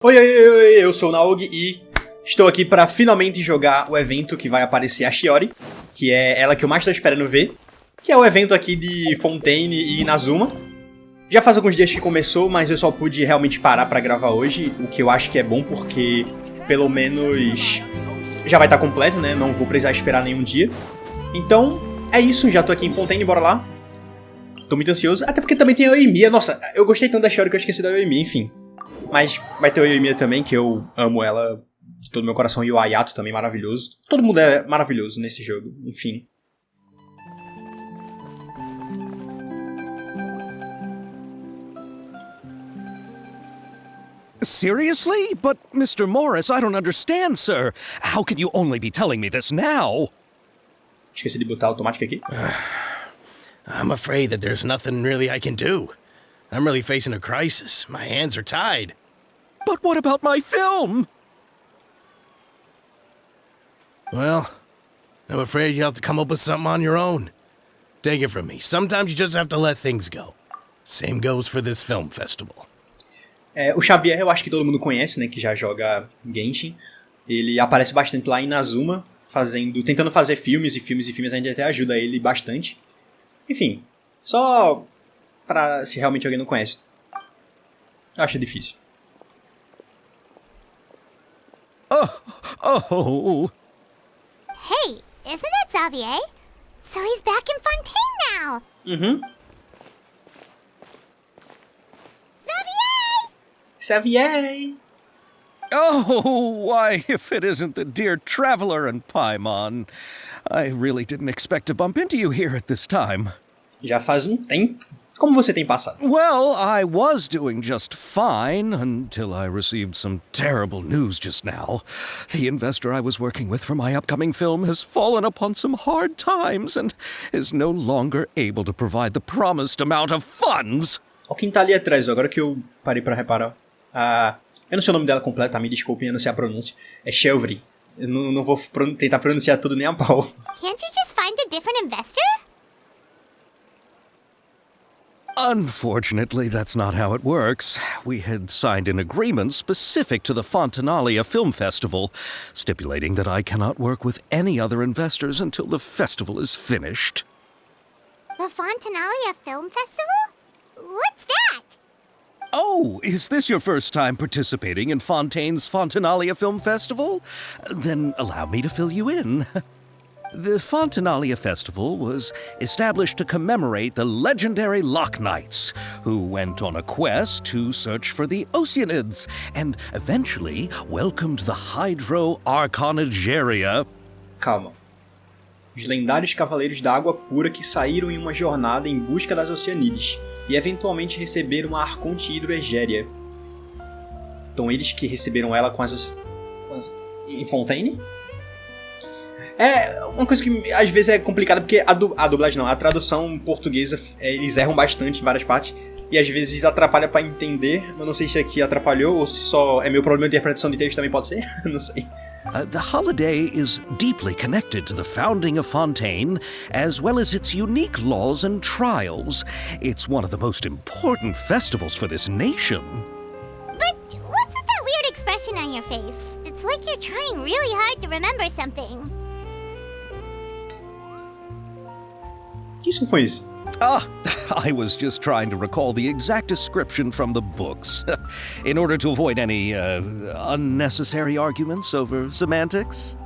Oi, oi, oi, eu sou o Naogi e estou aqui para finalmente jogar o evento que vai aparecer a Chiori, que é ela que eu mais estou esperando ver, que é o evento aqui de Fontaine e Inazuma. Já faz alguns dias que começou, mas eu só pude realmente parar para gravar hoje, o que eu acho que é bom porque pelo menos já vai estar completo, né? Não vou precisar esperar nenhum dia. Então, é isso, já tô aqui em Fontaine, bora lá. Tô muito ansioso, até porque também tem a Yoimiya. Nossa, eu gostei tanto da Chiori que eu esqueci da Yoimiya, enfim. Mas vai ter o Yoimiya também, que eu amo ela de todo meu coração. E o Ayato também, maravilhoso. Todo mundo é maravilhoso nesse jogo, enfim. Seriously? But, Mr. Morris, I don't understand, sir. How can you only be telling me this now? Esqueci de botar automático aqui. I'm afraid that there's nothing really I can do. I'm really facing a crisis. My hands are tied. But what about my film? Well, I'm afraid you have to come up with something on your own. Take it from me. Sometimes you just have to let things go. Same goes for this film festival. O Xavier eu acho que todo mundo conhece, né, que já joga Genshin. Ele aparece bastante lá em Inazuma, tentando fazer filmes, a gente até ajuda ele bastante. Enfim, só pra se realmente alguém não conhece. Eu acho difícil. Oh. Hey, isn't that Xavier? So he's back in Fontaine now. Uhum. Xavier! Xavier! Oh, why, if it isn't the dear Traveler and Paimon. I really didn't expect to bump into you here at this time. Já faz um tempo. Como você tem passado? Well, I was doing just fine until I received some terrible news just now. The investor I was working with for my upcoming film has fallen upon some hard times and is no longer able to provide the promised amount of funds. Olha quem tá ali atrás, agora que eu parei pra reparar. Eu não sei o nome dela completo, tá? Me desculpem, eu não sei a pronúncia. É Chiori. Eu não vou tentar pronunciar tudo nem a pau. Can't you just find a different investor? Unfortunately, that's not how it works. We had signed an agreement specific to the Fontaine Film Festival, stipulating that I cannot work with any other investors until the festival is finished. The Fontaine Film Festival? What's that? Oh, is this your first time participating in Fontaine's Fontaine Film Festival? Then allow me to fill you in. The Fontaine Festival was established to commemorate the legendary Loch Knights, who went on a quest to search for the Oceanids, and eventually welcomed the Hydro Arconageria. Calma. Os lendários cavaleiros da água pura que saíram em uma jornada em busca das Oceanides e eventualmente receberam a Arconte Hidroegéria. Então eles que receberam ela em Fontaine? É uma coisa que às vezes é complicada porque a dublagem não, a tradução portuguesa, eles erram bastante em várias partes e às vezes atrapalha pra entender. Eu não sei se aqui atrapalhou ou se só é meu problema de interpretação de texto, também pode ser, não sei. The holiday is deeply connected to the founding of Fontaine, as well as its unique laws and trials. It's one of the most important festivals for this nation. But what's with that weird expression on your face? It's like you're trying really hard to remember something. Que isso foi isso? I was just trying to recall the exact description from the books, in order to avoid any unnecessary arguments over semantics.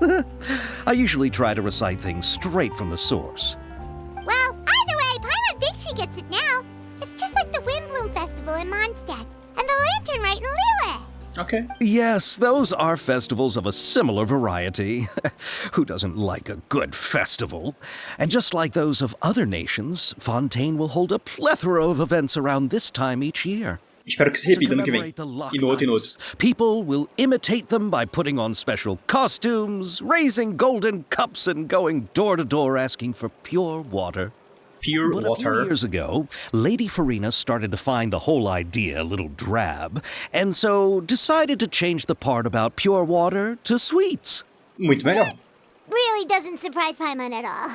I usually try to recite things straight from the source. Well, either way, Paimon thinks she gets it now. It's just like the Windbloom Festival in Mondstadt, and the Lantern Rite in Lille. Ok. Yes, those are festivals of a similar variety. Who doesn't like a good festival? And just like those of other nations, Fontaine will hold a plethora of events around this time each year. Espero que se repita ano que vem. E no outro. People will imitate them by putting on special costumes, raising golden cups, and going door to door asking for pure water. Pure but water. A few years ago, Lady Furina started to find the whole idea a little drab, and so decided to change the part about pure water to sweets. Muito melhor. Really doesn't surprise Paimon at all.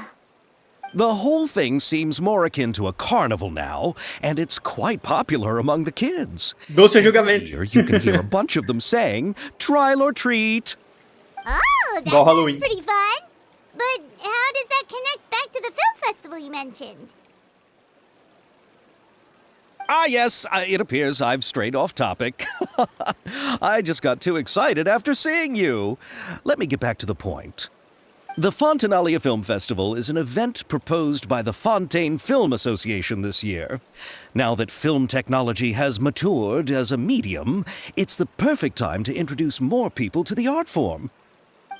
The whole thing seems more akin to a carnival now, and it's quite popular among the kids. Dou seu julgamento. Here you can hear a bunch of them saying, trial or treat. Oh, that Go sounds Halloween. pretty fun. But how does that connect back to the film festival you mentioned? Ah, yes, it appears I've strayed off topic. I just got too excited after seeing you. Let me get back to the point. The Fontaine Film Festival is an event proposed by the Fontaine Film Association this year. Now that film technology has matured as a medium, it's the perfect time to introduce more people to the art form.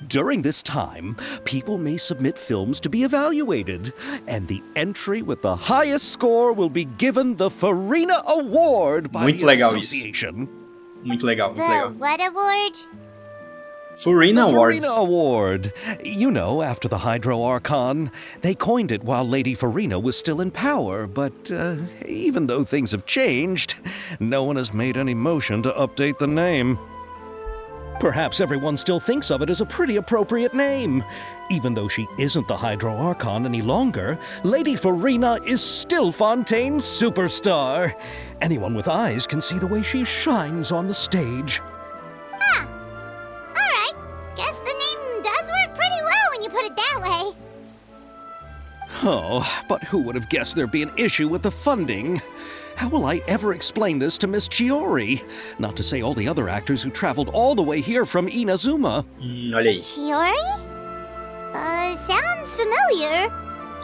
During this time, people may submit films to be evaluated, and the entry with the highest score will be given the Furina Award by Muito the legal association. Muito legal, muito The legal. what award? Furina The Awards. Furina Award. You know, after the Hydro Archon. They coined it while Lady Furina was still in power, but even though things have changed, no one has made any motion to update the name. Perhaps everyone still thinks of it as a pretty appropriate name. Even though she isn't the Hydro Archon any longer, Lady Furina is still Fontaine's superstar. Anyone with eyes can see the way she shines on the stage. Huh. Alright. Guess the name does work pretty well when you put it that way. Oh, but who would have guessed there'd be an issue with the funding? How will I ever explain this to Miss Chiori? Not to say all the other actors who traveled all the way here from Inazuma. Olha aí. Chiori? Sounds familiar.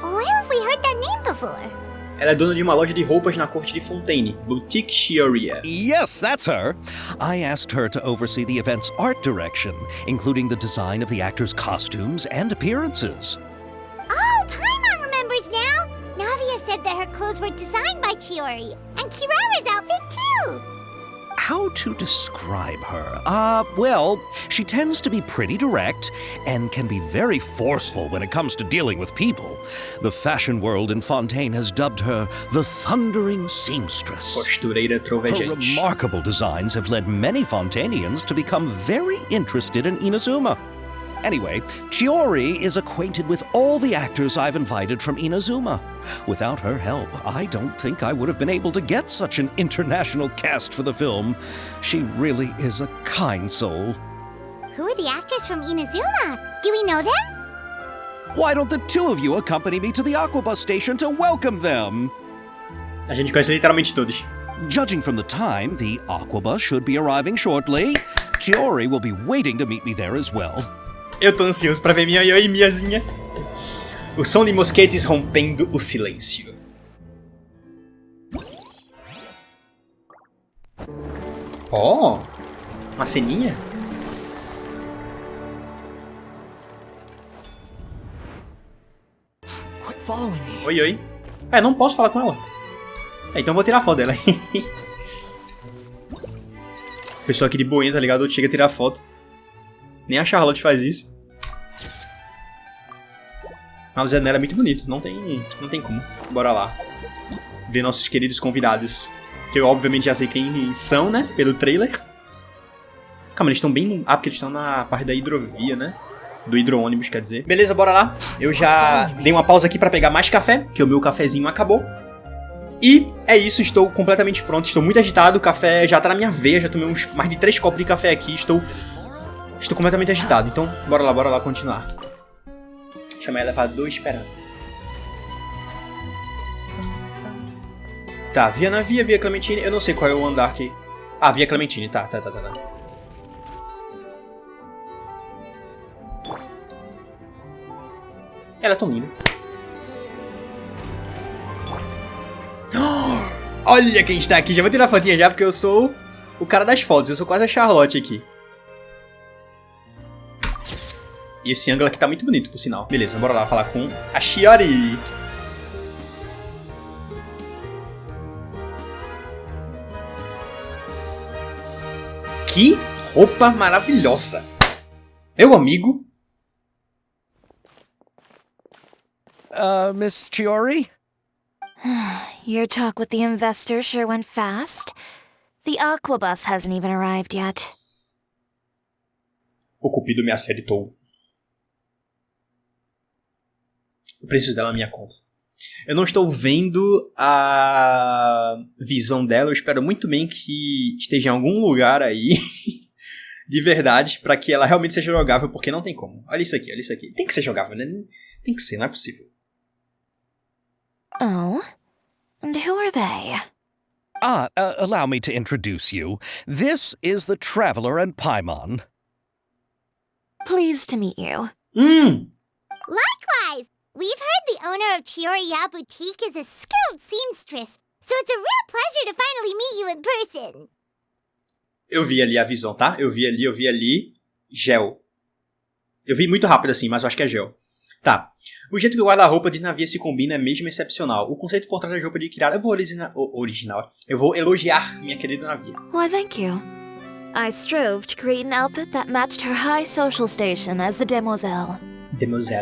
Where have we heard that name before? Ela é dona de uma loja de roupas na corte de Fontaine, Boutique Chiori. Yes, that's her. I asked her to oversee the event's art direction, including the design of the actors' costumes and appearances. Oh, Paimon remembers now. Navia said that her clothes were designed by Chiori, and Kirara's outfit too. How to describe her? Well, she tends to be pretty direct and can be very forceful when it comes to dealing with people. The fashion world in Fontaine has dubbed her the Thundering Seamstress. Costureira Her trovejante. remarkable designs have led many Fontainians to become very interested in Inazuma. Anyway, Chiori is acquainted with all the actors I've invited from Inazuma. Without her help, I don't think I would have been able to get such an international cast for the film. She really is a kind soul. Who are the actors from Inazuma? Do we know them? Why don't the two of you accompany me to the Aquabus station to welcome them? A gente conhece literalmente todos. Judging from the time, the Aquabus should be arriving shortly. Chiori will be waiting to meet me there as well. Eu tô ansioso pra ver minha Yoimiyazinha. O som de mosquetes rompendo o silêncio. Oh, uma ceninha? Quit following me. Oi, oi. Não posso falar com ela. Então eu vou tirar foto dela. Pessoal aqui de boinha, tá ligado? Chega a tirar foto. Nem a Charlotte faz isso. Mas o Zé dela é muito bonito. Não tem como. Bora lá. Ver nossos queridos convidados. Que eu obviamente já sei quem são, né? Pelo trailer. Calma, eles estão bem no... porque eles estão na parte da hidrovia, né? Do hidro-ônibus, quer dizer. Beleza, bora lá. Eu já dei uma pausa aqui pra pegar mais café, que o meu cafezinho acabou. E é isso, estou completamente pronto. Estou muito agitado, o café já tá na minha veia. Já tomei mais de 3 copos de café aqui. Estou completamente agitado, então bora lá continuar. Chamar elevador esperando. Tá, Via Clementine, eu não sei qual é o andar aqui. Ah, Via Clementine, tá. Ela é tão linda. Olha quem está aqui, já vou tirar a fotinha já, porque eu sou o cara das fotos, eu sou quase a Charlotte aqui. E esse ângulo aqui tá muito bonito, por sinal. Beleza, bora lá falar com a Chiori. Que roupa maravilhosa. Meu amigo. Miss Chiori? Your talk with the investor sure went fast. The Aquabus hasn't even arrived yet. O cupido me acertou. Eu preciso dela na minha conta. Eu não estou vendo a visão dela. Eu espero muito bem que esteja em algum lugar aí de verdade pra que ela realmente seja jogável, porque não tem como. Olha isso aqui, olha isso aqui. Tem que ser jogável, né? Tem que ser, não é possível. Oh? And who are they? Allow me to introduce you. This is the Traveler and Paimon. Pleased to meet you. Likewise! We've heard the owner of Chiori Boutique is a skilled seamstress, so it's a real pleasure to finally meet you in person. Eu vi ali a visão, tá? Eu vi ali. Gel. Eu vi muito rápido assim, mas eu acho que é gel. Tá. O jeito que o guarda-roupa de navio se combina é mesmo excepcional. O conceito por trás da roupa de criar... Eu vou elogiar minha querida navio. Why, thank you. I strove to create an outfit that matched her high social station as the demoiselle.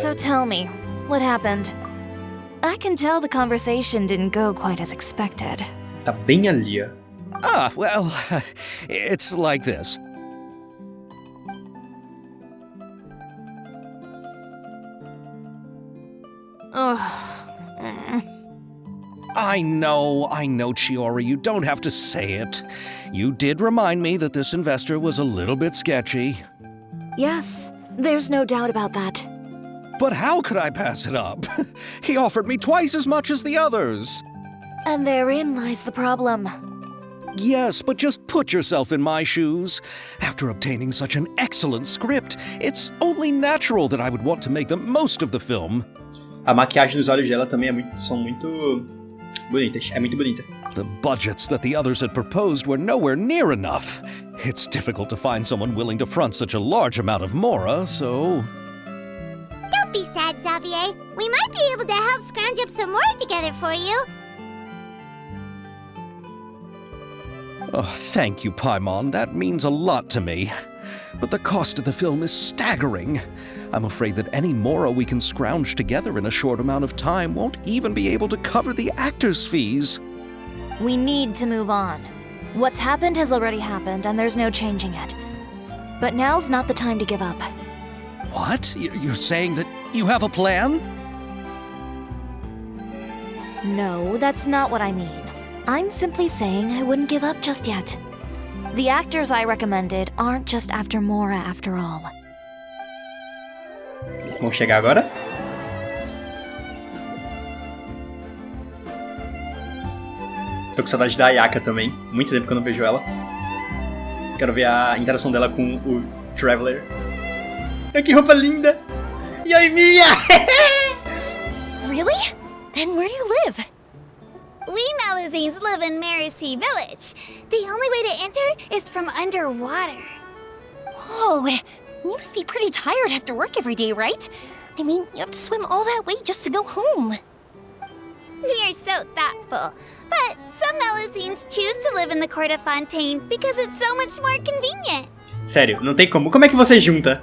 So tell me, what happened? I can tell the conversation didn't go quite as expected. Tá bem ali, ó. Well, it's like this. I know, Chiori, you don't have to say it. You did remind me that this investor was a little bit sketchy. Yes, there's no doubt about that. But how could I pass it up? He offered me twice as much as the others. And therein lies the problem. Yes, but just put yourself in my shoes. After obtaining such an excellent script, it's only natural that I would want to make the most of the film. A maquiagem nos olhos dela também são muito bonitas. É muito bonita. The budgets that the others had proposed were nowhere near enough. It's difficult to find someone willing to front such a large amount of mora, so... Don't be sad, Xavier. We might be able to help scrounge up some more together for you. Oh, thank you, Paimon. That means a lot to me. But the cost of the film is staggering. I'm afraid that any mora we can scrounge together in a short amount of time won't even be able to cover the actors' fees. We need to move on. What's happened has already happened, and there's no changing it. But now's not the time to give up. What? You're saying that you have a plan? No, that's not what I mean. I'm simply saying I wouldn't give up just yet. The actors I recommended aren't just after mora after all. Vamos chegar agora? Tô com saudade da Ayaka também. Muito tempo que eu não vejo ela. Quero ver a interação dela com o Traveler. Que roupa linda! Yoimiya! Really? Then where do you live? We Malazines live in Marcy Village. The only way to enter is from underwater. Oh, you must be pretty tired after work every day, right? I mean, you have to swim all that way just to go home. We are so thoughtful. But some Malazines choose to live in the court of Fontaine because it's so much more convenient. Sério, não tem como. Como é que você junta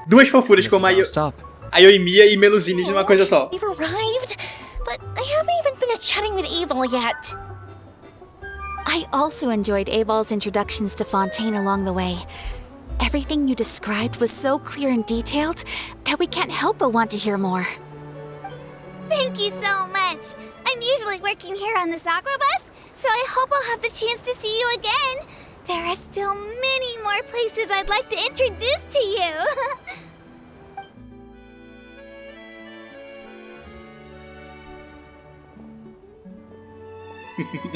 duas fofuras como a Yoimiya e Melusine de uma coisa só? They've arrived, but they haven't even finished chatting with Abel yet. I also enjoyed Abel's introductions to Fontaine along the way. Everything you described was so clear and detailed that we can't help but want to hear more. Thank you so much. I'm usually working here on this aqua bus, so I hope I'll have the chance to see you again. There are still many more places I'd like to introduce to you.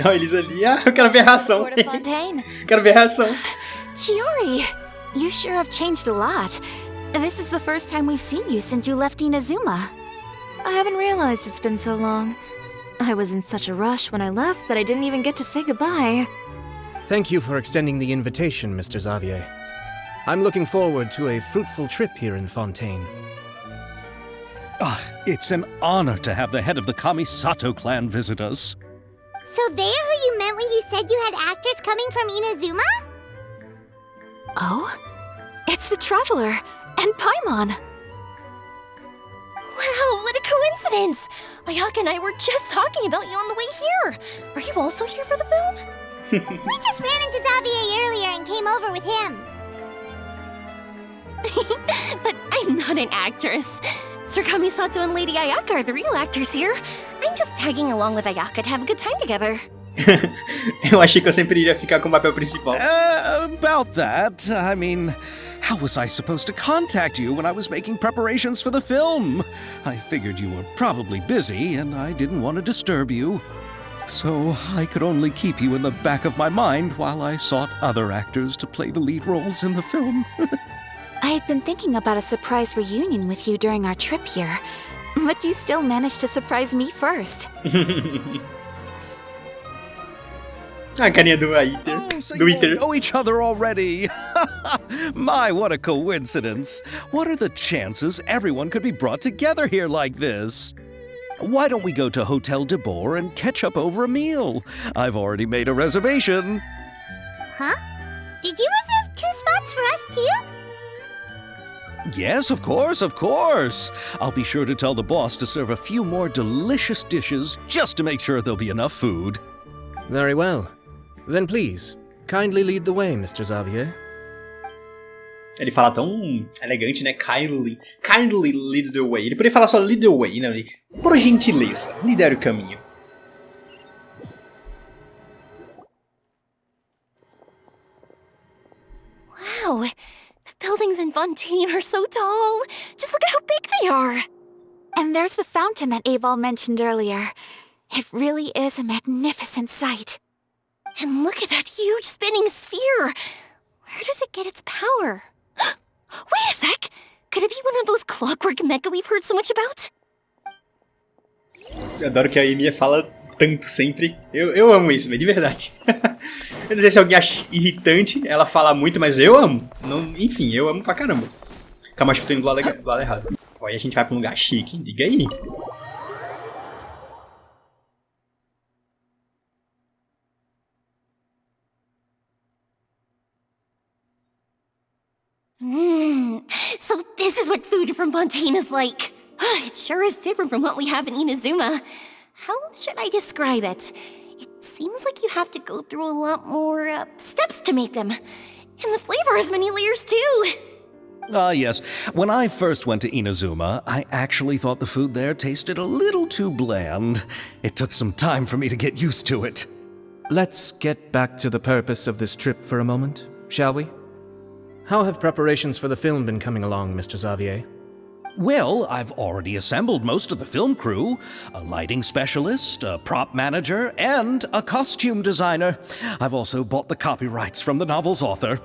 Olha eles ali. Ah, eu quero ver a reação. Quero ver a reação. Chiori, you sure have changed a lot. This is the first time we've seen you since you left Inazuma. I haven't realized it's been so long. I was in such a rush when I left that I didn't even get to say goodbye. Thank you for extending the invitation, Mr. Xavier. I'm looking forward to a fruitful trip here in Fontaine. It's an honor to have the head of the Kamisato clan visit us. So they're who you meant when you said you had actors coming from Inazuma? Oh? It's the Traveler and Paimon. Wow, what a coincidence! Ayaka and I were just talking about you on the way here. Are you also here for the film? We just ran into Xavier earlier and came over with him. But I'm not an actress. Sir Kamisato and Lady Ayaka are the real actors here. I'm just tagging along with Ayaka to have a good time together. Eu achei que eu sempre iria ficar com o papel principal. About that, I mean, how was I supposed to contact you when I was making preparations for the film? I figured you were probably busy, and I didn't want to disturb you. So I could only keep you in the back of my mind while I sought other actors to play the lead roles in the film. I had been thinking about a surprise reunion with you during our trip here, but you still managed to surprise me first. A carinha do Iter. So Do you all Iter. know each other already. My, what a coincidence. What are the chances everyone could be brought together here like this? Why don't we go to Hotel de Boer and catch up over a meal? I've already made a reservation. Huh? Did you reserve 2 spots for us too? Yes, of course, of course. I'll be sure to tell the boss to serve a few more delicious dishes just to make sure there'll be enough food. Very well. Then please, kindly lead the way, Mr. Xavier. Ele fala tão elegante, né? Kindly lead the way. Ele poderia falar só lead the way, não? Ele, por gentileza, lidere o caminho. Wow, the buildings in Fontaine are so tall. Just look at how big they are. And there's the fountain that Aval mentioned earlier. It really is a magnificent sight. And look at that huge spinning sphere. Where does it get its power? Wait a sec! Could it be one of those clockwork mecha we've heard so much about? Eu adoro que a Yoimiya fala tanto sempre. Eu amo isso, velho, de verdade. Eu não sei se alguém acha irritante ela fala muito, mas eu amo. Não, enfim, eu amo pra caramba. Calma, acho que eu tô indo do lado errado. Olha, a gente vai pra um lugar chique, diga aí. So this is what food from Fontaine is like. It sure is different from what we have in Inazuma. How should I describe it? It seems like you have to go through a lot more steps to make them. And the flavor has many layers too. Yes. When I first went to Inazuma, I actually thought the food there tasted a little too bland. It took some time for me to get used to it. Let's get back to the purpose of this trip for a moment, shall we? How have preparations for the film been coming along, Mr. Xavier? Well, I've already assembled most of the film crew. A lighting specialist, a prop manager, and a costume designer. I've also bought the copyrights from the novel's author.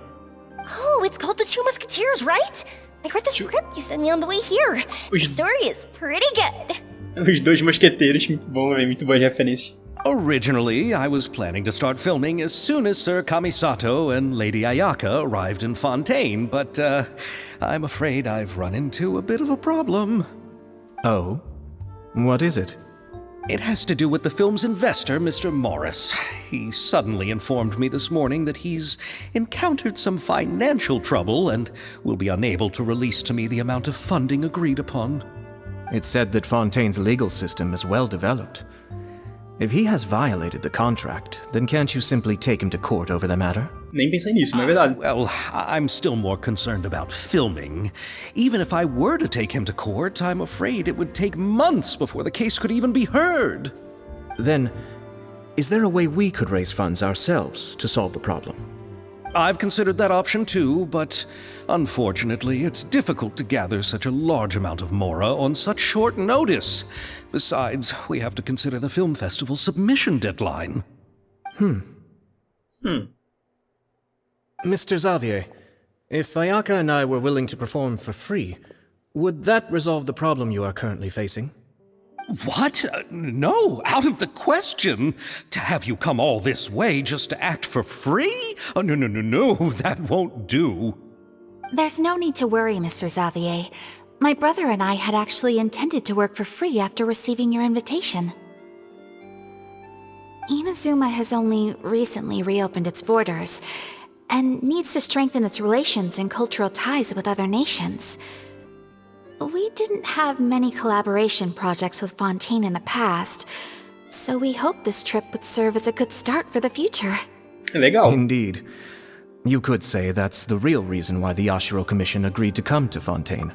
Oh, it's called the Two Musketeers, right? I read the script you sent me on the way here. The story is pretty good. Os dois mosqueteiros, muito boa referência. Originally, I was planning to start filming as soon as Sir Kamisato and Lady Ayaka arrived in Fontaine, but I'm afraid I've run into a bit of a problem. Oh? What is it? It has to do with the film's investor, Mr. Morris. He suddenly informed me this morning that he's encountered some financial trouble and will be unable to release to me the amount of funding agreed upon. It's said that Fontaine's legal system is well developed. If he has violated the contract, then can't you simply take him to court over the matter? Nem pensei nisso, mas é verdade. Well, I'm still more concerned about filming. Even if I were to take him to court, I'm afraid it would take months before the case could even be heard. Then, is there a way we could raise funds ourselves to solve the problem? I've considered that option too, but unfortunately, it's difficult to gather such a large amount of mora on such short notice. Besides, we have to consider the film festival's submission deadline. Mr. Xavier, if Ayaka and I were willing to perform for free, would that resolve the problem you are currently facing? What? No, out of the question. To have you come all this way just to act for free? Oh, no, that won't do. There's no need to worry, Mr. Xavier. My brother and I had actually intended to work for free after receiving your invitation. Inazuma has only recently reopened its borders, and needs to strengthen its relations and cultural ties with other nations. We didn't have many collaboration projects with Fontaine in the past, so we hoped this trip would serve as a good start for the future. Legal. Indeed. You could say that's the real reason why the Yashiro Commission agreed to come to Fontaine.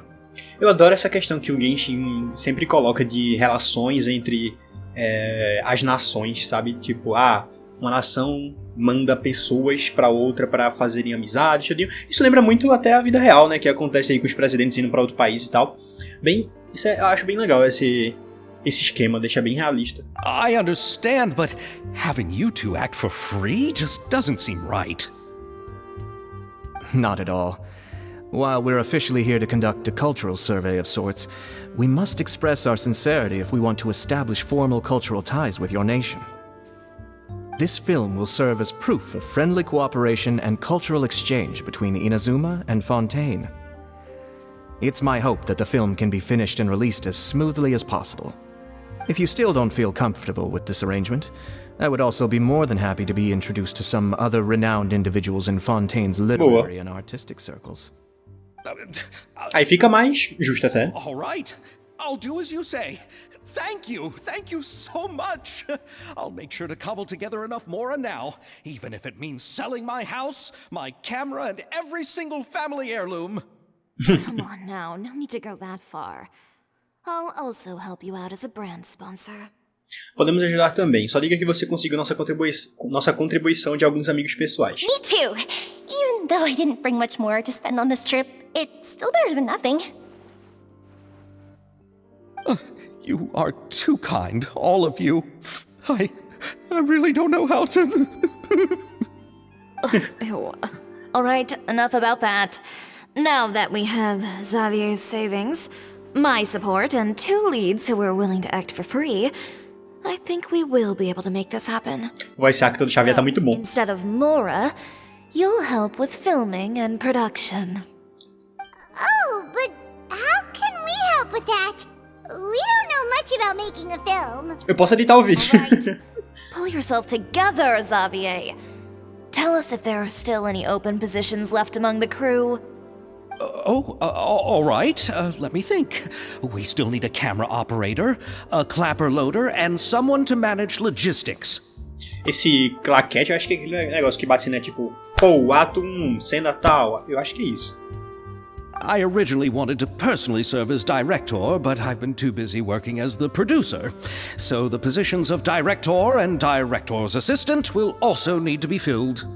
Eu adoro essa questão que o Genshin sempre coloca de relações entre as nações, sabe? Tipo, uma nação manda pessoas pra outra pra fazerem amizade. Isso lembra muito até a vida real, né? Que acontece aí com os presidentes indo pra outro país e tal. Eu acho bem legal esse esquema, deixa bem realista. I understand, but having you two act for free just doesn't seem right. Not at all. While we're officially here to conduct a cultural survey of sorts, we must express our sincerity if we want to establish formal cultural ties with your nation. This film will serve as proof of friendly cooperation and cultural exchange between Inazuma and Fontaine. It's my hope that the film can be finished and released as smoothly as possible. If you still don't feel comfortable with this arrangement, I would also be more than happy to be introduced to some other renowned individuals in Fontaine's literary and artistic circles. Aí fica mais justo até. All right, I'll do as you say. Thank you so much. I'll make sure to cobble together enough mora now, even if it means selling my house, my camera, and every single family heirloom. Come on now, no need to go that far. I'll also help you out as a brand sponsor. Podemos ajudar também, só diga que você conseguiu nossa contribuição de alguns amigos pessoais. Me too! Even though I didn't bring much more to spend on this trip, it's still better than nothing. You are too kind, all of you. I really don't know how to... Alright, enough about that. Now that we have Xavier's savings, my support, and 2 leads who are willing to act for free, I think we will be able to make this happen. O voice actor do Xavier tá muito bom. Instead of Mora, you'll help with filming and production. Oh, but how can we help with that? We don't know much about making a film. Eu posso editar o vídeo. Right. Pull yourself together, Xavier. Tell us if there are still any open positions left among the crew. All right. Let me think. We still need a camera operator, a clapper loader, and someone to manage logistics. Esse claquete, eu acho que é aquele negócio que bate, né? Tipo, ato 1, cena tal. Eu acho que é isso. I originally wanted to personally serve as director, but I've been too busy working as the producer. So the positions of director and director's assistant will also need to be filled.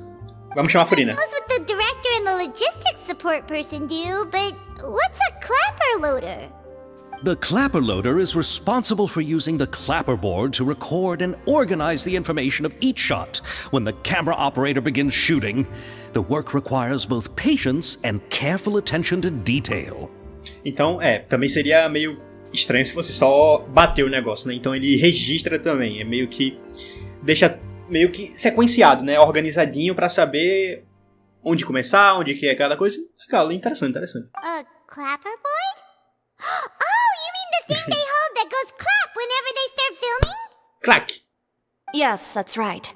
Vamos chamar a Furina. That's what the director and the logistics support person do, but what's a clapper loader? The clapper loader is responsible for using the clapper board to record and organize the information of each shot when the camera operator begins shooting. The work requires both patience and careful attention to detail. Então, também seria meio estranho se fosse só bater o negócio, né? Então ele registra também, meio que deixa meio que sequenciado, né? Organizadinho pra saber onde começar, onde que é cada coisa. Legal, interessante. A clapperboard? Oh, you mean the thing they hold that goes clap whenever they start filming? Clack! Yes, that's right.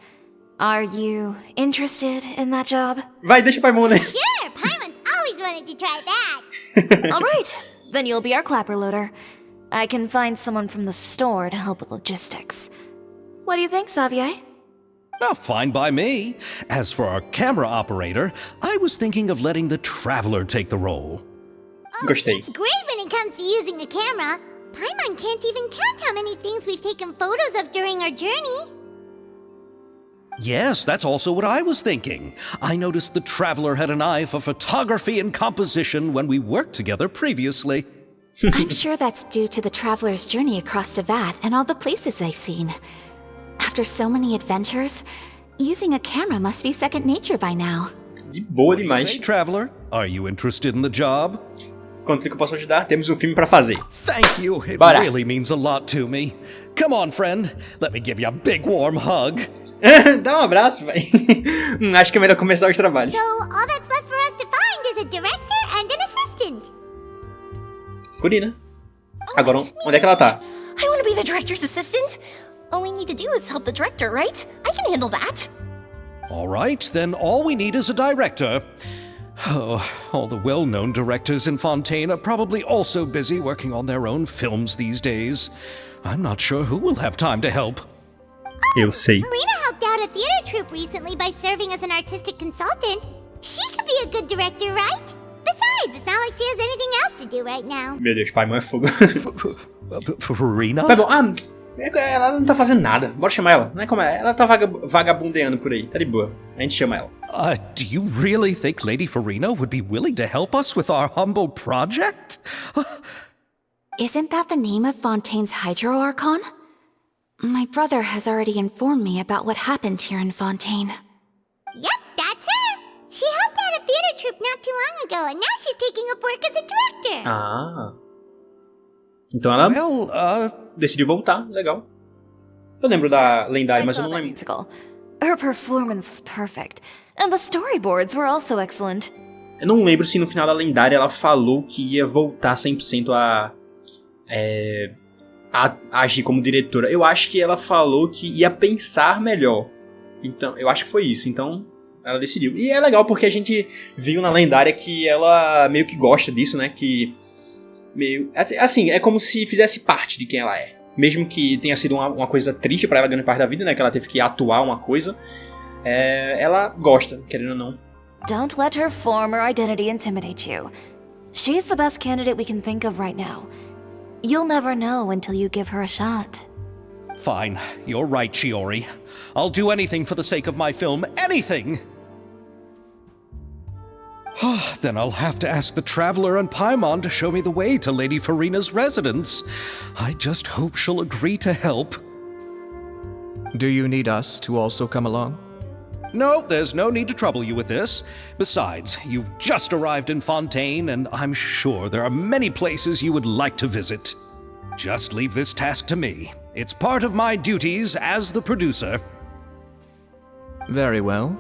Are you interested in that job? Vai, deixa o Paimon, né? Sure, Paimon's always wanted to try that. All right, then you'll be our clapper loader. I can find someone from the store to help with logistics. What do you think, Xavier? Fine by me. As for our camera operator, I was thinking of letting the Traveler take the role. Gostei. It's great when it comes to using a camera. Paimon can't even count how many things we've taken photos of during our journey. Yes, that's also what I was thinking. I noticed the Traveler had an eye for photography and composition when we worked together previously. I'm sure that's due to the Traveler's journey across Debat and all the places they've seen. After so many adventures, using a camera must be second nature by now. De boa demais. Hey, Traveler, are you interested in the job? Quanto que eu posso ajudar? Temos um filme pra fazer. Thank you. It Bora. really means a lot to me. Come on, friend. Let me give you a big warm hug. Dá um abraço, vai. Acho que é melhor começar os trabalhos. So all that's left for us to find is a director and an assistant. Furina. Agora, onde é que ela tá? I want to be the director's assistant. All we need to do is help the director, right? I can handle that. All right, then all we need is a director. Oh, all the well-known directors in Fontaine are probably also busy working on their own films these days. I'm not sure who will have time to help. Eu sei. Furina helped out a theater troupe recently by serving as an artistic consultant. She could be a good director, right? Besides, Besides, it's not like she has anything else to do right now. Meu Deus, pai, mãe é fogo. Furina? Tá bom, ela não tá fazendo nada. Bora chamar ela. Não é como ela tá vagabundeando por aí. Tá de boa. A gente chama ela. Do you really think Lady Furina would be willing to help us with our humble project? Isn't that the name of Fontaine's Hydro Archon? My brother has already informed me about what happened here in Fontaine. Yep, that's her. She helped out a theater troupe not too long ago, and now she's taking up work as a director. Ah. Então ela decidiu voltar. Legal. Eu lembro da lendária, mas eu não lembro. Musical. Her performance was perfect, and the storyboards were also excellent. Eu não lembro se no final da lendária ela falou que ia voltar 100% a agir como diretora. Eu acho que ela falou que ia pensar melhor. Então, eu acho que foi isso. Então, ela decidiu. E é legal porque a gente viu na lendária que ela meio que gosta disso, né? Que meio assim, é como se fizesse parte de quem ela é. Mesmo que tenha sido uma coisa triste pra ela grande parte da vida, né? Que ela teve que atuar uma coisa. Ela gosta, querendo ou não. Don't let her former identity intimidate you. She's the best candidate we can think of right now. You'll never know until you give her a shot. Fine, you're right, Chiori. I'll do anything for the sake of my film. Anything! Then I'll have to ask the Traveler and Paimon to show me the way to Lady Furina's residence. I just hope she'll agree to help. Do you need us to also come along? No, there's no need to trouble you with this. Besides, you've just arrived in Fontaine, and I'm sure there are many places you would like to visit. Just leave this task to me. It's part of my duties as the producer. Very well.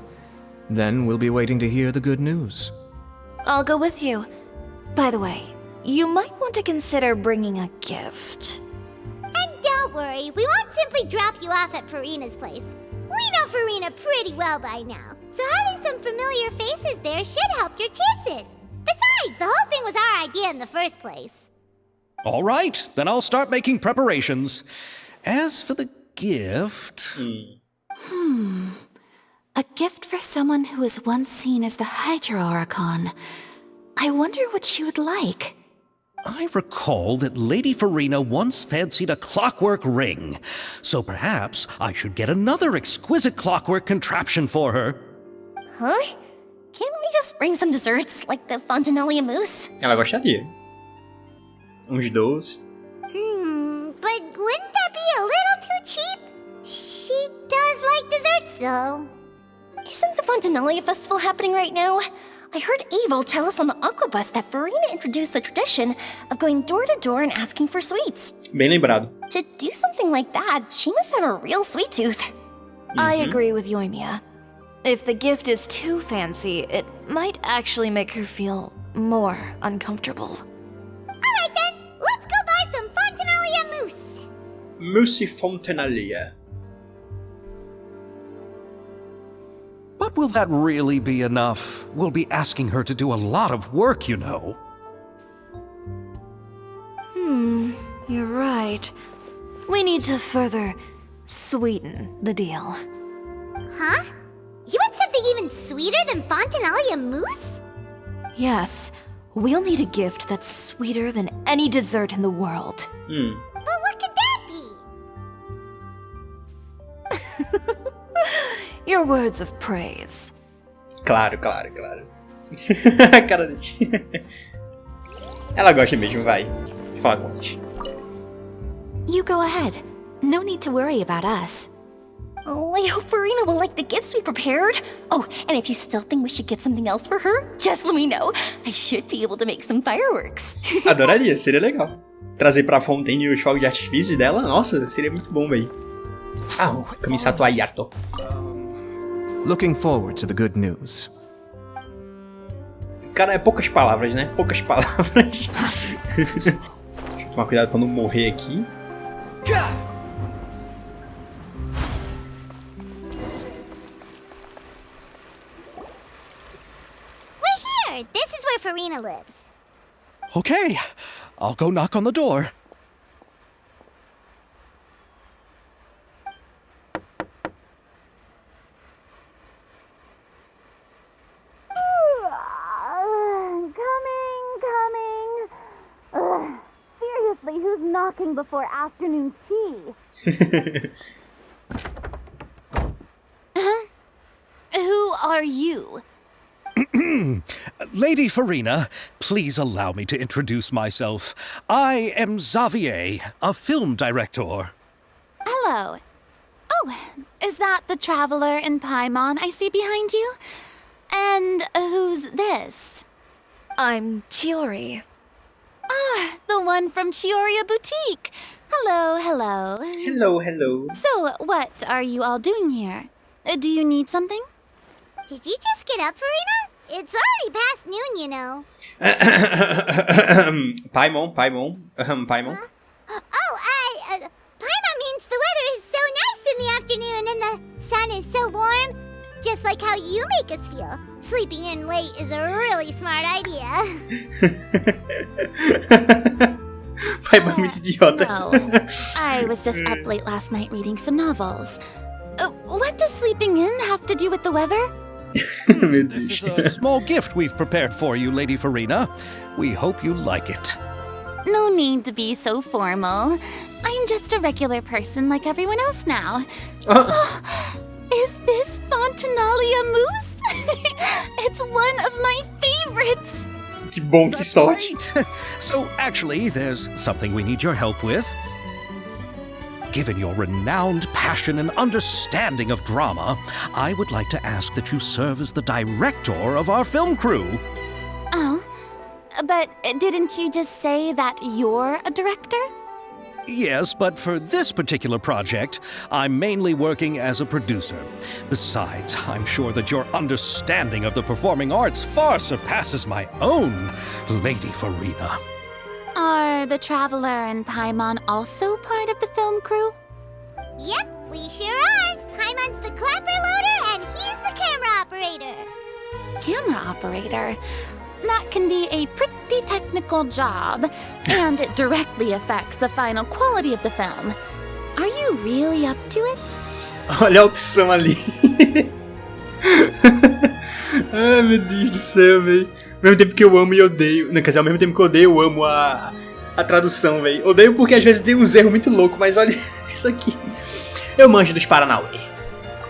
Then we'll be waiting to hear the good news. I'll go with you. By the way, you might want to consider bringing a gift. And don't worry, we won't simply drop you off at Furina's place. We know Furina pretty well by now, so having some familiar faces there should help your chances. Besides, the whole thing was our idea in the first place. All right, then I'll start making preparations. As for the gift... A gift for someone who was once seen as the Hydro Archon. I wonder what she would like. I recall that Lady Furina once fancied a clockwork ring, so perhaps I should get another exquisite clockwork contraption for her. Huh? Can't we just bring some desserts, like the Fontaine mousse? Ela gostaria. Uns doces. But wouldn't that be a little too cheap? She does like desserts, though. Isn't the Fontaine Festival happening right now? I heard Abel tell us on the Aquabus that Furina introduced the tradition of going door to door and asking for sweets. Bem lembrado. To do something like that, she must have a real sweet tooth. I agree with Yoimiya. If the gift is too fancy, it might actually make her feel more uncomfortable. Alright then, let's go buy some Fontaine mousse. Mousse Fontaine. But will that really be enough? We'll be asking her to do a lot of work, you know. You're right. We need to further sweeten the deal. Huh? You want something even sweeter than Fontaine mousse? Yes, we'll need a gift that's sweeter than any dessert in the world. But what could that be? Your words of praise. Claro. A cara dele. Ela gosta mesmo, vai. Fala com eles. You go ahead. No need to worry about us. Oh, I hope Furina will like the gifts we prepared. Oh, and if you still think we should get something else for her, just let me know. I should be able to make some fireworks. Adoraria, seria legal. Trazer pra Fontaine os fogos de artifício dela, nossa, seria muito bom, véi. O Começado Ayato. Looking forward to the good news. Cara, é poucas palavras, né? Poucas palavras. Deixa eu tomar cuidado pra não morrer aqui. We're here! This is where Furina lives. Okay, I'll go knock on the door. Coming! knocking before afternoon tea. Who are you? Lady Furina, please allow me to introduce myself. I am Xavier, a film director. Hello. Oh, is that the traveler in Paimon I see behind you? And who's this? I'm Chiori. Ah, the one from Chiori Boutique. Hello, hello. Hello, hello. So, what are you all doing here? Do you need something? Did you just get up, Furina? It's already past noon, you know. Paimon. Paimon means the weather is so nice in the afternoon and the sun is so warm. Just like how you make us feel. Sleeping in late is a really smart idea. Paimon é muito idiota. No, I was just up late last night reading some novels. What does sleeping in have to do with the weather? This is a small gift we've prepared for you, Lady Furina. We hope you like it. No need to be so formal. I'm just a regular person like everyone else now. Is this Fontinalia mousse? It's one of my favorites. Que bom, que sorte. Right. So, actually, there's something we need your help with. Given your renowned passion and understanding of drama, I would like to ask that you serve as the director of our film crew. Oh, but didn't you just say that you're a director? Yes, but for this particular project, I'm mainly working as a producer. Besides, I'm sure that your understanding of the performing arts far surpasses my own, Lady Furina. Are the Traveler and Paimon also part of the film crew? Yep, we sure are. Paimon's the clapper loader and he's the camera operator. Camera operator? That can be a pretty technical job, and it directly affects the final quality of the film. Are you really up to it? Olha a opção ali. Ai, meu Deus do céu, velho. Ao mesmo tempo que eu amo e odeio. Não, quer dizer, ao mesmo tempo que eu odeio, eu amo a tradução, velho. Odeio porque às vezes tem uns erros muito loucos, mas olha isso aqui. Eu manjo dos Paranauê.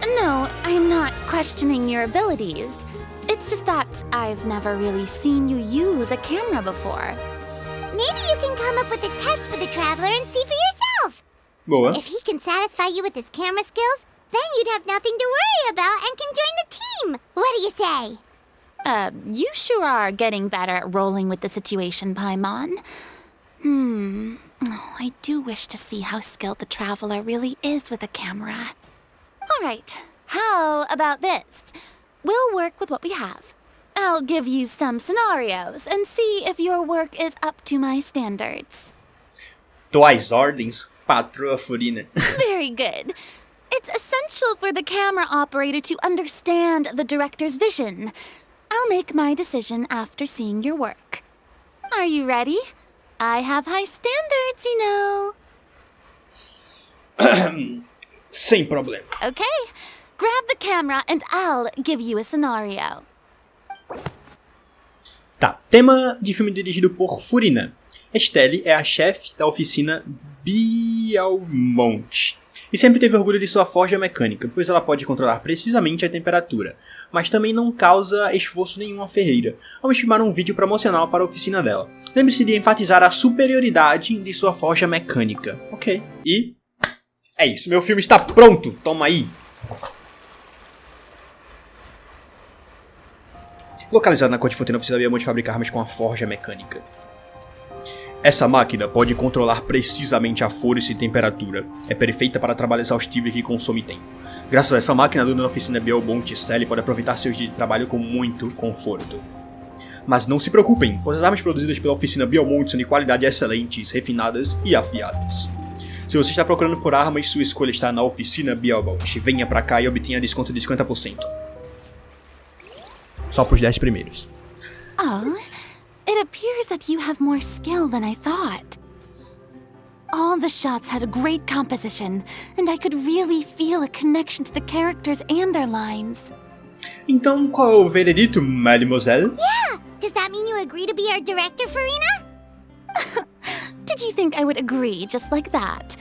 No, I'm not questioning your abilities. It's just that I've never really seen you use a camera before. Maybe you can come up with a test for the Traveler and see for yourself. Boa. If he can satisfy you with his camera skills, then you'd have nothing to worry about and can join the team. What do you say? You sure are getting better at rolling with the situation, Paimon. Oh, I do wish to see how skilled the Traveler really is with a camera. Alright, how about this? We'll work with what we have. I'll give you some scenarios and see if your work is up to my standards. Tô às ordens, patroa Furina. Very good. It's essential for the camera operator to understand the director's vision. I'll make my decision after seeing your work. Are you ready? I have high standards, you know. Sem problema. Okay. Grab the camera and I'll give you a scenario. Tá, tema de filme dirigido por Furina. Estelle é a chefe da oficina Bialmonte e sempre teve orgulho de sua forja mecânica, pois ela pode controlar precisamente a temperatura, mas também não causa esforço nenhum à ferreira. Vamos filmar um vídeo promocional para a oficina dela. Lembre-se de enfatizar a superioridade de sua forja mecânica. Ok. E é isso, meu filme está pronto, toma aí! Localizado na corte Fontaine, a oficina Bialmonte fabrica armas com a forja mecânica. Essa máquina pode controlar precisamente a força e temperatura. É perfeita para trabalho exaustivo e que consome tempo. Graças a essa máquina, a dona da oficina Bialmonte, Sally, pode aproveitar seus dias de trabalho com muito conforto. Mas não se preocupem, pois as armas produzidas pela oficina Bialmonte são de qualidade excelentes, refinadas e afiadas. Se você está procurando por armas, sua escolha está na oficina Bialmonte. Venha pra cá e obtenha desconto de 50%. Só pros 10 primeiros. Oh, it appears that you have more skill than I thought. All the shots had a great composition, and I could really feel a connection to the characters and their lines. Então, qual é o veredito, mademoiselle? Yeah! Does that mean you agree to be our director, Furina? To did you think I would agree just like that?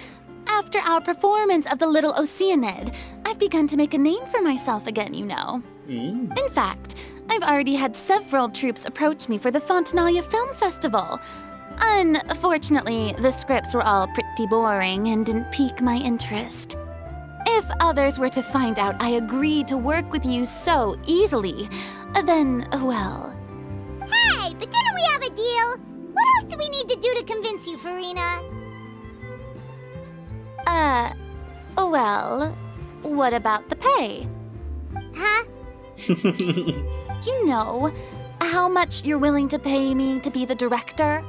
After our performance of The Little Oceanid, I've begun to make a name for myself again, you know. In fact, I've already had several troops approach me for the Fontaine Film Festival. Unfortunately, the scripts were all pretty boring and didn't pique my interest. If others were to find out I agreed to work with you so easily, then, well... Hey, but didn't we have a deal? What else do we need to do to convince you, Furina? Well, what about the pay? Huh? You know, how much you're willing to pay me to be the director?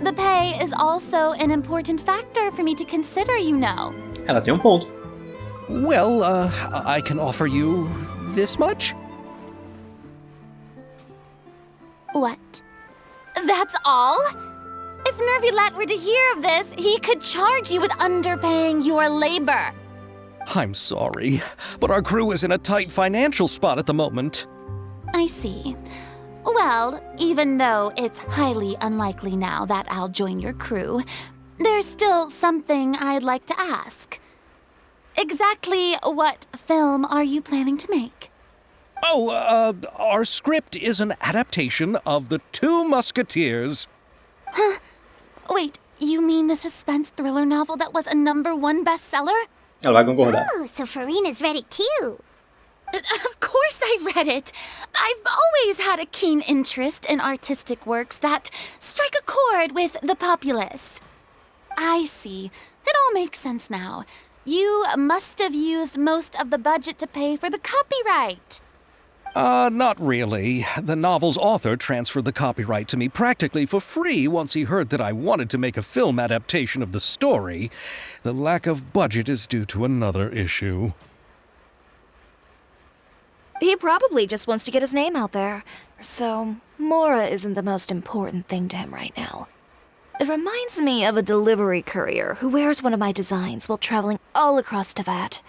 The pay is also an important factor for me to consider, you know. Ela tem ponto. Well, I can offer you this much? What? That's all? If Nervilat were to hear of this, he could charge you with underpaying your labor. I'm sorry, but our crew is in a tight financial spot at the moment. I see. Well, even though it's highly unlikely now that I'll join your crew, there's still something I'd like to ask. Exactly what film are you planning to make? Oh, our script is an adaptation of the Two Musketeers. Huh? Wait, you mean the suspense thriller novel that was a #1 bestseller? Ela vai concordar. Oh, so Furina's read it too. Of course I read it. I've always had a keen interest in artistic works that strike a chord with the populace. I see. It all makes sense now. You must have used most of the budget to pay for the copyright. Not really. The novel's author transferred the copyright to me practically for free once he heard that I wanted to make a film adaptation of the story. The lack of budget is due to another issue. He probably just wants to get his name out there. So, Mora isn't the most important thing to him right now. It reminds me of a delivery courier who wears one of my designs while traveling all across Teyvat.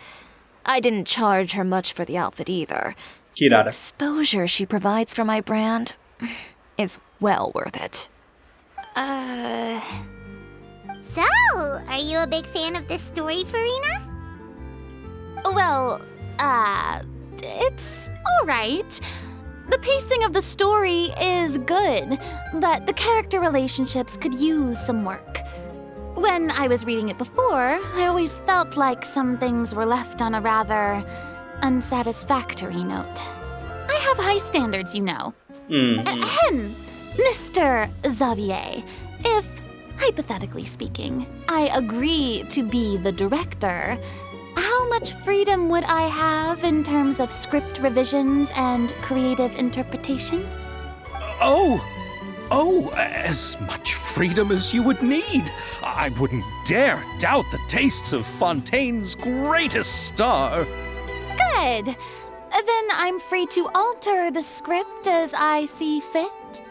I didn't charge her much for the outfit either. Kirara. The exposure she provides for my brand is well worth it. So, are you a big fan of this story, Furina? Well, it's alright. The pacing of the story is good, but the character relationships could use some work. When I was reading it before, I always felt like some things were left on a rather unsatisfactory note. I have high standards, you know. Ahem, Mr. Xavier, if, hypothetically speaking, I agree to be the director, how much freedom would I have in terms of script revisions and creative interpretation? Oh, as much freedom as you would need. I wouldn't dare doubt the tastes of Fontaine's greatest star. Good. Then I'm free to alter the script as I see fit?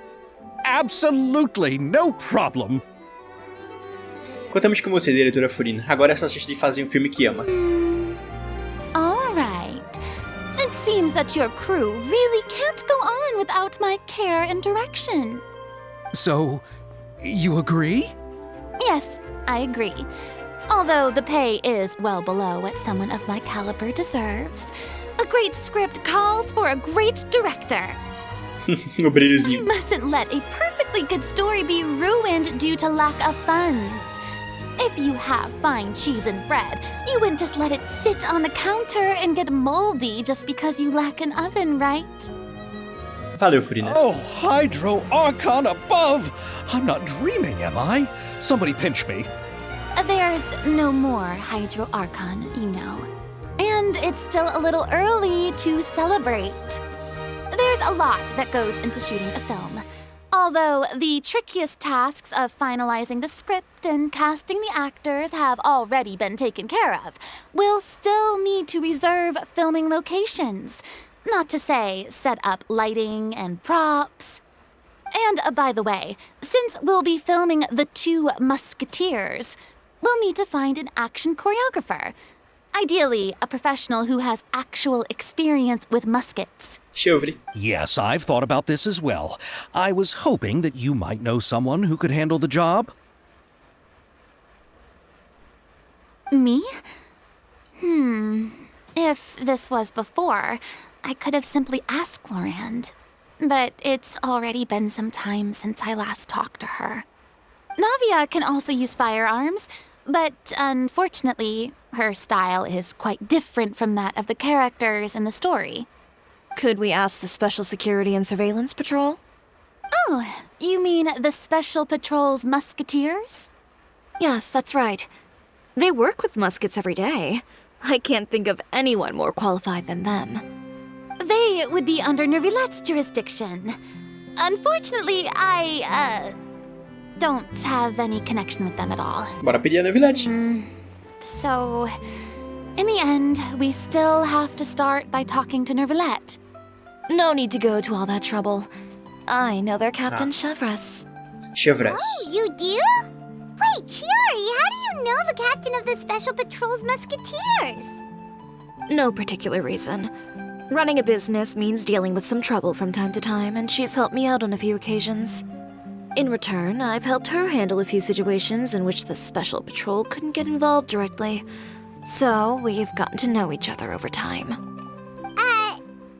Absolutely, no problem. Contamos com você, diretora Furina. Agora é só assistir e fazer filme que ama. All right. It seems that your crew really can't go on without my care and direction. So, you agree? Yes, I agree. Although the pay is well below what someone of my caliber deserves. A great script calls for a great director. O brilhozinho. I mustn't let a perfectly good story be ruined due to lack of funds. If you have fine cheese and bread, you wouldn't just let it sit on the counter and get moldy just because you lack an oven, right? Valeu, Furina. Oh, Hydro Archon above! I'm not dreaming, am I? Somebody pinch me. There's no more Hydro Archon, you know. And it's still a little early to celebrate. There's a lot that goes into shooting a film. Although the trickiest tasks of finalizing the script and casting the actors have already been taken care of, we'll still need to reserve filming locations. Not to say set up lighting and props. And by the way, since we'll be filming the Two Musketeers, we'll need to find an action choreographer. Ideally, a professional who has actual experience with muskets. Chiori. Yes, I've thought about this as well. I was hoping that you might know someone who could handle the job. Me? If this was before, I could have simply asked Glorand. But it's already been some time since I last talked to her. Navia can also use firearms, but unfortunately, her style is quite different from that of the characters in the story. Could we ask the Special Security and Surveillance Patrol? Oh, you mean the Special Patrol's Musketeers? Yes, that's right. They work with muskets every day. I can't think of anyone more qualified than them. They would be under Nervilette's jurisdiction. Unfortunately, I, don't have any connection with them at all. Bora pedir a Nervilette. So, in the end, we still have to start by talking to Nervilette. No need to go to all that trouble. I know their Captain Chevreuse. Chevreuse. Oh, you do? Wait, Chiori, how do you know the captain of the Special Patrol's Musketeers? No particular reason. Running a business means dealing with some trouble from time to time, and she's helped me out on a few occasions. In return, I've helped her handle a few situations in which the Special Patrol couldn't get involved directly. So, we've gotten to know each other over time.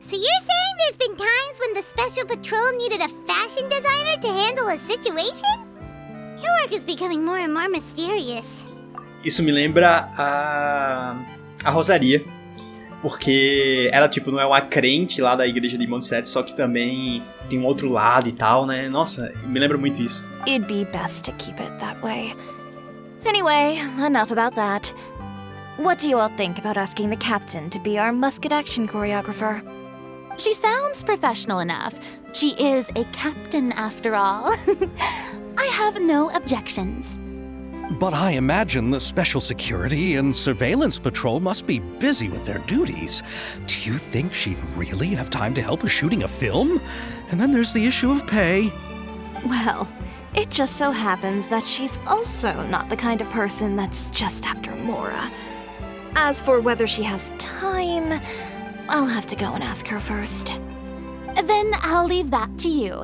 So you're saying there's been times when the Special Patrol needed a fashion designer to handle a situation? Your work is becoming more and more mysterious. Isso me lembra a Rosaria. Porque ela, tipo, não é uma crente lá da igreja de Montserrat, só que também tem um outro lado e tal, né? Nossa, me lembra muito isso. It'd be best to keep it that way. Anyway, enough about that. What do you all think about asking the captain to be our musket action choreographer? She sounds professional enough. She is a captain after all. I have no objections. But I imagine the Special Security and Surveillance Patrol must be busy with their duties. Do you think she'd really have time to help with shooting a film? And then there's the issue of pay. Well, it just so happens that she's also not the kind of person that's just after Mora. As for whether she has time, I'll have to go and ask her first. Then I'll leave that to you.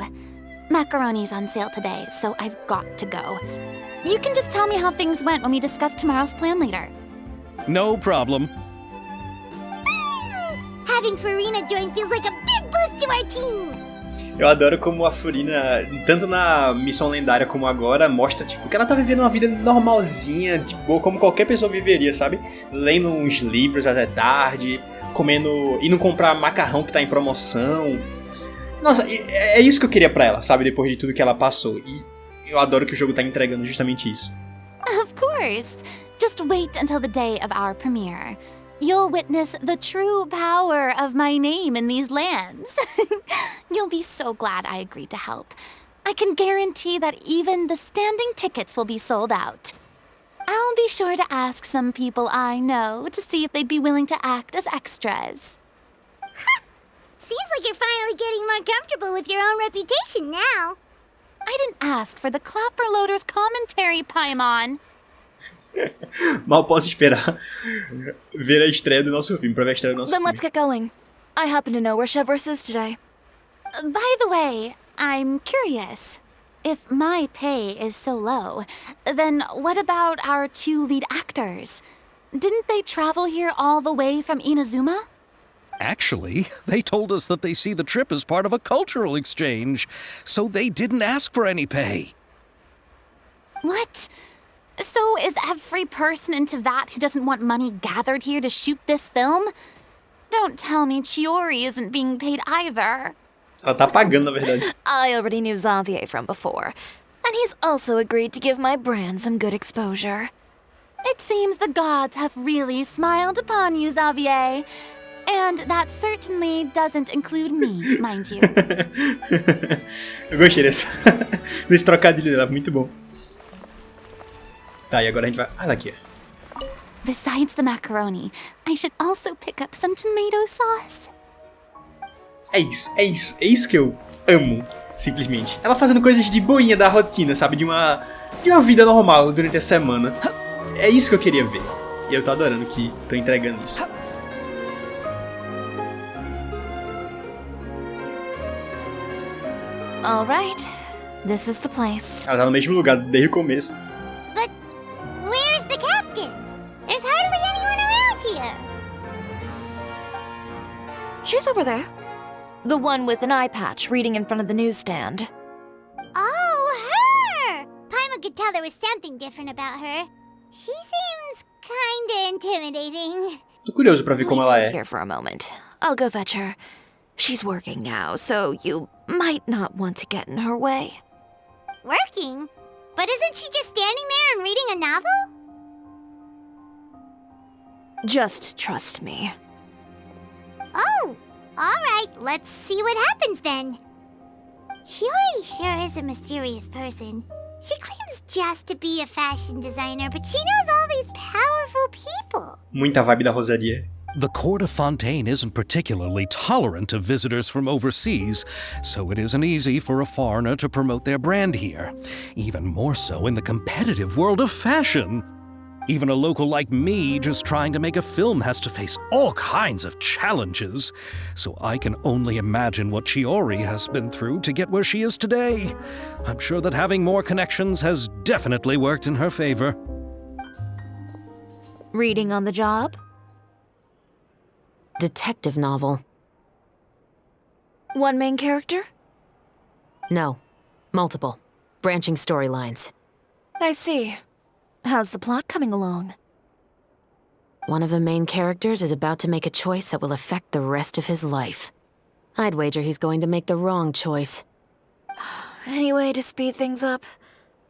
Macaroni's on sale today, so I've got to go. You can just tell me how things went when we discuss tomorrow's plan later. No problem. Having Furina join feels like a big boost to our team. Eu adoro como a Furina, tanto na Missão Lendária como agora, mostra tipo, que ela tá vivendo uma vida normalzinha, tipo, como qualquer pessoa viveria, sabe? Lendo uns livros até tarde, comendo, indo comprar macarrão que tá em promoção. Nossa, é isso que eu queria pra ela, sabe? Depois de tudo que ela passou. E eu adoro que o jogo tá entregando justamente isso. Of course. Just wait until the day of our premiere. You'll witness the true power of my name in these lands. You'll be so glad I agreed to help. I can guarantee that even the standing tickets will be sold out. I'll be sure to ask some people I know to see if they'd be willing to act as extras. Seems like you're finally getting more comfortable with your own reputation now. I didn't ask for the Clapper Loader's commentary, Paimon. Mal posso esperar ver a estreia do nosso filme, pra ver a estreia do nosso Then filme. let's get going. I happen to know where Chevreuse is today. By the way, I'm curious. If my pay is so low, then what about our two lead actors? Didn't they travel here all the way from Inazuma? Actually, they told us that they see the trip as part of a cultural exchange, so they didn't ask for any pay. What? So is every person in Teyvat who doesn't want money gathered here to shoot this film? Don't tell me Chiori isn't being paid either. Ela tá pagando, na verdade. I already knew Xavier from before, and he's also agreed to give my brand some good exposure. It seems the gods have really smiled upon you, Xavier. And that certainly doesn't include me, mind you. Eu gostei desse trocadilho dela, muito bom. Tá, e agora a gente vai... Ah, daqui. Besides the macaroni, I should also pick up some tomato sauce. É isso que eu amo, simplesmente. Ela fazendo coisas de boinha da rotina, sabe? De uma vida normal durante a semana. É isso que eu queria ver. E eu tô adorando que tô entregando isso. All right, this is the place. Ela tá no mesmo lugar desde o começo. But where's the captain? There's She's over there. The one with an eye patch reading in front of the newsstand. Oh, her! Paimon could tell there was something different about her. She seems kinda intimidating. Tô curioso pra ver como ela Please wait é. here for a moment. I'll go fetch her. She's working now, so you might not want to get in her way. Working? But isn't she just standing there and reading a novel? Just trust me. Oh, alright, let's see what happens then. Chiori sure is a mysterious person. She claims just to be a fashion designer, but she knows all these powerful people. Muita vibe da Rosaria. The court of Fontaine isn't particularly tolerant of visitors from overseas, so it isn't easy for a foreigner to promote their brand here. Even more so in the competitive world of fashion. Even a local like me just trying to make a film has to face all kinds of challenges. So I can only imagine what Chiori has been through to get where she is today. I'm sure that having more connections has definitely worked in her favor. Reading on the job? Detective novel. One main character? No. Multiple. Branching storylines. I see. How's the plot coming along? One of the main characters is about to make a choice that will affect the rest of his life. I'd wager he's going to make the wrong choice. Any way to speed things up?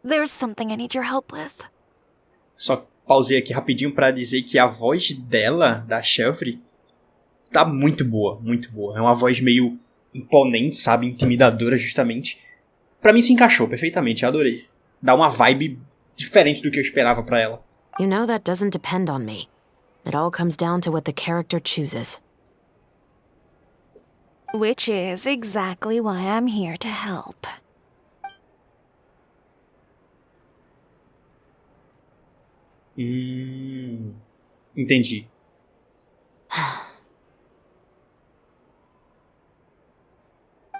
There's something I need your help with. Só pausei aqui rapidinho pra dizer que a voz dela, da Chevre, tá muito boa, muito boa. É uma voz meio imponente, sabe? Intimidadora, justamente. Pra mim se encaixou perfeitamente, eu adorei. Dá uma vibe diferente do que eu esperava pra ela. You know that doesn't depend on me. It all comes down to what the character chooses. Which is exactly why I'm here to help. Entendi.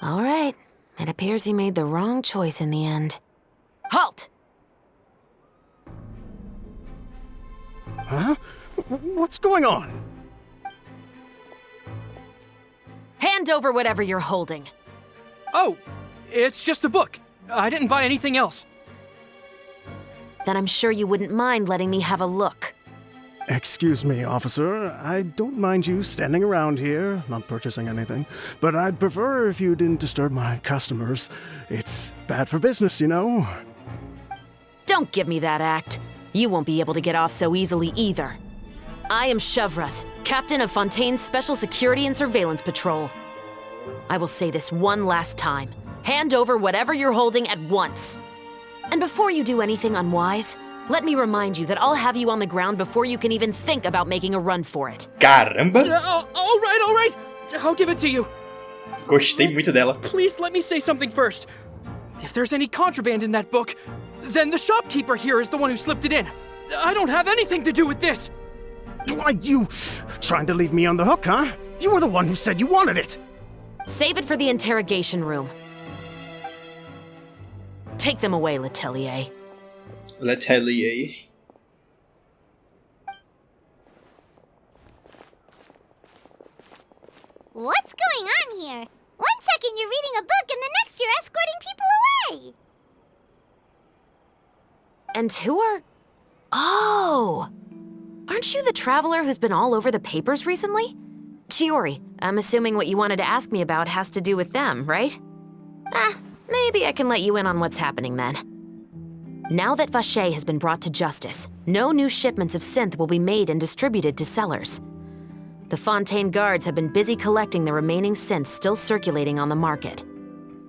All right. It appears he made the wrong choice in the end. Halt! Huh? What's going on? Hand over whatever you're holding. Oh, it's just a book. I didn't buy anything else. Then I'm sure you wouldn't mind letting me have a look. Excuse me, officer. I don't mind you standing around here, not purchasing anything, but I'd prefer if you didn't disturb my customers. It's bad for business, you know? Don't give me that act. You won't be able to get off so easily either. I am Chevreuse, captain of Fontaine's Special Security and Surveillance Patrol. I will say this one last time. Hand over whatever you're holding at once. And before you do anything unwise, let me remind you that I'll have you on the ground before you can even think about making a run for it. Caramba! All right. I'll give it to you. Gostei muito dela. Please let me say something first. If there's any contraband in that book, then the shopkeeper here is the one who slipped it in. I don't have anything to do with this. Why, you trying to leave me on the hook, huh? You were the one who said you wanted it. Save it for the interrogation room. Take them away, Letelier. Letelier. What's going on here? 1 second you're reading a book and the next you're escorting people away! And who are... Oh! Aren't you the traveler who's been all over the papers recently? Chiori, I'm assuming what you wanted to ask me about has to do with them, right? Maybe I can let you in on what's happening then. Now that Vache has been brought to justice, no new shipments of synth will be made and distributed to sellers. The Fontaine guards have been busy collecting the remaining synths still circulating on the market.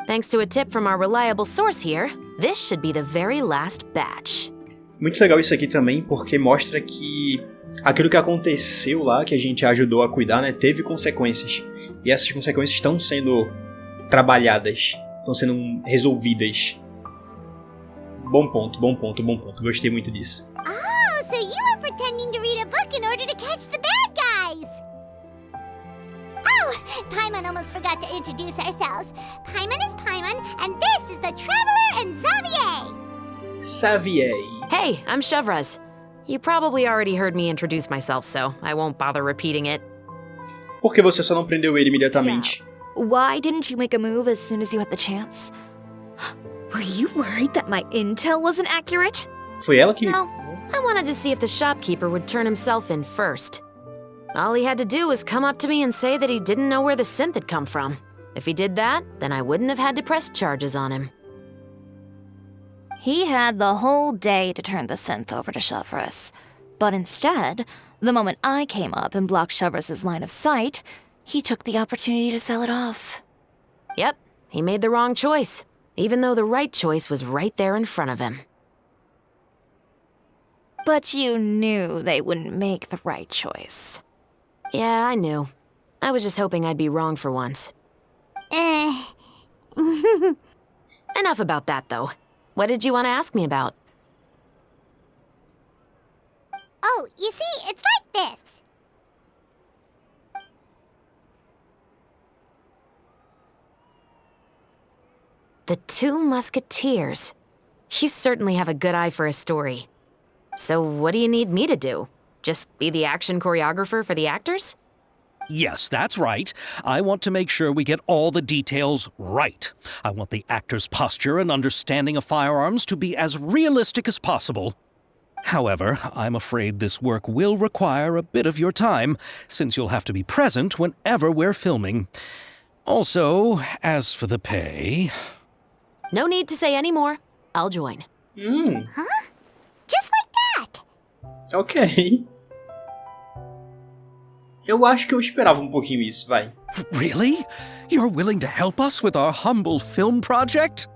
Thanks to a tip from our reliable source here, this should be the very last batch. Muito legal isso aqui também, porque mostra que aquilo que aconteceu lá, que a gente ajudou a cuidar, né, teve consequências. E essas consequências estão sendo trabalhadas, estão sendo resolvidas. Bom ponto. Gostei muito disso. Oh, so you were pretending to read a book in order to catch the bad guys! Oh, Paimon almost forgot to introduce ourselves. Paimon is Paimon, and this is the Traveler and Xavier. Hey, I'm Chevreuse. You probably already heard me introduce myself, so I won't bother repeating it. por que você só não prendeu ele imediatamente? Why didn't you make a move as soon as you had the chance? Were you worried that my intel wasn't accurate? Foi ela que... No, I wanted to see if the shopkeeper would turn himself in first. All he had to do was come up to me and say that he didn't know where the synth had come from. If he did that, then I wouldn't have had to press charges on him. He had the whole day to turn the synth over to Chevreuse. But instead, the moment I came up and blocked Chevreuse's line of sight, he took the opportunity to sell it off. Yep, he made the wrong choice, even though the right choice was right there in front of him. But you knew they wouldn't make the right choice. Yeah, I knew. I was just hoping I'd be wrong for once. Enough about that, though. What did you want to ask me about? Oh, you see, it's like this. The Two Musketeers. You certainly have a good eye for a story. So what do you need me to do? Just be the action choreographer for the actors? Yes, that's right. I want to make sure we get all the details right. I want the actor's posture and understanding of firearms to be as realistic as possible. However, I'm afraid this work will require a bit of your time, since you'll have to be present whenever we're filming. Also, as for the pay... No need to say any more. I'll join. Huh? Just like that. Ok. Eu acho que eu esperava um pouquinho isso, vai. Really? You're willing to help us with our humble film project?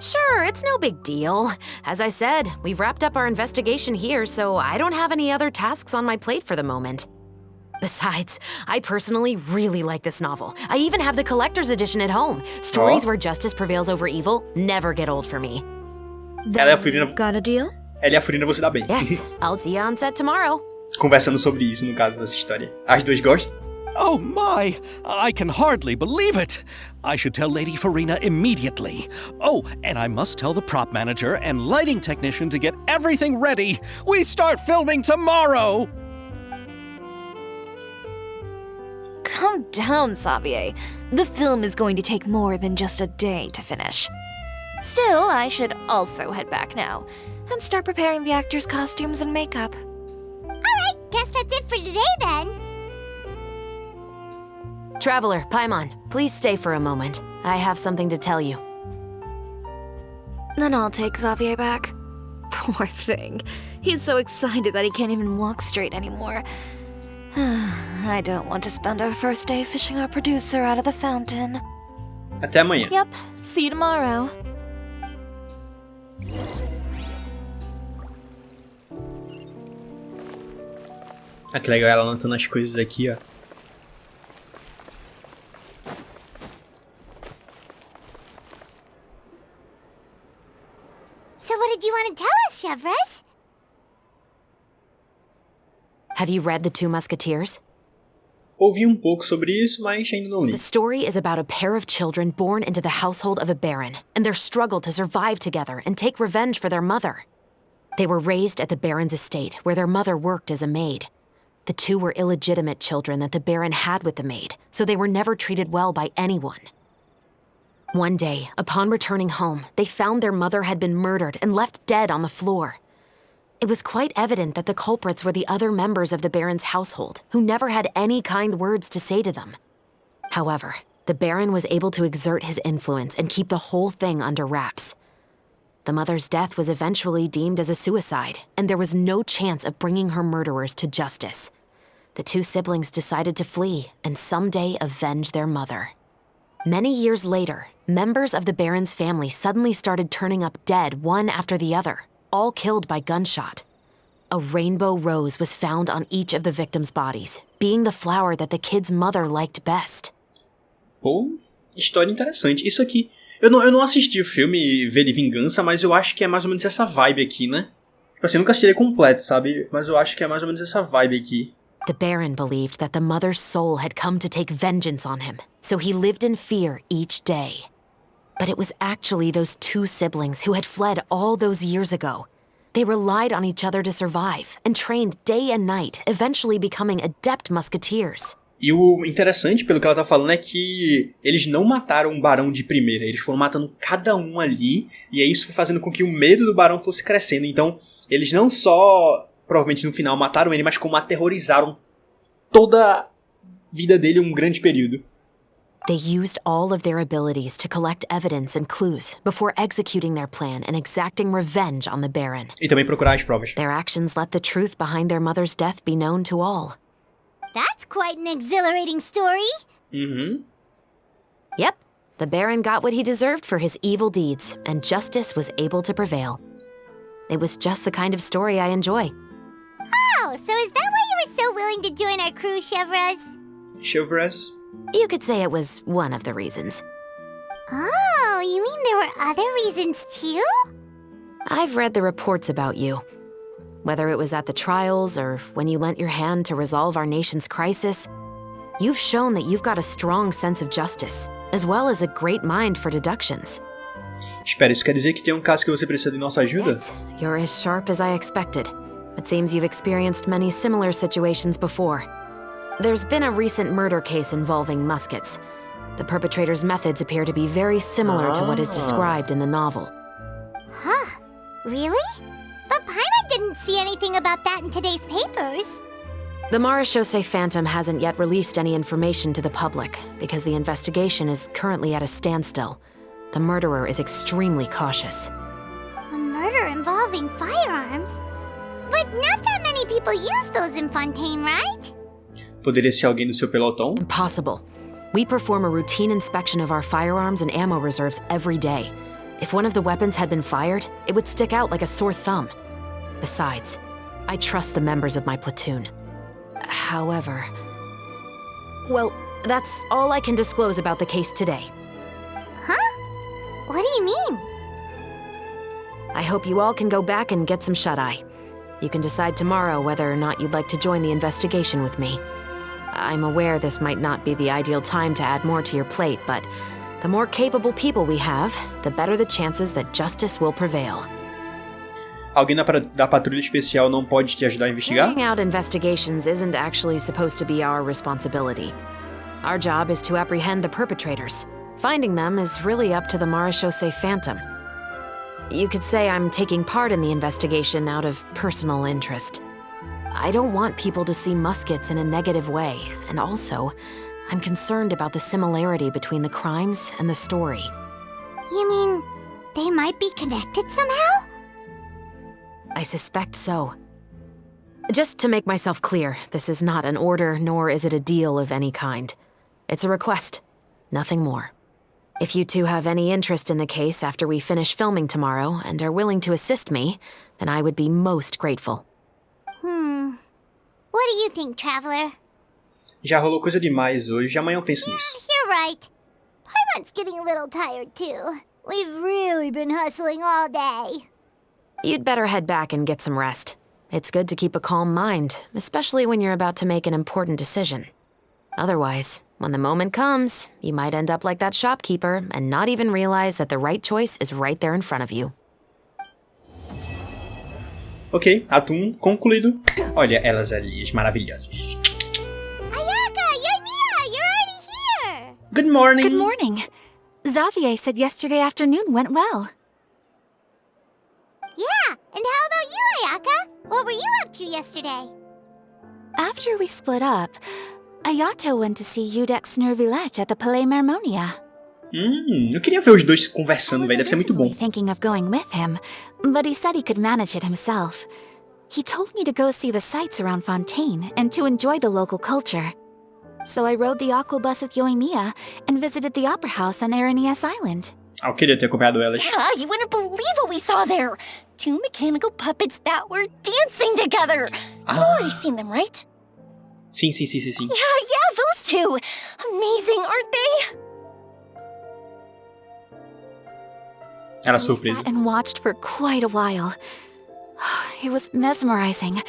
Sure, it's no big deal. As I said, we've wrapped up our investigation here, so I don't have any other tasks on my plate for the moment. Besides, I personally really like this novel. I even have the collector's edition at home. Stories where justice prevails over evil never get old for me. Ela é a Furina. Got a deal? Ela e a Furina você dá bem. Yes, I'll see you on set tomorrow. Conversando sobre isso, no caso dessa história. As duas gostam? Oh my! I can hardly believe it! I should tell Lady Furina immediately. Oh, and I must tell the prop manager and lighting technician to get everything ready. We start filming tomorrow! Calm down, Xavier. The film is going to take more than just a day to finish. Still, I should also head back now and start preparing the actors' costumes and makeup. Alright, guess that's it for today then. Traveler, Paimon, please stay for a moment. I have something to tell you. Then I'll take Xavier back. Poor thing. He's so excited that he can't even walk straight anymore. I don't want to spend our first day fishing our producer out of the fountain. Até amanhã. Yep, see you tomorrow. Ah, que legal ela anotando as coisas aqui, ó. So what did you want to tell us, Chevreuse? Have you read The Two Musketeers? Ouvi um pouco sobre isso, mas ainda não li. The story is about a pair of children born into the household of a baron, and their struggle to survive together and take revenge for their mother. They were raised at the baron's estate, where their mother worked as a maid. The two were illegitimate children that the baron had with the maid, so they were never treated well by anyone. One day, upon returning home, they found their mother had been murdered and left dead on the floor. It was quite evident that the culprits were the other members of the baron's household, who never had any kind words to say to them. However, the baron was able to exert his influence and keep the whole thing under wraps. The mother's death was eventually deemed as a suicide, and there was no chance of bringing her murderers to justice. The two siblings decided to flee and someday avenge their mother. Many years later, members of the baron's family suddenly started turning up dead one after the other, all killed by gunshot. A rainbow rose was found on each of the victims' bodies, being the flower that the kid's mother liked best. Pô, história interessante. Isso aqui, eu não assisti o filme V de Vingança, mas eu acho que é mais ou menos essa vibe aqui, né? Tipo assim, eu nunca assisti ele completo, sabe? Mas eu acho que é mais ou menos essa vibe aqui. The Baron believed that the mother's soul had come to take vengeance on him, so he lived in fear each day. But it was actually those two siblings who had fled all those years ago. They relied on each other to survive and trained day and night, eventually becoming adept musketeers. E o interessante, pelo que ela tá falando, é que eles não mataram o Barão de primeira. Eles foram matando cada um ali. E aí isso foi fazendo com que o medo do Barão fosse crescendo. Então, eles não só, provavelmente no final, mataram ele, mas como aterrorizaram toda a vida dele um grande período. They used all of their abilities to collect evidence and clues before executing their plan and exacting revenge on the Baron. E também procurar as provas. Their actions let the truth behind their mother's death be known to all. That's quite an exhilarating story. Yep, the Baron got what he deserved for his evil deeds, and justice was able to prevail. It was just the kind of story I enjoy. Oh, so is that why you were so willing to join our crew, Chevreuse? Chevreuse? You could say it was one of the reasons. Oh, you mean there were other reasons too? I've read the reports about you. Whether it was at the trials or when you lent your hand to resolve our nation's crisis, you've shown that you've got a strong sense of justice, as well as a great mind for deductions. Espera, isso quer dizer que tem um caso que você precisa de nossa ajuda? Yes, you're as sharp as I expected. It seems you've experienced many similar situations before. There's been a recent murder case involving muskets. The perpetrator's methods appear to be very similar to what is described in the novel. Huh, really? But Paimon didn't see anything about that in today's papers. The Marechaussee Phantom hasn't yet released any information to the public because the investigation is currently at a standstill. The murderer is extremely cautious. A murder involving firearms? But not that many people use those in Fontaine, right? Poderia ser alguém do seu pelotão? Impossible. We perform a routine inspection of our firearms and ammo reserves every day. If one of the weapons had been fired, it would stick out like a sore thumb. Besides, I trust the members of my platoon. However... Well, that's all I can disclose about the case today. Huh? What do you mean? I hope you all can go back and get some shut-eye. You can decide tomorrow whether or not you'd like to join the investigation with me. I'm aware this might not be the ideal time to add more to your plate, but the more capable people we have, the better the chances that justice will prevail. Alguém da patrulha especial não pode te ajudar a investigar? Carrying out investigations isn't actually supposed to be our responsibility. Our job is to apprehend the perpetrators. Finding them is really up to the Marechaussee Phantom. You could say I'm taking part in the investigation out of personal interest. I don't want people to see muskets in a negative way, and also, I'm concerned about the similarity between the crimes and the story. You mean, they might be connected somehow? I suspect so. Just to make myself clear, this is not an order, nor is it a deal of any kind. It's a request, nothing more. If you two have any interest in the case after we finish filming tomorrow and are willing to assist me, then I would be most grateful. What do you think, Traveler? Já rolou coisa demais hoje, amanhã eu penso nisso. You're right. Paimon's getting a little tired too. We've really been hustling all day. You'd better head back and get some rest. It's good to keep a calm mind, especially when you're about to make an important decision. Otherwise, when the moment comes, you might end up like that shopkeeper and not even realize that the right choice is right there in front of you. Ok, ato 1 concluído. Olha elas ali, as maravilhosas. Ayaka, Yoimiya, you're already here! Good morning! Good morning. Xavier said yesterday afternoon went well. Yeah, and how about you, Ayaka? What were you up to yesterday? After we split up, Ayato went to see Udex Nervilette at the Palais Marmonia. Eu queria ver os dois conversando, velho. Deve ser muito bom. Thinking of going with him, but he said he could manage it himself. He told me to go see the sights around Fontaine and to enjoy the local culture. So I rode the aquabus with Yoimiya and visited the opera house on Aranias Island. Eu queria ter acompanhado elas. Yeah, you wouldn't believe what we saw there. 2 mechanical puppets that were dancing together. You've already seen them, right? Sim. Yeah, those two. Amazing, aren't they? Era surpresa. Sat and watched for quite a while. It was mesmerizing.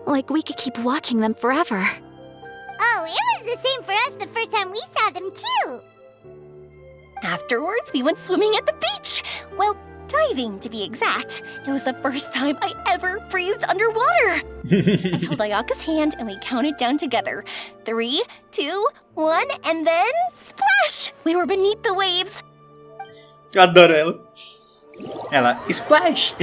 Like we could keep watching them forever. Oh, it was the same for us the first time we saw them too. Afterwards, we went swimming at the beach. Well, diving, to be exact. It was the first time I ever breathed underwater. I held Ayaka's hand and we counted down together. 3, 2, 1, and then splash! We were beneath the waves. Eu adoro ela. Ela, splash!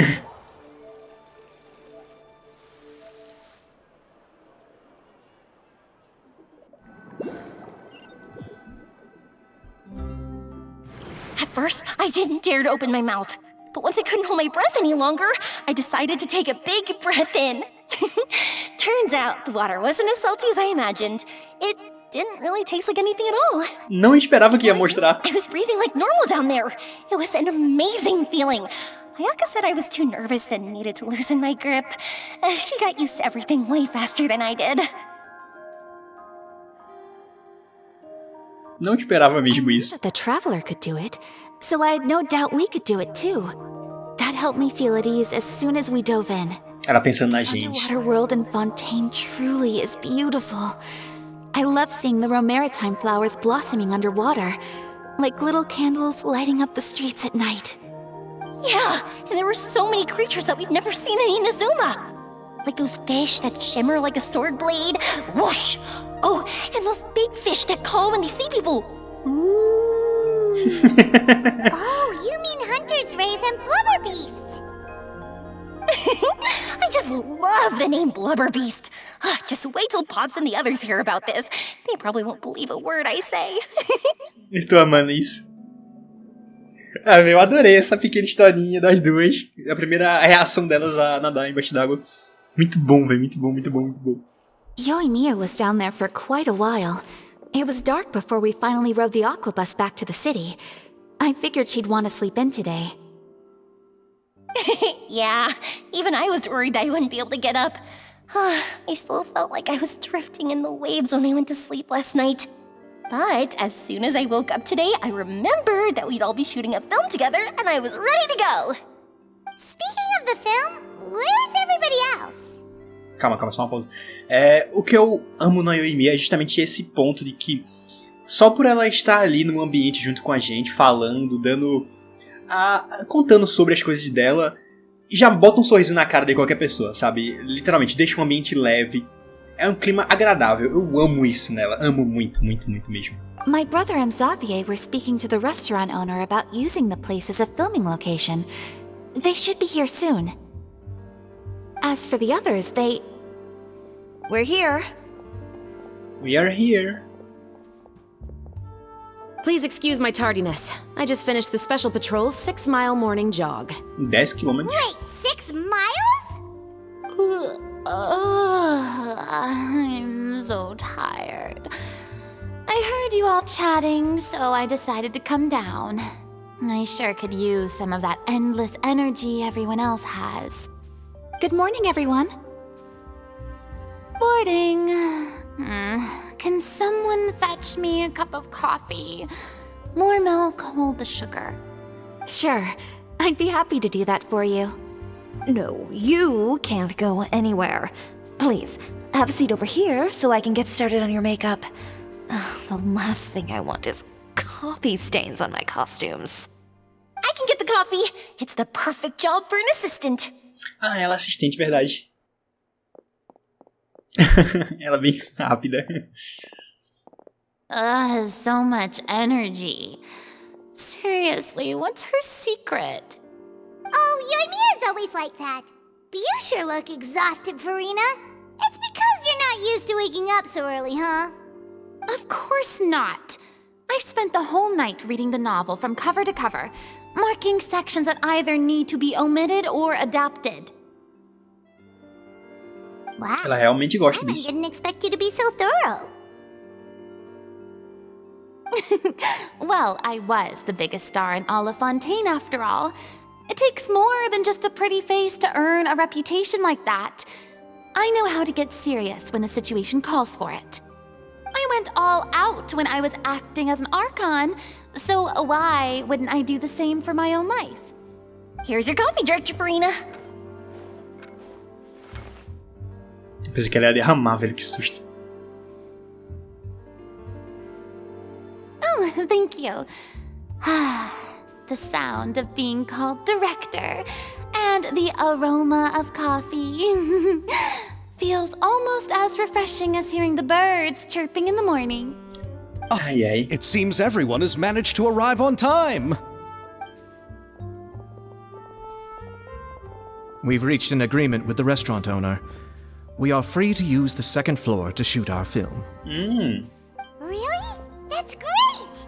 At first, I didn't dare to open my mouth. But once I couldn't hold my breath any longer, I decided to take a big breath in. Turns out, the water wasn't as salty as I imagined. It didn't really taste like anything at all. Não esperava que ia mostrar. I was breathing like normal down there. It was an amazing feeling. Ayaka said I was too nervous and needed to loosen my grip. She got used to everything way faster than I did. Não esperava mesmo isso. The traveler could do it, so I had no doubt we could do it too. That helped me feel at ease as soon as we dove in. Ela pensando na The gente. underwater world in Fontaine truly is beautiful. I love seeing the maritime flowers blossoming underwater, like little candles lighting up the streets at night. Yeah, and there were so many creatures that we've never seen in Inazuma. Like those fish that shimmer like a sword blade. Whoosh! Oh, and those big fish that call when they see people. Oh, you mean Hunter's Rays and Blubber Beasts. I just love the name Blubber Beast. Just wait till Pops and the others hear about this. They probably won't believe a word I say. Eu tô amando isso. Ah, eu adorei essa pequena historinha das duas. A primeira reação delas a nadar embaixo d'água. Muito bom, velho. Muito bom, muito bom, muito bom. Yoimiya was down there for quite a while. It was dark before we finally rode the aquabus back to the city. I figured she'd want to sleep in today. Yeah, even I was worried that I wouldn't be able to get up. I still felt like I was drifting in the waves when I went to sleep last night. But as soon as I woke up today, I remembered that we'd all be shooting a film together, and I was ready to go. Speaking of the film, where's everybody else? Calma, só uma pausa. O que eu amo na Yoimiya é justamente esse ponto de que só por ela estar ali no ambiente junto com a gente, falando, contando sobre as coisas dela, já bota um sorriso na cara de qualquer pessoa, sabe? Literalmente, deixa um ambiente leve. É um clima agradável. Eu amo isso nela. Amo muito, muito, muito mesmo. My brother and Xavier were speaking to the restaurant owner about using the place as a filming location. They should be here soon. As for the others, We're here. We are here. Please excuse my tardiness. I just finished the Special Patrol's 6-mile morning jog. 10 km. Wait, 6 miles? I'm so tired. I heard you all chatting, so I decided to come down. I sure could use some of that endless energy everyone else has. good morning, everyone. Morning. Can someone fetch me a cup of coffee? More milk, hold the sugar. Sure, I'd be happy to do that for you. No, you can't go anywhere. Please, have a seat over here so I can get started on your makeup. The last thing I want is coffee stains on my costumes. I can get the coffee. It's the perfect job for an assistant. Ah, ela é assistente, verdade. Ela é bem rápida. So much energy. Seriously, what's her secret? Oh, Yoimiya's always like that. But you sure look exhausted, Furina. It's because you're not used to waking up so early, huh? Of course not. I spent the whole night reading the novel from cover to cover, marking sections that either need to be omitted or adapted. Wow. Ela realmente gosta I disso. didn't expect you to be so thorough. Well, I was the biggest star in all of Fontaine after all. It takes more than just a pretty face to earn a reputation like that. I know how to get serious when the situation calls for it. I went all out when I was acting as an Archon, so why wouldn't I do the same for my own life? Here's your coffee, Director Furina. Pensei que ela ia derramar, velho, que susto. Oh, thank you. the sound of being called director and the aroma of coffee. Feels almost as refreshing as hearing the birds chirping in the morning. It seems everyone has managed to arrive on time. We've reached an agreement with the restaurant owner. We are free to use the second floor to shoot our film. Really? That's great!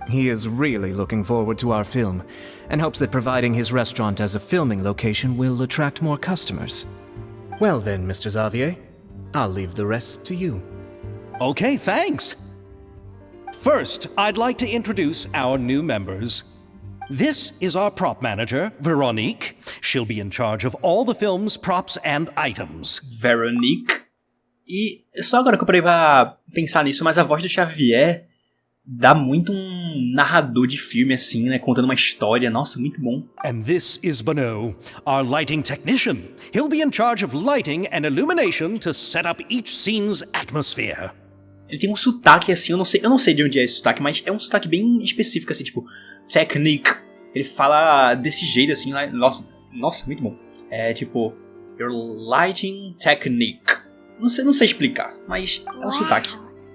He is really looking forward to our film, and hopes that providing his restaurant as a filming location will attract more customers. Well then, Mr. Xavier, I'll leave the rest to you. Okay, thanks. First, I'd like to introduce our new members. This is our prop manager, Veronique. She'll be in charge of all the film's props and items. Veronique. E só agora que eu parei pra pensar nisso, mas a voz do Xavier dá muito narrador de filme, assim, né? Contando uma história. Nossa, muito bom. And this is Bono, our lighting technician. He'll be in charge of lighting and illumination to set up each scene's atmosphere. Ele tem um sotaque, assim, eu não sei de onde é esse sotaque, mas é um sotaque bem específico, assim, tipo, technique. Ele fala desse jeito, assim, nossa, muito bom. É tipo, your lighting technique. Não sei explicar, mas é um sotaque.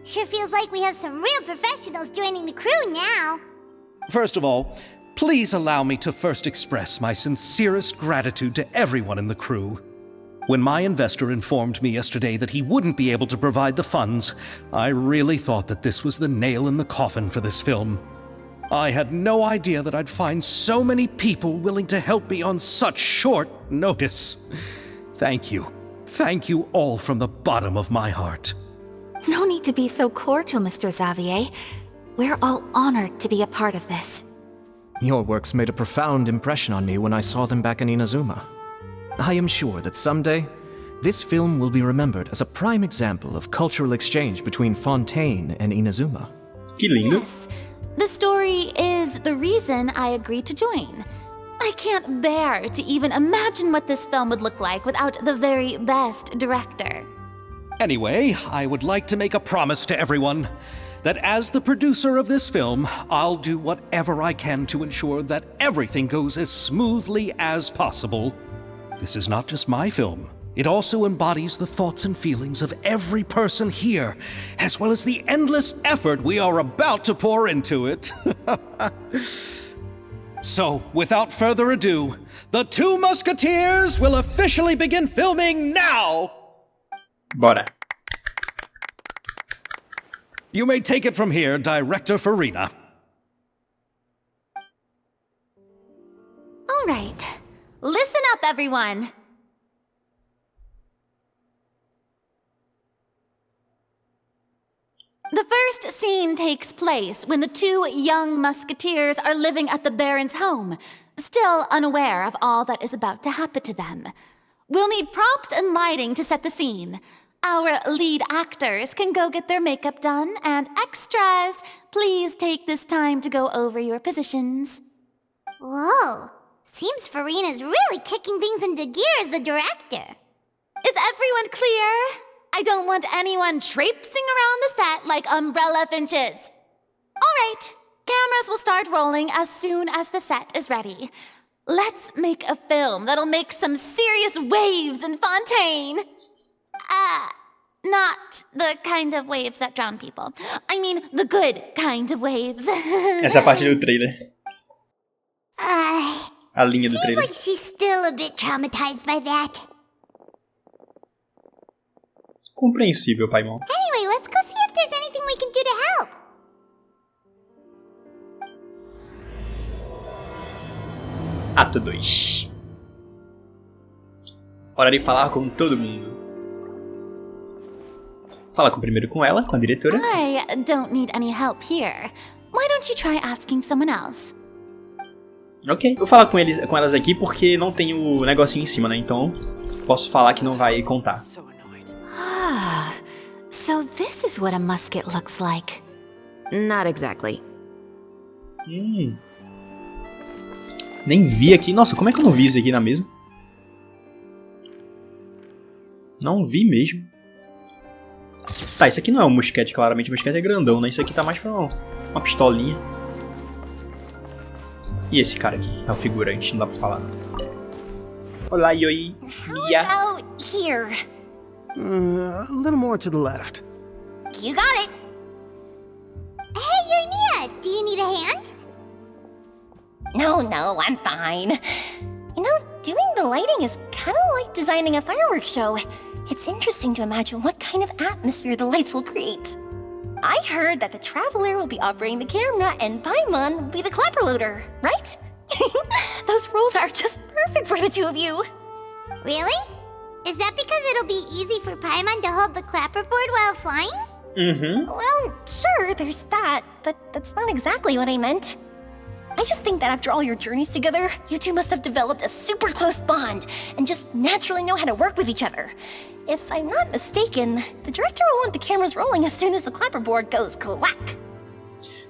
Sure feels like we have some real professionals joining the crew now. First of all, please allow me to first express my sincerest gratitude to everyone in the crew. When my investor informed me yesterday that he wouldn't be able to provide the funds, I really thought that this was the nail in the coffin for this film. I had no idea that I'd find so many people willing to help me on such short notice. Thank you. Thank you all from the bottom of my heart. No need to be so cordial, Mr. Xavier. We're all honored to be a part of this. Your works made a profound impression on me when I saw them back in Inazuma. I am sure that someday, this film will be remembered as a prime example of cultural exchange between Fontaine and Inazuma. Que lindo. Yes, the story is the reason I agreed to join. I can't bear to even imagine what this film would look like without the very best director. Anyway, I would like to make a promise to everyone that as the producer of this film, I'll do whatever I can to ensure that everything goes as smoothly as possible. This is not just my film. It also embodies the thoughts and feelings of every person here, as well as the endless effort we are about to pour into it. So, without further ado, the Two Musketeers will officially begin filming now! Bora. You may take it from here, Director Furina. All right, listen up, everyone. The first scene takes place when the two young musketeers are living at the Baron's home, still unaware of all that is about to happen to them. We'll need props and lighting to set the scene. Our lead actors can go get their makeup done, and extras, please take this time to go over your positions. Whoa, seems Furina's really kicking things into gear as the director. Is everyone clear? I don't want anyone traipsing around the set like umbrella finches. All right, cameras will start rolling as soon as the set is ready. Let's make a film that'll make some serious waves in Fontaine. Not the kind of waves that drown people. I mean, the good kind of waves. Essa é a parte do trailer. A linha do Seems trailer. like she's still a bit traumatized by that. Compreensível, Paimon. Anyway, let's go see if there's anything we can do to help. Ato 2. Hora de falar com todo mundo. Fala primeiro com ela, com a diretora. I don't need any help here. Why don't you try asking someone else? Ok, eu vou falar com elas aqui porque não tem o negocinho em cima, né? Então posso falar que não vai contar. Ah, so this is what a musket looks like. Not exactly. Nem vi aqui. Nossa, como é que eu não vi isso aqui na mesa? Não vi mesmo. Tá, isso aqui não é um mosquete, claramente. O mosquete é grandão, né? Isso aqui tá mais pra uma pistolinha. E esse cara aqui é o figurante, não dá pra falar não. Olá, Yoimiya. How about here? A little more to the left. You got it. Hey, Yoimiya, do you need a hand? No, I'm fine. You know, doing the lighting is kind of like designing a fireworks show. It's interesting to imagine what kind of atmosphere the lights will create. I heard that the Traveler will be operating the camera and Paimon will be the clapper loader, right? Those roles are just perfect for the two of you. Really? Is that because it'll be easy for Paimon to hold the clapperboard while flying? Uhum. Well, sure, there's that, but that's not exactly what I meant. I just think that after all your journeys together, you two must have developed a super close bond and just naturally know how to work with each other. If I'm not mistaken, the director will want the cameras rolling as soon as the clapperboard goes clack.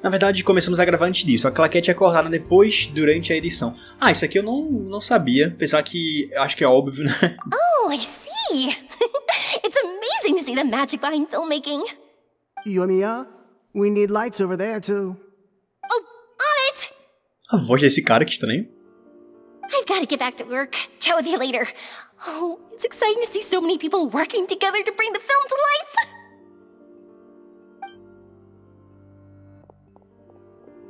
Na verdade, começamos a gravar antes disso. A claquete é acordada depois, durante a edição. Ah, isso aqui eu não sabia, apesar que eu acho que é óbvio, né? Oh, I see! It's amazing to see the magic behind filmmaking. Yoimiya, we need lights over there too. Oh, on it! A voz desse cara, que estranho. I've got to get back to work. Chat with you later. Oh, it's exciting to see so many people working together to bring the film to life.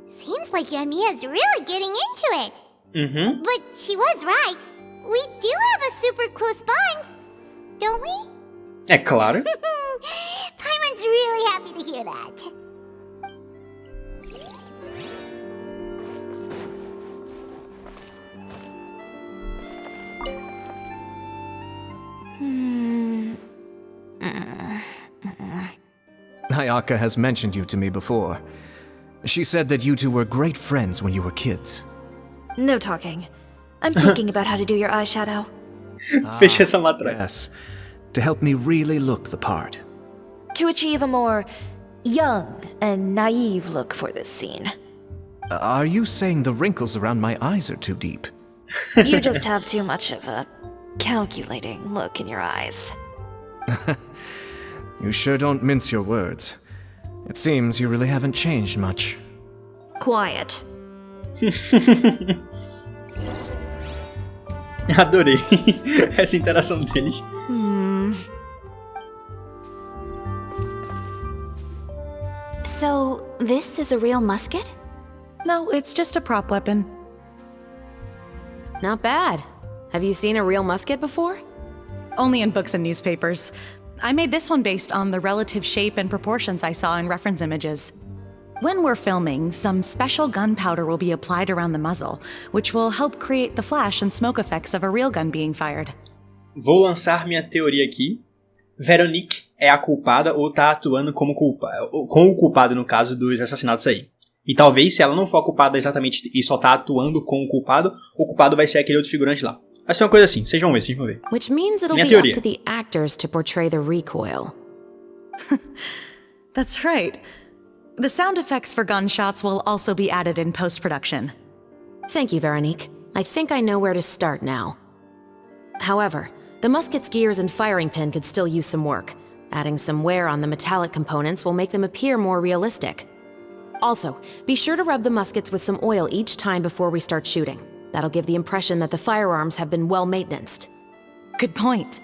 Seems like Yoimiya's really getting into it. Uhum. But she was right. We do have a super close bond, don't we? É claro. Paimon's really happy to hear that. Ayaka has mentioned you to me before. She said that you two were great friends when you were kids. No talking. I'm thinking about how to do your eyeshadow. Fecha essa lá atrás. Yes, to help me really look the part. To achieve a more young and naive look for this scene. Are you saying the wrinkles around my eyes are too deep? You just have too much of a calculating look in your eyes. You sure don't mince your words. It seems you really haven't changed much. Quiet. Adorei essa interação deles. So, this is a real musket? No, it's just a prop weapon. Not bad. Have you seen a real musket before? Only in books and newspapers. I made this one based on the relative shape and proportions I saw in reference images. When we're filming, some special gunpowder will be applied around the muzzle, which will help create the flash and smoke effects of a real gun being fired. Vou lançar minha teoria aqui. Veronique é a culpada ou tá atuando como com o culpado no caso dos assassinatos aí. E talvez, se ela não for a culpada exatamente e só tá atuando com o culpado vai ser aquele outro figurante lá. Vai ser uma coisa assim, vocês vão ver. Which means it'll Minha be teoria. up to the actors to portray the recoil. That's right. The sound effects for gunshots will also be added in post-production. Thank you, Veronique. I think I know where to start now. However, the musket's gears and firing pin could still use some work. Adding some wear on the metallic components will make them appear more realistic. Also, be sure to rub the muskets with some oil each time before we start shooting. That'll give the impression that the firearms have been well maintained. Good point.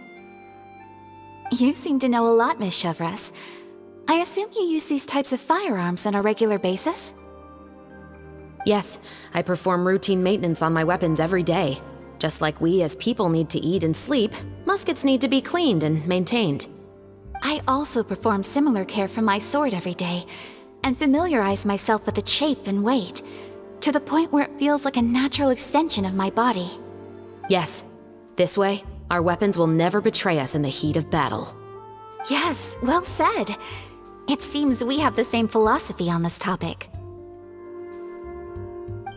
You seem to know a lot, Miss Chevreuse. I assume you use these types of firearms on a regular basis? Yes, I perform routine maintenance on my weapons every day. Just like we as people need to eat and sleep, muskets need to be cleaned and maintained. I also perform similar care for my sword every day, and familiarize myself with its shape and weight, to the point where it feels like a natural extension of my body. Yes, this way, our weapons will never betray us in the heat of battle. Yes, well said. It seems we have the same philosophy on this topic.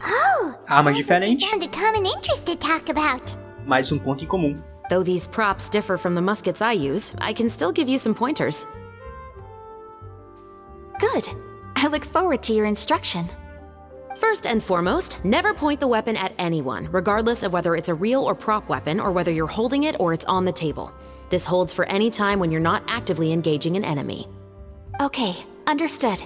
Oh, Armas sounds like we diferentes, found a common interest to talk about. mais ponto em comum. Though these props differ from the muskets I use, I can still give you some pointers. Good. I look forward to your instruction. First and foremost, never point the weapon at anyone, regardless of whether it's a real or prop weapon or whether you're holding it or it's on the table. This holds for any time when you're not actively engaging an enemy. Okay, understood.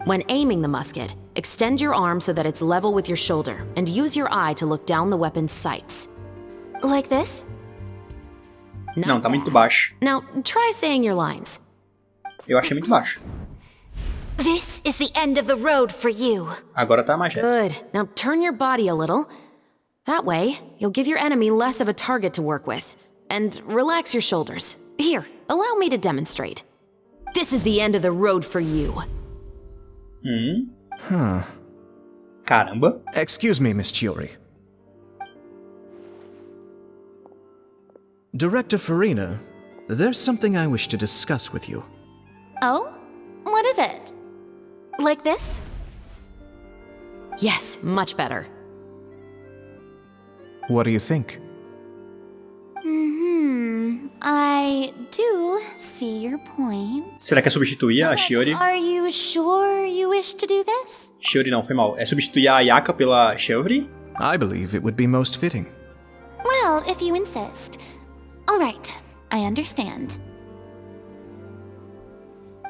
When aiming the musket, extend your arm so that it's level with your shoulder, and use your eye to look down the weapon's sights. Like this? Não, tá muito baixo. Now, try saying your lines. Eu achei muito baixo. This is the end of the road for you. Agora tá mais reto. Good. Now turn your body a little. That way, you'll give your enemy less of a target to work with. And relax your shoulders. Here, allow me to demonstrate. This is the end of the road for you. Caramba. Excuse me, Miss Chiori. Director Furina, there's something I wish to discuss with you. Oh? What is it? Like this? Yes, much better. What do you think? I do see your point. Será que é substituir a Chiori? Are you sure you wish to do this? Chiori não, foi mal. É substituir a Ayaka pela Chiori? I believe it would be most fitting. Well, if you insist. All right, I understand.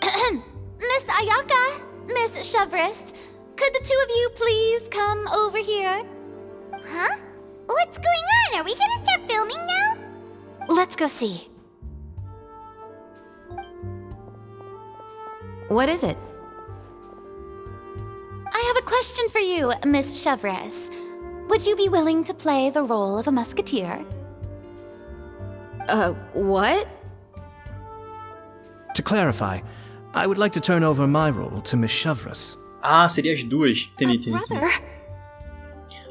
Miss Ayaka, Miss Chevreuse, could the two of you please come over here? Huh? What's going on? Are we gonna start filming now? Let's go see. What is it? I have a question for you, Miss Chevreuse. Would you be willing to play the role of a musketeer? What? To clarify, I would like to turn over my role to Miss Chevreuse. Ah, seria as duas. Entendi.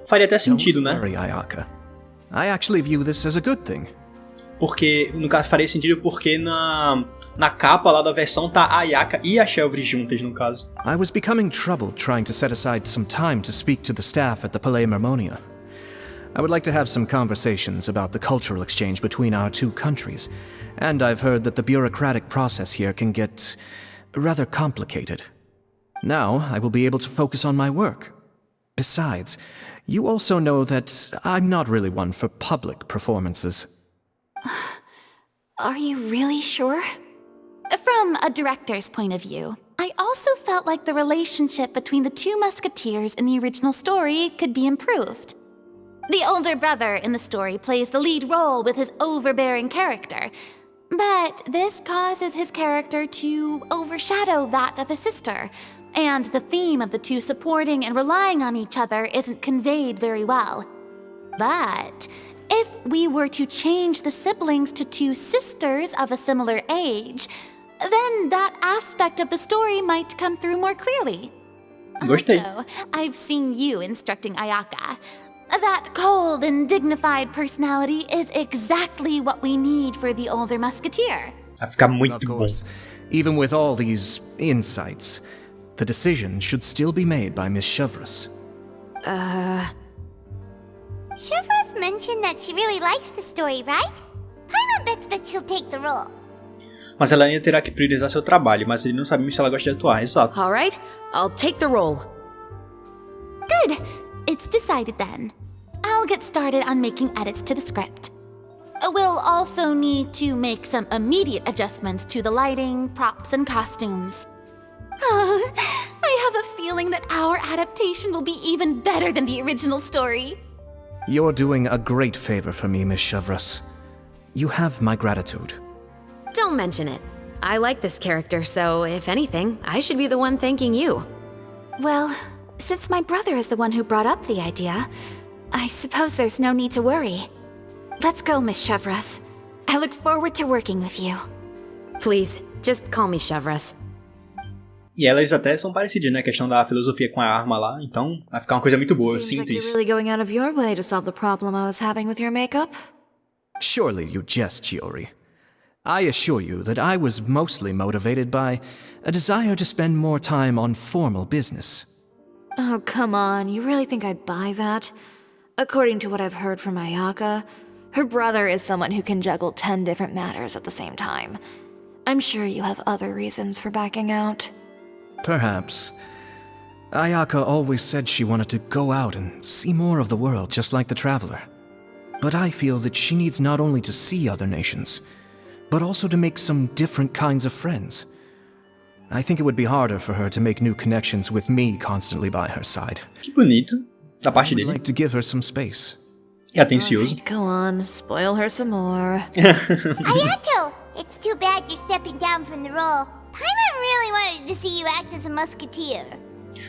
Faria até sentido, né? Don't worry, Ayaka. I actually view this as a good thing. Porque, no caso, faria sentido porque na capa lá da versão tá a Ayaka e a Chevreuse juntas, no caso. I was becoming troubled trying to set aside some time to speak to the staff at the Palais Mermonia. I would like to have some conversations about the cultural exchange between our two countries, and I've heard that the bureaucratic process here can get rather complicated. Now, I will be able to focus on my work. Besides, you also know that I'm not really one for public performances. Are you really sure? From a director's point of view, I also felt like the relationship between the two musketeers in the original story could be improved. The older brother in the story plays the lead role with his overbearing character, but this causes his character to overshadow that of his sister, and the theme of the two supporting and relying on each other isn't conveyed very well. But if we were to change the siblings to two sisters of a similar age, then that aspect of the story might come through more clearly. Gostei. Also, I've seen you instructing Ayaka. That cold and dignified personality is exactly what we need for the older musketeer. Vai ficar muito Of course, even with all these insights, the decision should still be made by Miss Chevreuse. Chevreuse mentioned that she really likes the story, right? Paimon bets that she'll take the role. Mas ela ainda terá que priorizar seu trabalho, mas ele não sabe se ela gosta de atuar, exato. All right, I'll take the role. Good. It's decided then. I'll get started on making edits to the script. We'll also need to make some immediate adjustments to the lighting, props, and costumes. I have a feeling that our adaptation will be even better than the original story. You're doing a great favor for me, Miss Chevreuse. You have my gratitude. Don't mention it. I like this character, so if anything, I should be the one thanking you. Well, since my brother is the one who brought up the idea, I suppose there's no need to worry. Let's go, Miss Chevreuse. I look forward to working with you. Please, just call me Chevreuse. E elas até são parecidas, né? A questão da filosofia com a arma lá. Então, vai ficar uma coisa muito boa, eu Seems sinto like isso. you're really going out of your way to solve the problem I was having with your makeup. Surely you jest, Chiori. I assure you that I was mostly motivated by a desire to spend more time on formal business. Oh, come on. You really think I'd buy that? According to what I've heard from Ayaka, her brother is someone who can juggle 10 different matters at the same time. I'm sure you have other reasons for backing out. Perhaps. Ayaka always said she wanted to go out and see more of the world, just like the traveler. But I feel that she needs not only to see other nations, but also to make some different kinds of friends. I think it would be harder for her to make new connections with me constantly by her side. Que bonito, da parte I'd dele. like to give her some space. É atencioso. Right, go on, spoil her some more. Ayato! It's too bad you're stepping down from the role. Paimon really wanted to see you act as a musketeer.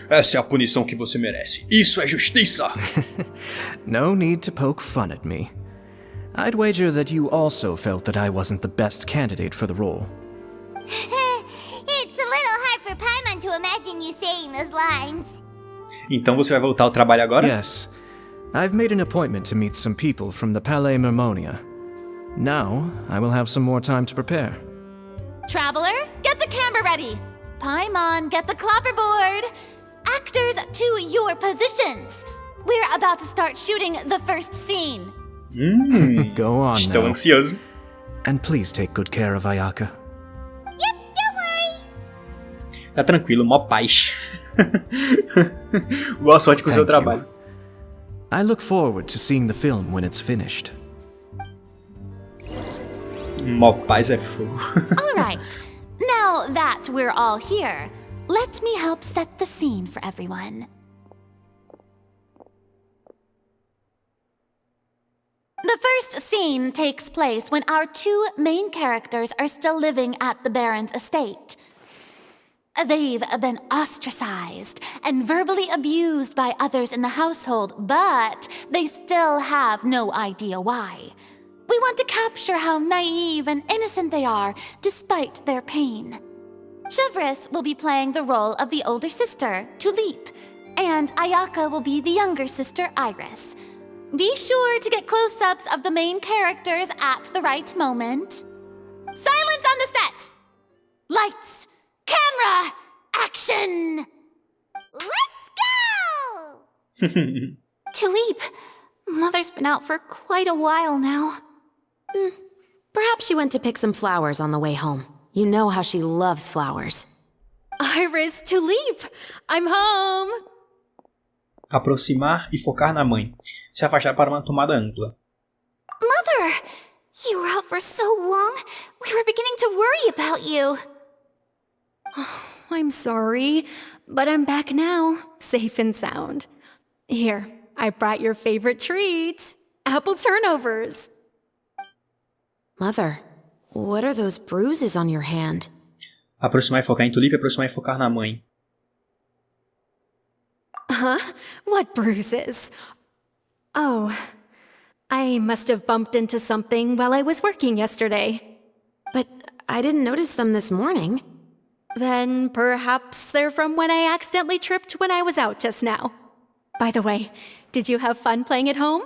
Essa é a punição que você merece. Isso é justiça! No need to poke fun at me. I'd wager that you also felt that I wasn't the best candidate for the role. It's a little hard for Paimon to imagine you saying those lines. Então você vai voltar ao trabalho agora? Yes. I've made an appointment to meet some people from the Palais Mermonia. Now, I will have some more time to prepare. Traveler, get the camera ready. Paimon, get the clapperboard. Actors, to your positions. We're about to start shooting the first scene. Go on Estou now. ansioso. And please take good care of Ayaka. Yep, don't worry. Tá tranquilo, mó paz. Boa sorte com o seu Thank you. trabalho. I look forward to seeing the film when it's finished. Mó paz é fogo. All right. Now that we're all here, let me help set the scene for everyone. The first scene takes place when our two main characters are still living at the Baron's estate. They've been ostracized and verbally abused by others in the household, but they still have no idea why. We want to capture how naive and innocent they are, despite their pain. Chevreuse will be playing the role of the older sister, Tulip, and Ayaka will be the younger sister, Iris. Be sure to get close-ups of the main characters at the right moment. Silence on the set! Lights! Camera! Action! Let's go! Tulip, Mother's been out for quite a while now. Perhaps she went to pick some flowers on the way home. You know how she loves flowers. Iris, Tulip! I'm home! Aproximar e focar na mãe. Se afastar para uma tomada ampla. Mother! You were out for so long, we were beginning to worry about you. I'm sorry, but I'm back now, safe and sound. Here, I brought your favorite treat, apple turnovers. Mother, what are those bruises on your hand? Aproximar e focar em Tulip, aproximar e focar na mãe. Huh? What bruises? Oh, I must have bumped into something while I was working yesterday. But I didn't notice them this morning. Then perhaps they're from when I accidentally tripped when I was out just now. By the way, did you have fun playing at home?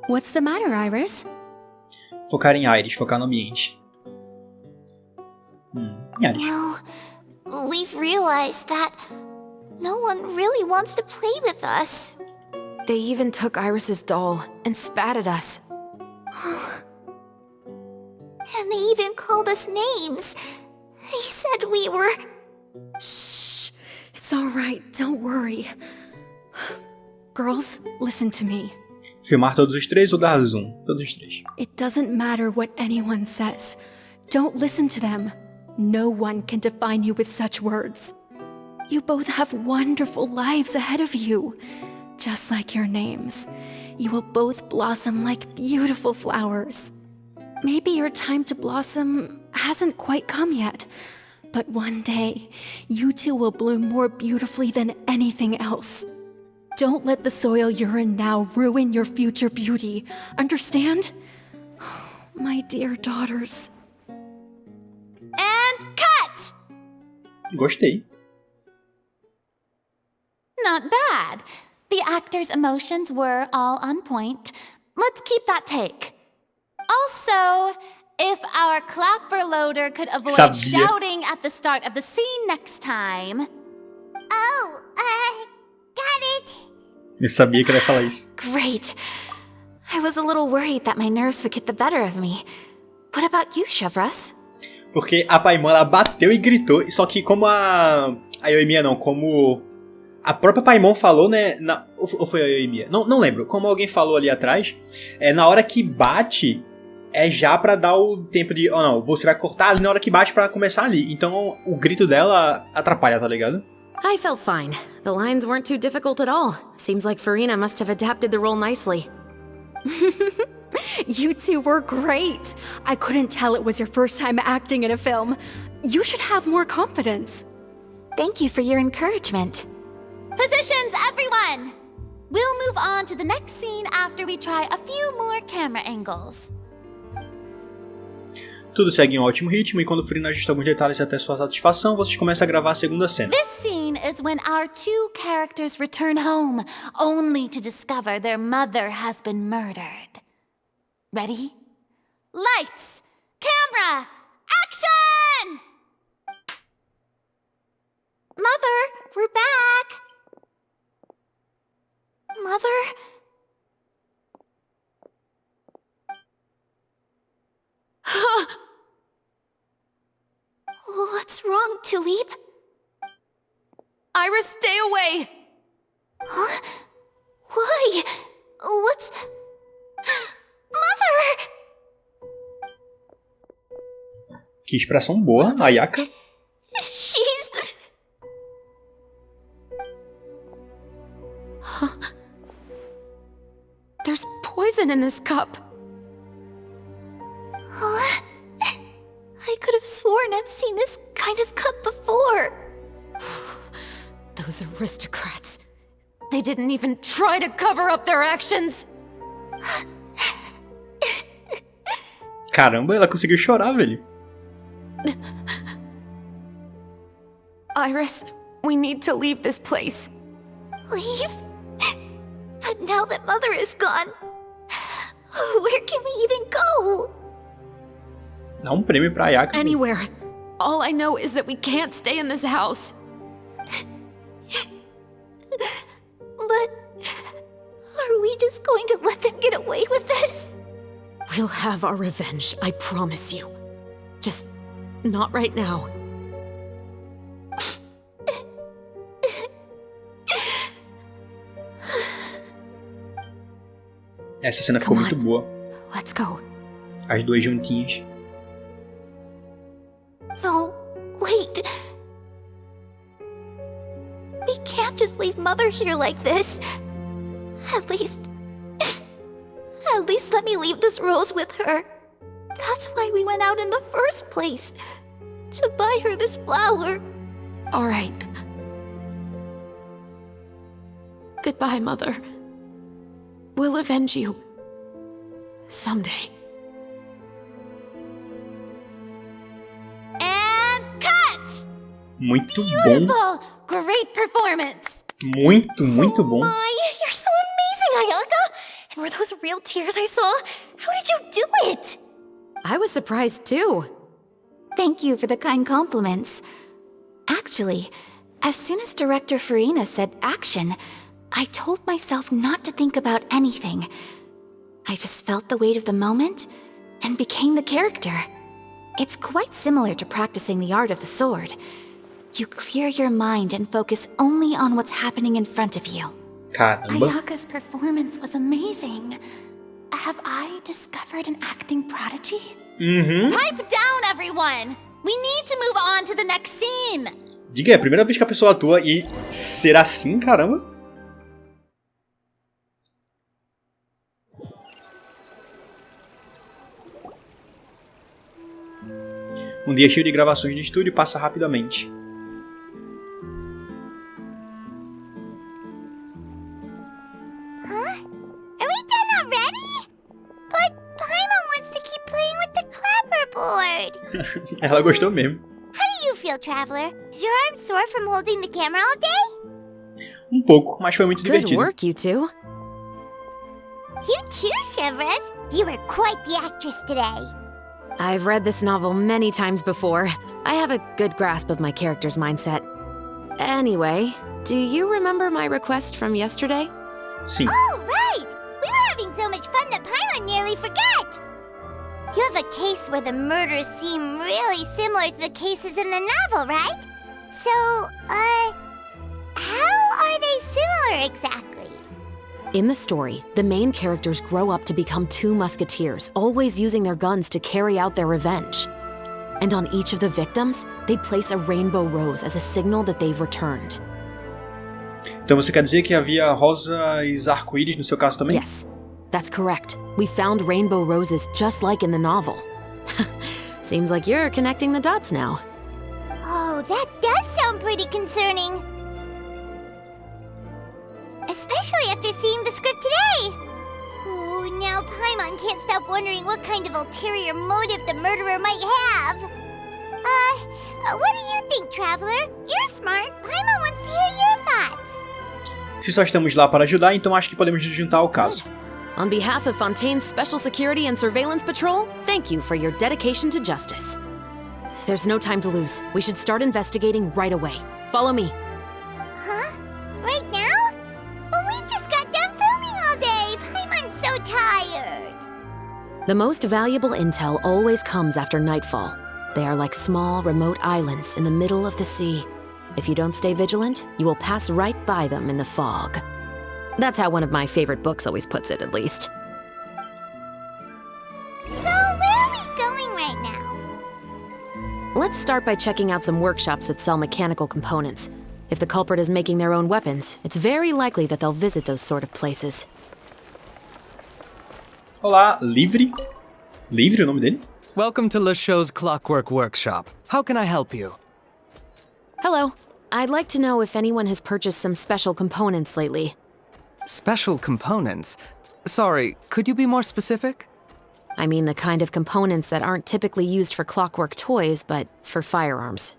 What's the matter, Iris? Focar em Iris, focar no ambiente. Iris. Well, we've realized that no one really wants to play with us. They even took Iris's doll and spat at us. And they even called us names. They said we were... Shh. It's all right. Don't worry. Girls, listen to me. Filmar todos os três ou dar zoom? Todos os três. It doesn't matter what anyone says. Don't listen to them. No one can define you with such words. You both have wonderful lives ahead of you. Just like your names. You will both blossom like beautiful flowers. Maybe your time to blossom hasn't quite come yet. But one day, you two will bloom more beautifully than anything else. Don't let the soil you're in now ruin your future beauty. Understand? My dear daughters. And cut! Gostei. Not bad. The actors' emotions were all on point. Let's keep that take. Also, if our clapper loader could avoid shouting at the start of the scene next time... Oh, got it. Eu sabia que ela ia falar isso. Great. I was a little worried that my nerves would get the better of me. What about you, Chevreuse? Porque a Paimon, ela bateu e gritou, só que como a Yoimiya não, como a própria Paimon falou, né, ou foi a Yoimiya? Não lembro, como alguém falou ali atrás, na hora que bate, é já pra dar o tempo de, oh não, você vai cortar ali na hora que bate pra começar ali. Então o grito dela atrapalha, tá ligado? I felt fine. The lines weren't too difficult at all. Seems like Furina must have adapted the role nicely. You two were great. I couldn't tell it was your first time acting in a film. You should have more confidence. Thank you for your encouragement. Positions, everyone! We'll move on to the next scene after we try a few more camera angles. Tudo segue em um ótimo ritmo, e quando o Furina ajusta alguns detalhes até sua satisfação, vocês começam a gravar a segunda cena. This scene is when our two characters return home, only to discover their mother has been murdered. Ready? Lights! Camera! Action! Mother, we're back! Mother? What's wrong, Tulip? Iris, stay away! Huh? Why? What's... Mother! Que expressão boa, Ayaka. She's... There's poison in this cup. Huh? I could have sworn I've seen this kind of cup before. Those aristocrats. They didn't even try to cover up their actions. Caramba, ela conseguiu chorar, velho. Iris, we need to leave this place. Leave? But now that Mother is gone, where can we even go? Dá um prêmio pra Ayaka. Anywhere. All I know is that we can't stay in this house. But are we just going to let them get away with this? We'll have our revenge, I promise you. Just not right now. Essa cena ficou muito boa. Let's go. As duas juntinhas. No, wait. We can't just leave Mother here like this. At least let me leave this rose with her. That's why we went out in the first place. To buy her this flower. All right. Goodbye, Mother. We'll avenge you. Someday. And cut! Muito Beautiful! bom. Great performance! Muito bom. My, you're so amazing, Ayaka! And were those real tears I saw? How did you do it? I was surprised too. Thank you for the kind compliments. Actually, as soon as Director Furina said action, I told myself not to think about anything. I just felt the weight of the moment and became the character. It's quite similar to practicing the art of the sword. You clear your mind and focus only on what's happening in front of you. Caramba. Ayaka's performance was amazing. Have I discovered an acting prodigy? Pipe down, everyone! We need to move on to the next scene! Diga, é a primeira vez que a pessoa atua e ser assim, caramba? Um dia cheio de gravações de estúdio passa rapidamente. Huh? Are we done already? But Paimon wants to keep playing with the clapperboard. Ela gostou mesmo. How do you feel, Traveler? Is your arm sore from holding the camera all day? Um pouco, mas foi muito Good divertido. work, you two. You too, Chevreuse. You were quite the actress today. I've read this novel many times before. I have a good grasp of my character's mindset. Anyway, do you remember my request from yesterday? Sim. Oh, right! We were having so much fun that Paimon nearly forgot! You have a case where the murders seem really similar to the cases in the novel, right? So, how are they similar exactly? In the story, the main characters grow up to become two musketeers, always using their guns to carry out their revenge. And on each of the victims, they place a rainbow rose as a signal that they've returned. Então você quer dizer que havia rosas arco-íris no seu caso também? Yes, that's correct. We found rainbow roses just like in the novel. Seems like you're connecting the dots now. Oh, that does sound pretty concerning. Especially after seeing the script today. Ooh, now Paimon can't stop wondering what kind of ulterior motive the murderer might have. What do you think, Traveler? You're smart. Paimon wants to hear your thoughts. Se só estamos lá para ajudar, então acho que podemos nos juntar ao caso. On behalf of Fontaine's Special Security and Surveillance Patrol, thank you for your dedication to justice. There's no time to lose. We should start investigating right away. Follow me. Huh? Right now? But we just got done filming all day. Paimon's so tired. The most valuable intel always comes after nightfall. They are like small, remote islands in the middle of the sea. If you don't stay vigilant, you will pass right by them in the fog. That's how one of my favorite books always puts it, at least. So, where are we going right now? Let's start by checking out some workshops that sell mechanical components. If the culprit is making their own weapons, it's very likely that they'll visit those sort of places. Olá, Livre? Livre o nome dele? Welcome to LeChaux's Clockwork Workshop. How can I help you? Hello. I'd like to know if anyone has purchased some special components lately. Special components? Sorry, could you be more specific? I mean the kind of components that aren't typically used for clockwork toys, but for firearms.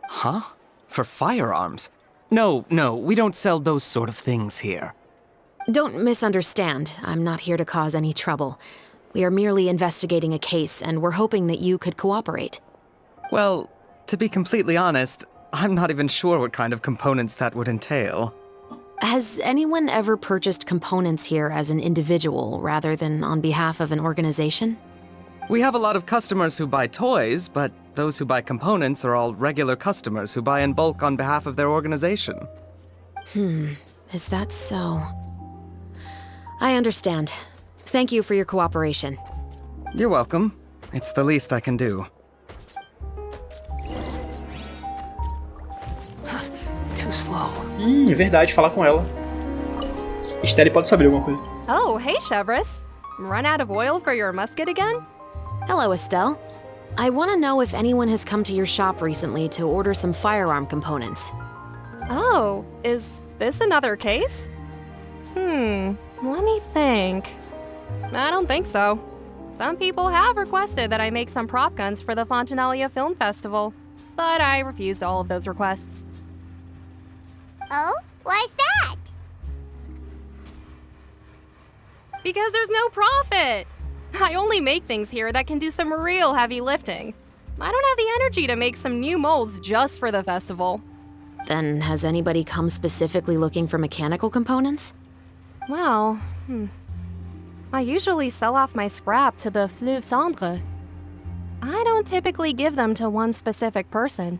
Huh? For firearms? No, we don't sell those sort of things here. Don't misunderstand. I'm not here to cause any trouble. We are merely investigating a case, and we're hoping that you could cooperate. Well, to be completely honest, I'm not even sure what kind of components that would entail. Has anyone ever purchased components here as an individual rather than on behalf of an organization? We have a lot of customers who buy toys, but those who buy components are all regular customers who buy in bulk on behalf of their organization. Is that so? I understand. Thank you for your cooperation. You're welcome. It's the least I can do. Too slow. É verdade, falar com ela. Estelle pode saber alguma coisa. Oh, hey, Chevreuse. Run out of oil for your musket again? Hello, Estelle. I want to know if anyone has come to your shop recently to order some firearm components. Oh, is this another case? Let me think. I don't think so. Some people have requested that I make some prop guns for the Fontaine Film Festival, but I refused all of those requests. Oh? Why's that? Because there's no profit! I only make things here that can do some real heavy lifting. I don't have the energy to make some new molds just for the festival. Then has anybody come specifically looking for mechanical components? Well, I usually sell off my scrap to the Fleuve Cendre. I don't typically give them to one specific person.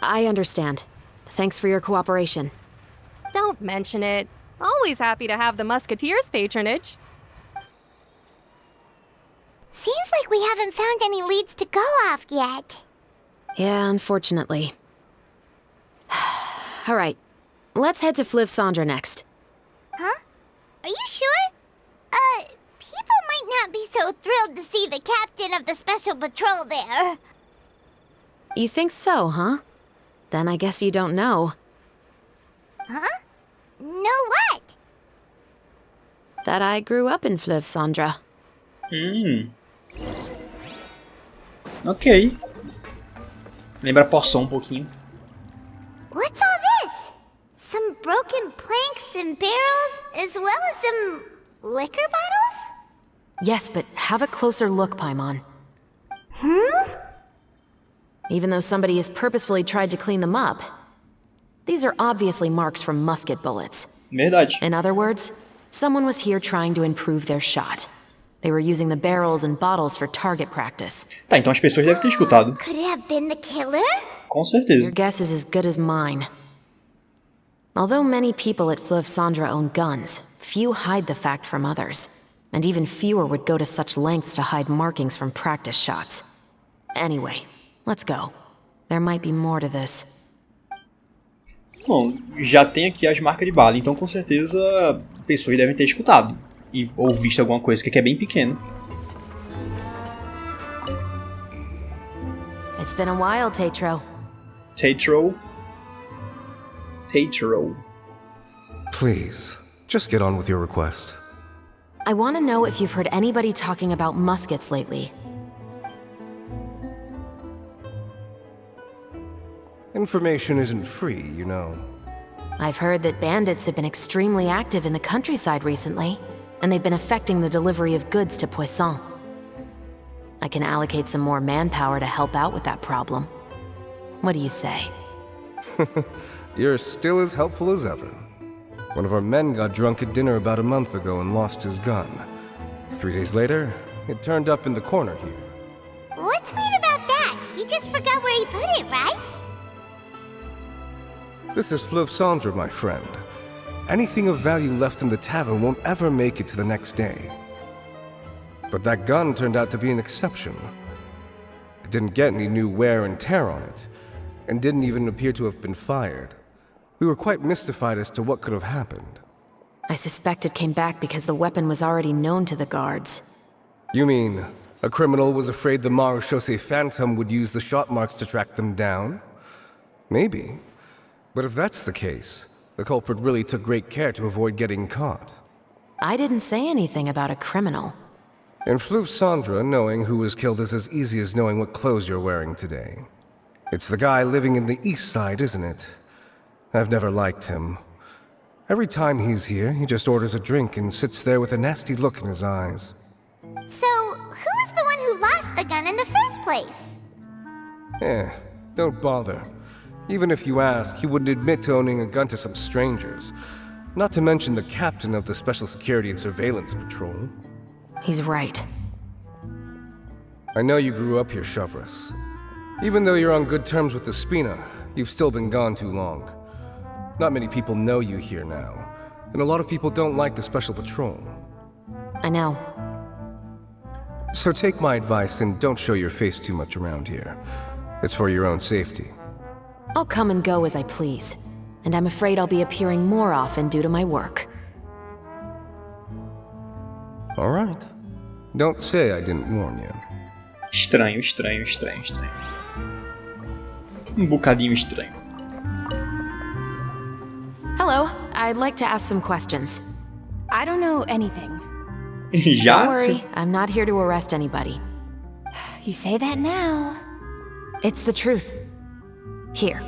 I understand. Thanks for your cooperation. Don't mention it. Always happy to have the Musketeers' patronage. Seems like we haven't found any leads to go off yet. Yeah, unfortunately. All right, let's head to Fleuve Cendre next. Huh? Are you sure? People might not be so thrilled to see the captain of the special patrol there. You think so, huh? Then I guess you don't know. Huh? Know what? That I grew up in Fleuve Cendre. Ok. Lembra Poção um pouquinho. What's all this? Some broken planks and barrels, as well as some liquor bottles? Yes, but have a closer look, Paimon. Even though somebody has purposefully tried to clean them up, these are obviously marks from musket bullets. Verdade. In other words, someone was here trying to improve their shot. They were using the barrels and bottles for target practice. Tá, então as pessoas devem ter escutado. Could it have been the killer? Com certeza. Your guess is as good as mine. Although many people at Fleuve Cendre own guns, Few hide the fact from others, and even fewer would go to such lengths to hide markings from practice shots. Anyway, let's go. There might be more to this. Bom, já tem aqui as marcas de bala, então com certeza pessoas devem ter escutado ou visto alguma coisa que é bem pequeno. It's been a while, Tatro. Tatro. Please, just get on with your request. I want to know if you've heard anybody talking about muskets lately. Information isn't free, you know. I've heard that bandits have been extremely active in the countryside recently, and they've been affecting the delivery of goods to Poisson. I can allocate some more manpower to help out with that problem. What do you say? You're still as helpful as ever. One of our men got drunk at dinner about a month ago and lost his gun. 3 days later, it turned up in the corner here. What's weird about that? He just forgot where he put it, right? This is Fleuve Cendre, my friend. Anything of value left in the tavern won't ever make it to the next day. But that gun turned out to be an exception. It didn't get any new wear and tear on it, and didn't even appear to have been fired. We were quite mystified as to what could have happened. I suspect it came back because the weapon was already known to the guards. You mean, a criminal was afraid the Marechaussee Phantom would use the shot marks to track them down? Maybe. But if that's the case, the culprit really took great care to avoid getting caught. I didn't say anything about a criminal. In Fleuve Cendre, knowing who was killed is as easy as knowing what clothes you're wearing today. It's the guy living in the east side, isn't it? I've never liked him. Every time he's here, he just orders a drink and sits there with a nasty look in his eyes. So, who was the one who lost the gun in the first place? Don't bother. Even if you ask, he wouldn't admit to owning a gun to some strangers. Not to mention the captain of the Special Security and Surveillance Patrol. He's right. I know you grew up here, Chevreuse. Even though you're on good terms with the Spina, you've still been gone too long. Not many people know you here now, and a lot of people don't like the Special Patrol. I know. So take my advice and don't show your face too much around here. It's for your own safety. I'll come and go as I please, and I'm afraid I'll be appearing more often due to my work. All right. Don't say I didn't warn you. Estranho. Bocadinho estranho. Hello, I'd like to ask some questions. I don't know anything. Já? Don't worry, I'm not here to arrest anybody. You say that now. It's the truth. Here,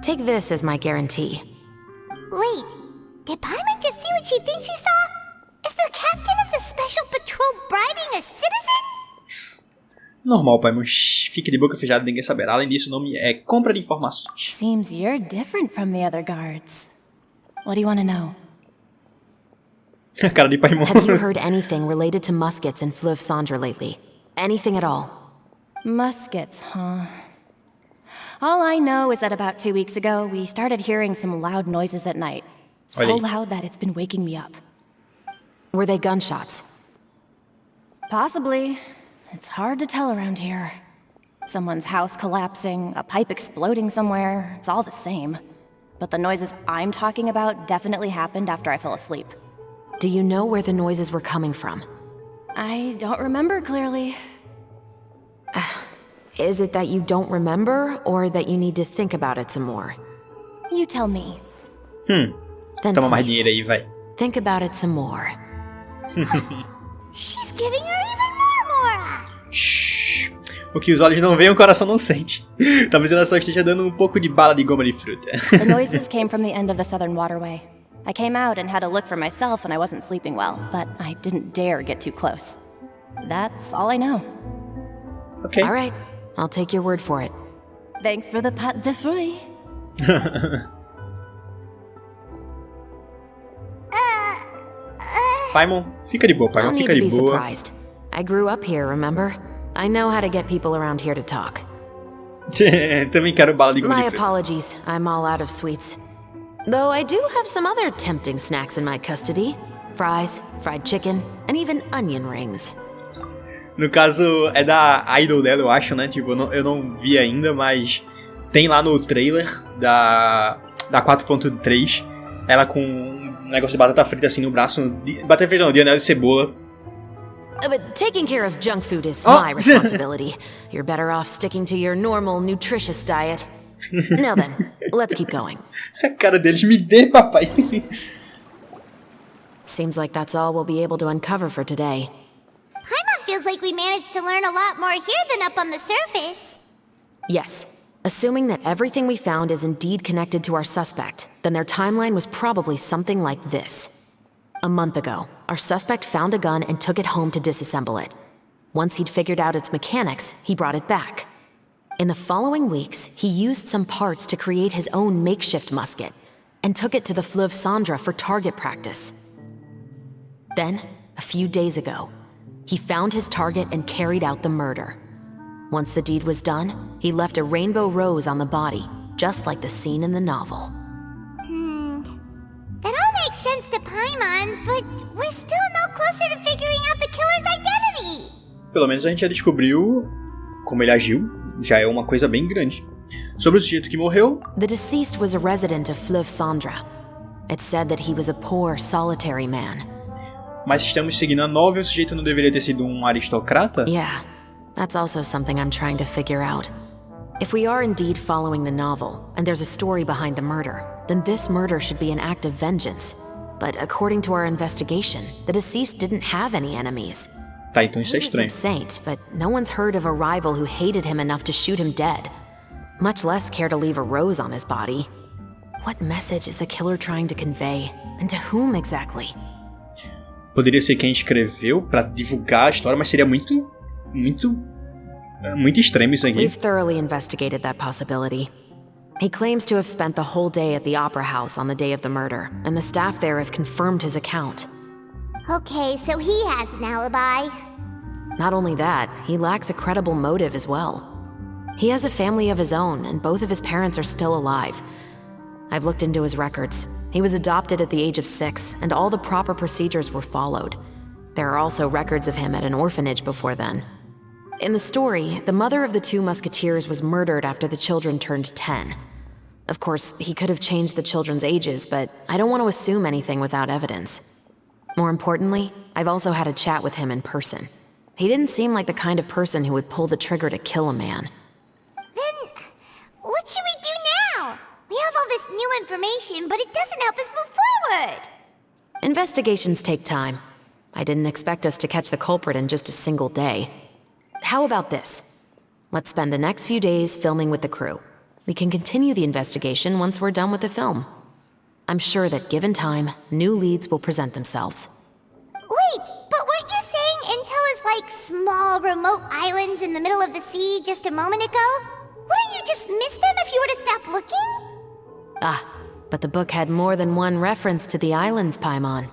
take this as my guarantee. Wait, did Paimon just see what she thinks she saw? Is the captain of the Special Patrol bribing a citizen? Normal, Paimon. Fique de boca fechada, ninguém saberá. Além disso, o nome é compra de informações. Seems you're different from the other guards. What do you want to know? Cara de Paimon. Have you heard anything related to muskets in Fleuve Cendre lately? Anything at all? Muskets, huh? All I know is that about 2 weeks ago, we started hearing some loud noises at night. So loud that it's been waking me up. Were they gunshots? Possibly. It's hard to tell around here. Someone's house collapsing, a pipe exploding somewhere, it's all the same. But the noises I'm talking about definitely happened after I fell asleep. Do you know where the noises were coming from? I don't remember clearly. Is it that you don't remember, or that you need to think about it some more? You tell me. Then Toma mais please, dinheiro aí, vai. think about it some more. She's giving her even more Mora. Shhh. O que os olhos não veem, o coração não sente. Talvez ela só esteja dando pouco de bala de goma de fruta. The noises came from the end of the southern waterway. I came out and had a look for myself when I wasn't sleeping well, but I didn't dare get too close. That's all I know. Okay. All right, I'll take your word for it. Thanks for the pâte de fruits. Paimon, fica de boa, Paimon, Don't need fica to de be boa. surprised. I grew up here, remember? I know how to get people around here to talk. Também quero bala de goma My de fruta. apologies, I'm all out of sweets. Though I do have some other tempting snacks in my custody. fries, fried chicken, and even onion rings. No caso, é da idol dela, eu acho, né? Tipo, eu não vi ainda, mas tem lá no trailer da 4.3, ela com um negócio de batata frita assim no braço. Batata frita não, de anel de cebola. But taking care of junk food is my responsibility. You're better off sticking to your normal, nutritious diet. Now then, let's keep going. A cara deles, me dê, papai. Seems like that's all we'll be able to uncover for today. Paimon feels like we managed to learn a lot more here than up on the surface. Yes. Assuming that everything we found is indeed connected to our suspect, then their timeline was probably something like this. A month ago, our suspect found a gun and took it home to disassemble it. Once he'd figured out its mechanics, he brought it back. In the following weeks, he used some parts to create his own makeshift musket, and took it to the Fleuve Cendra for target practice. Then, a few days ago, he found his target and carried out the murder. Once the deed was done, he left a rainbow rose on the body, just like the scene in the novel. That all makes sense to Paimon, but we're still no closer to figuring out the killer's identity. Pelo menos a gente já descobriu como ele agiu, já é uma coisa bem grande. Sobre o sujeito que morreu... The deceased was a resident of Fleuve Cendra. It's said that he was a poor, solitary man. Mas estamos seguindo a novel, o sujeito não deveria ter sido um aristocrata? Yeah, that's also something I'm trying to figure out. If we are indeed following the novel, and there's a story behind the murder, then this murder should be an act of vengeance. But according to our investigation, the deceased didn't have any enemies. Tá, então isso é estranho. He was no saint, but no one's heard of a rival who hated him enough to shoot him dead. Much less care to leave a rose on his body. What message is the killer trying to convey? And to whom exactly? Poderia ser quem escreveu pra divulgar a história, mas seria muito extremo isso aqui. We've thoroughly investigated that possibility. He claims to have spent the whole day at the Opera House on the day of the murder, and the staff there have confirmed his account. Okay, so he has an alibi. Not only that, he lacks a credible motive as well. He has a family of his own, and both of his parents are still alive. I've looked into his records. He was adopted at the age of 6, and all the proper procedures were followed. There are also records of him at an orphanage before then. In the story, the mother of the Two Musketeers was murdered after the children turned 10. Of course, he could have changed the children's ages, but I don't want to assume anything without evidence. More importantly, I've also had a chat with him in person. He didn't seem like the kind of person who would pull the trigger to kill a man. Then, what should we do now? We have all this new information, but it doesn't help us move forward. Investigations take time. I didn't expect us to catch the culprit in just a single day. How about this? Let's spend the next few days filming with the crew. We can continue the investigation once we're done with the film. I'm sure that given time, new leads will present themselves. Wait, but weren't you saying Intel is like small, remote islands in the middle of the sea just a moment ago? Wouldn't you just miss them if you were to stop looking? Ah, but the book had more than one reference to the islands, Paimon.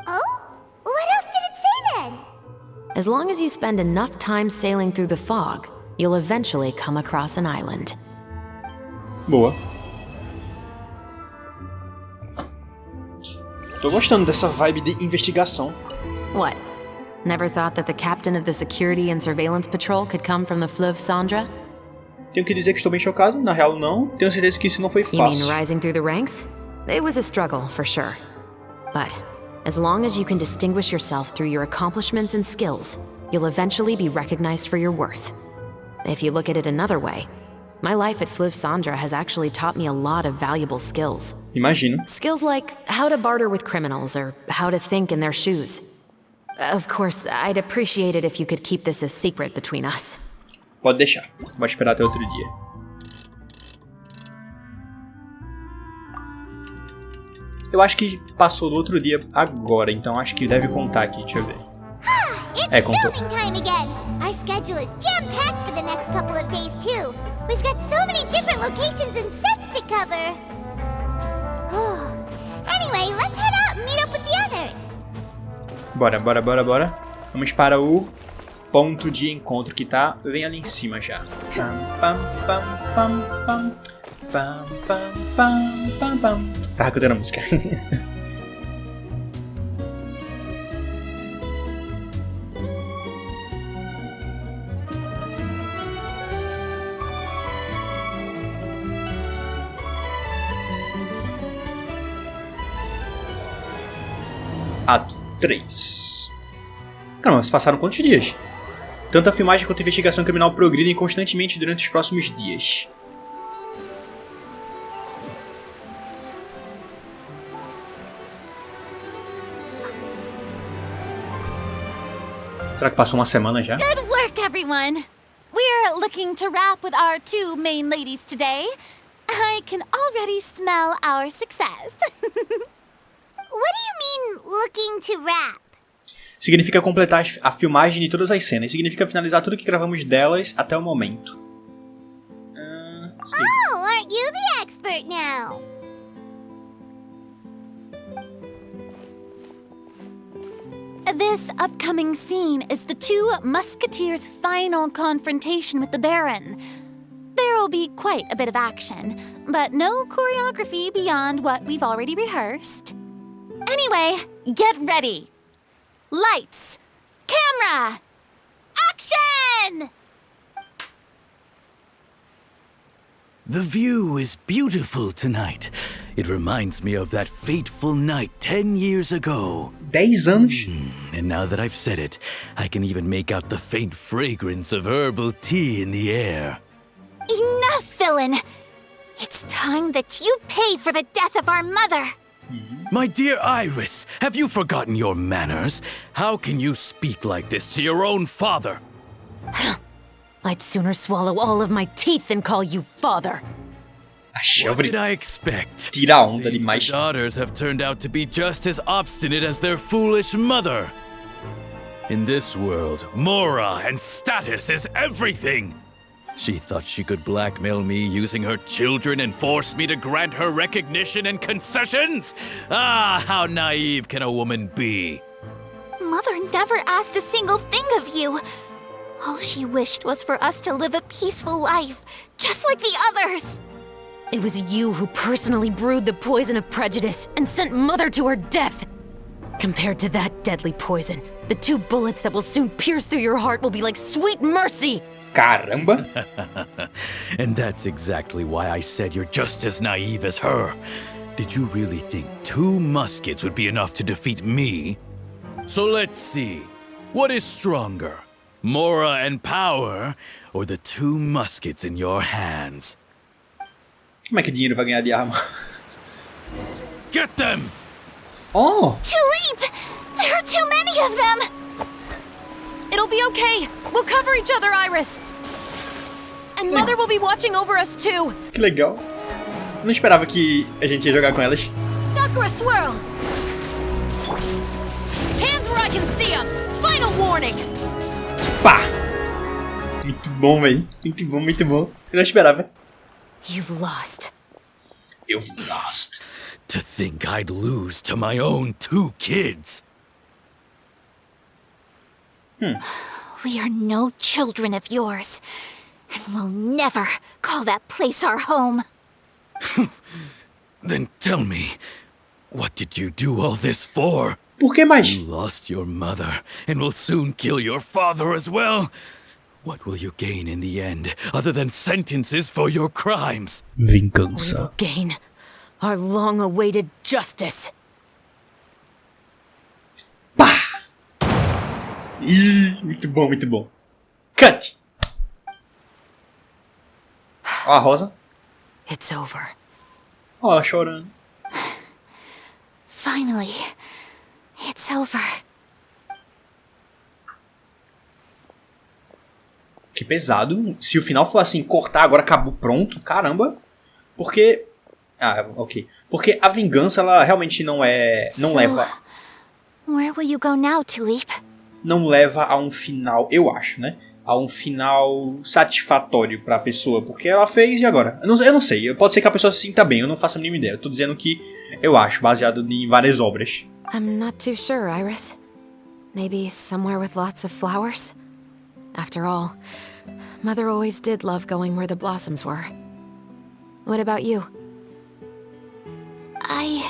Oh? What else did it say then? As long as you spend enough time sailing through the fog, you'll eventually come across an island. Boa. Tô gostando dessa vibe de investigação. What? Never thought that the captain of the security and surveillance patrol could come from the Fleuve Cendra? Tenho que dizer que estou bem chocado, na real não. Tenho certeza que isso não foi You mean fácil. rising through the ranks? It was a struggle, for sure. But as long as you can distinguish yourself through your accomplishments and skills, you'll eventually be recognized for your worth. If you look at it another way, my life at Fleuve Cendra has actually taught me a lot of valuable skills. Imagino. Skills like how to barter with criminals or how to think in their shoes. Of course, I'd appreciate it if you could keep this a secret between us. Pode deixar. Vou esperar até outro dia. Eu acho que passou do outro dia agora, então acho que deve contar aqui. Deixa eu ver. É, contou. Filming time again. Our schedule is jam-packed for the next couple of days too. We've got so many different locations and sets to cover. Anyway, let's head out and meet up with the others. Bora. Vamos para o ponto de encontro que tá bem ali em cima já. Tava cantando a música. Ato 3. Caramba, se passaram quantos dias? Tanto a filmagem quanto a investigação criminal progridem constantemente durante os próximos dias. Será que passou uma semana já? Good work, everyone! We're looking to wrap with our 2 main ladies today. I can already smell our success. What do you mean, looking to wrap? Significa completar a filmagem de todas as cenas. Significa finalizar tudo que gravamos delas até o momento. Oh, aren't you the expert now? This upcoming scene is the Two Musketeers' final confrontation with the Baron. There will be quite a bit of action, but no choreography beyond what we've already rehearsed. Anyway, get ready. Lights, camera, action! The view is beautiful tonight. It reminds me of that fateful night 10 years ago. 10 anos? And now that I've said it, I can even make out the faint fragrance of herbal tea in the air. Enough, villain! It's time that you pay for the death of our mother! My dear Iris, have you forgotten your manners? How can you speak like this to your own father? I'd sooner swallow all of my teeth than call you father. What did I expect? Tira a onda demais. The daughters have turned out to be just as obstinate as their foolish mother. In this world, Mora and status is everything. She thought she could blackmail me using her children and force me to grant her recognition and concessions? Ah, how naive can a woman be? Mother never asked a single thing of you. All she wished was for us to live a peaceful life, just like the others. It was you who personally brewed the poison of prejudice and sent Mother to her death. Compared to that deadly poison, the 2 bullets that will soon pierce through your heart will be like sweet mercy. Caramba! And that's exactly why I said you're just as naive as her. Did you really think 2 muskets would be enough to defeat me? So let's see. What is stronger? Mora and power, or the 2 muskets in your hands? Como é que o dinheiro vai ganhar de arma? Get them! Oh! Tulip! There are too many of them! It'll be okay. We'll cover each other, Iris. And Mother will be watching over us too. Que legal. Eu não esperava que a gente ia jogar com elas. Sakura swirl. Hands where I can see them. Final warning. Pá! Muito bom, véi. Muito bom, muito bom. Eu não esperava. You've lost. You've lost. To think I'd lose to my own 2 kids. We are no children of yours, and we'll never call that place our home. Then tell me, what did you do all this for? Por que mais? You lost your mother, and will soon kill your father as well. What will you gain in the end, other than sentences for your crimes? Vingança. We will gain our long-awaited justice. Ih, muito bom, muito bom. Cut! Ó a Rosa. It's over. Ó ela chorando. Finally, it's over. Que pesado. Se o final for assim, cortar, agora acabou, pronto, caramba. Porque... Ah, ok. Porque a vingança, ela realmente não é... Não leva... Where will you go now, Tulip? Não leva a um final, eu acho, né? A um final satisfatório pra pessoa. Porque ela fez e agora? Eu não sei. Pode ser que a pessoa se sinta bem, eu não faço a mínima ideia. Eu tô dizendo que eu acho, baseado em várias obras. I'm not too sure, Iris. Maybe somewhere with lots of flowers? After all, Mother always did love going where the blossoms were. What about you? I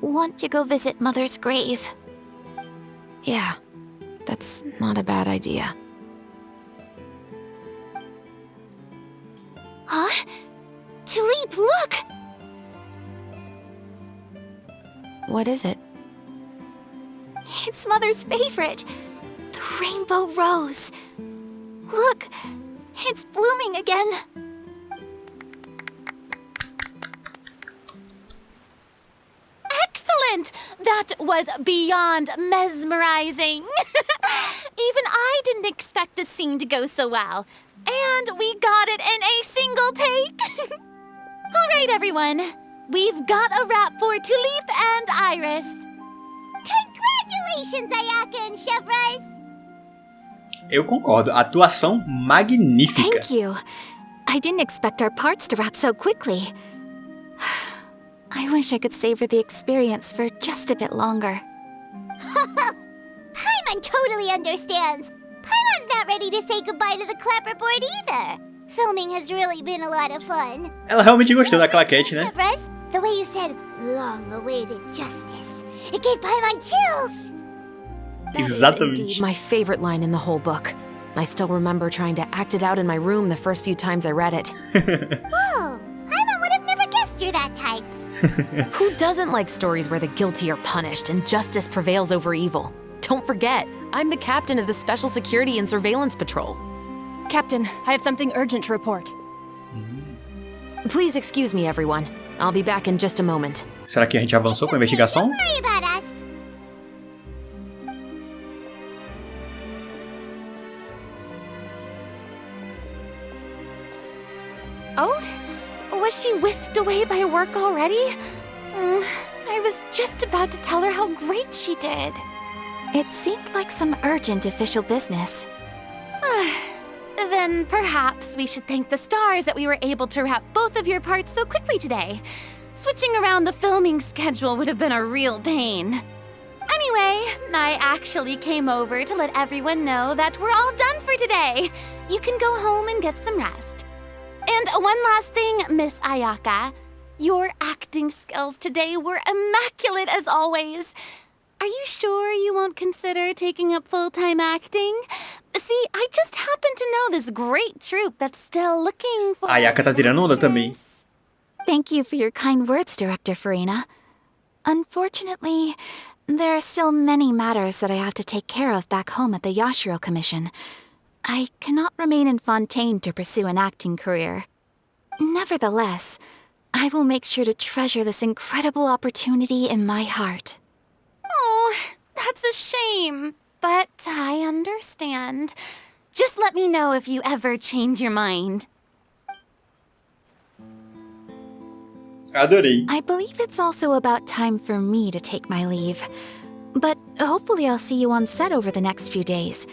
want to go visit Mother's grave. Yeah, that's not a bad idea. Huh? Tulip, look! What is it? It's Mother's favorite. The rainbow rose. Look, it's blooming again. Excellent! That was beyond mesmerizing. Even I didn't expect this scene to go so well. And we got it in a single take. All right, everyone. We've got a wrap for Tulip and Iris. Congratulations, Ayaka and Chevreuse! Eu concordo. Atuação magnífica. Thank you. I didn't expect our parts to wrap so quickly. I wish I could savor the experience for just a bit longer. Paimon totally understands. Paimon's not ready to say goodbye to the clapperboard either. Filming has really been a lot of fun. Ela realmente gostou da claquete, né? Chevreuse, the way you said long-awaited justice, it gave Paimon chills. Exatamente. My favorite line in the whole book. I still remember trying to act it out in my room the first few times I read it. Whoa, Paimon would have never guessed you're that type. Who doesn't like stories where the guilty are punished and justice prevails over evil? Don't forget, I'm the captain of the Special Security and Surveillance Patrol. Captain, I have something urgent to report. Please excuse me, everyone. I'll be back in just a moment. Será que a gente avançou com a investigação? Don't worry about us. Oh? Was she whisked away by work already? I was just about to tell her how great she did. It seemed like some urgent official business. Then perhaps we should thank the stars that we were able to wrap both of your parts so quickly today. Switching around the filming schedule would have been a real pain. Anyway, I actually came over to let everyone know that we're all done for today. You can go home and get some rest. And one last thing, Miss Ayaka. Your acting skills today were immaculate as always. Are you sure you won't consider taking up full-time acting? See, I just happen to know this great troupe that's still looking for... Ayaka tá tirando onda também. Thank you for your kind words, Director Furina. Unfortunately, there are still many matters that I have to take care of back home at the Yashiro Commission. I cannot remain in Fontaine to pursue an acting career. Nevertheless, I will make sure to treasure this incredible opportunity in my heart. Oh, that's a shame. But I understand. Just let me know if you ever change your mind. Adorei. I believe it's also about time for me to take my leave. But hopefully I'll see you on set over the next few days.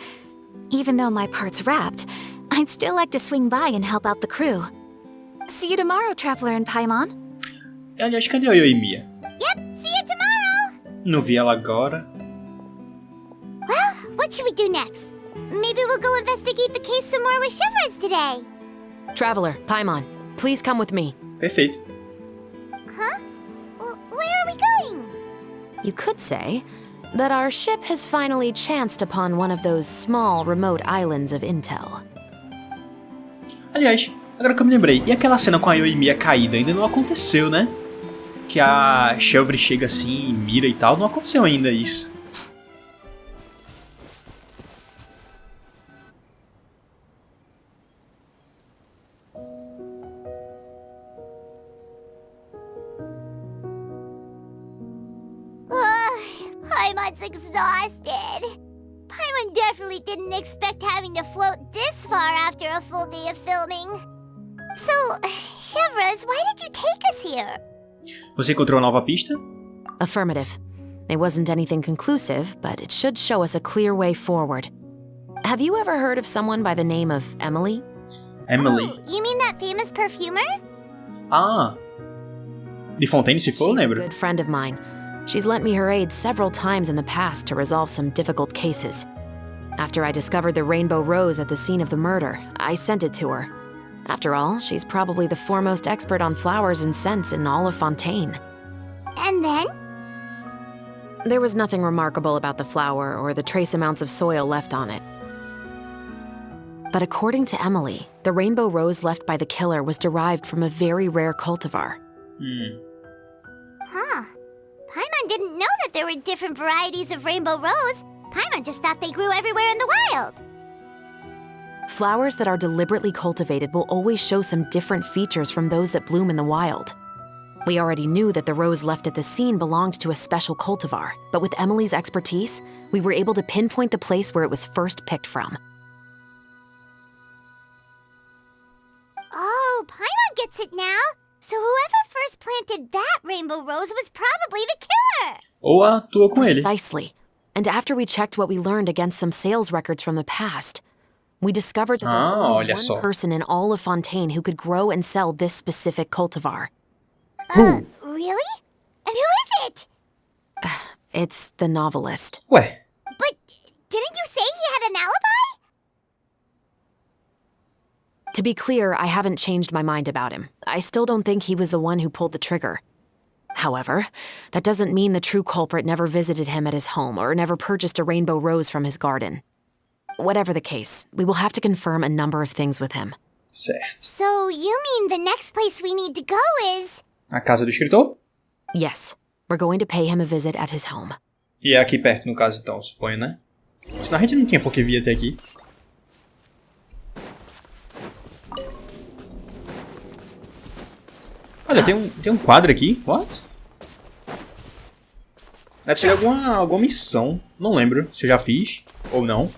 Even though my part's wrapped, I'd still like to swing by and help out the crew. See you tomorrow, Traveler and Paimon. Aliás, cadê a Yoimiya? Yep, see you tomorrow. Não vi ela agora. Well, what should we do next? Maybe we'll go investigate the case some more with Chevreuse today. Traveler, Paimon, please come with me. Perfeito. Huh? Where are we going? You could say that our ship has finally chanced upon one of those small, remote islands of intel. Aliás, agora que eu me lembrei, e aquela cena com a Yoimiya caída ainda não aconteceu, né? Que a Chiori chega assim e mira e tal, não aconteceu ainda isso. Paimon's exhausted. Paimon definitely didn't expect having to float this far after a full day of filming. So, Chevreuse, why did you take us here? Você encontrou uma nova pista? Affirmative. It wasn't anything conclusive, but it should show us a clear way forward. Have you ever heard of someone by the name of Emily? Emily? Oh, you mean that famous perfumer? Ah. De Fontaine, se for, eu lembro. She's a good friend of mine. She's lent me her aid several times in the past to resolve some difficult cases. After I discovered the rainbow rose at the scene of the murder, I sent it to her. After all, she's probably the foremost expert on flowers and scents in all of Fontaine. And then? There was nothing remarkable about the flower or the trace amounts of soil left on it. But according to Emily, the rainbow rose left by the killer was derived from a very rare cultivar. Huh. Paimon didn't know that there were different varieties of rainbow rose. Paimon just thought they grew everywhere in the wild. Flowers that are deliberately cultivated will always show some different features from those that bloom in the wild. We already knew that the rose left at the scene belonged to a special cultivar, but with Emily's expertise, we were able to pinpoint the place where it was first picked from. Oh, Paimon gets it now. So whoever first planted that rainbow rose was probably the killer. Ou atua com ele. Precisely. And after we checked what we learned against some sales records from the past, we discovered that there's only one person in all of Fontaine who could grow and sell this specific cultivar. Really? And who is it? It's the novelist. Ué. But didn't you say he had an alibi? To be clear, I haven't changed my mind about him. I still don't think he was the one who pulled the trigger. However, that doesn't mean the true culprit never visited him at his home or never purchased a rainbow rose from his garden. Whatever the case, we will have to confirm a number of things with him. Certo. So you mean the next place we need to go is... A casa do escritor? Yes, we're going to pay him a visit at his home. E é aqui perto, no caso, então, suponho, né? Senão a gente não tinha por que vir até aqui. Olha, tem um quadro aqui. What? Deve ser alguma missão. Não lembro se eu já fiz ou não.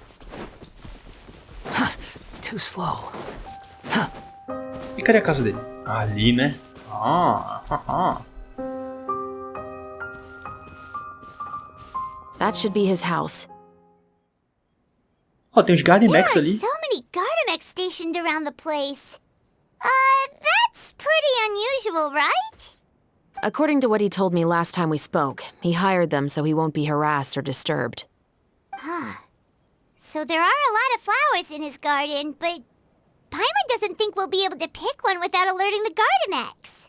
Too slow. E cadê a casa dele? Ali, né? That should be his house. Oh, tem uns Gardemex ali. There are so many Gardemex stationed around the place. That's pretty unusual, right? According to what he told me last time we spoke, he hired them so he won't be harassed or disturbed. Huh. So there are a lot of flowers in his garden, but Paimon doesn't think we'll be able to pick one without alerting the Gardemex.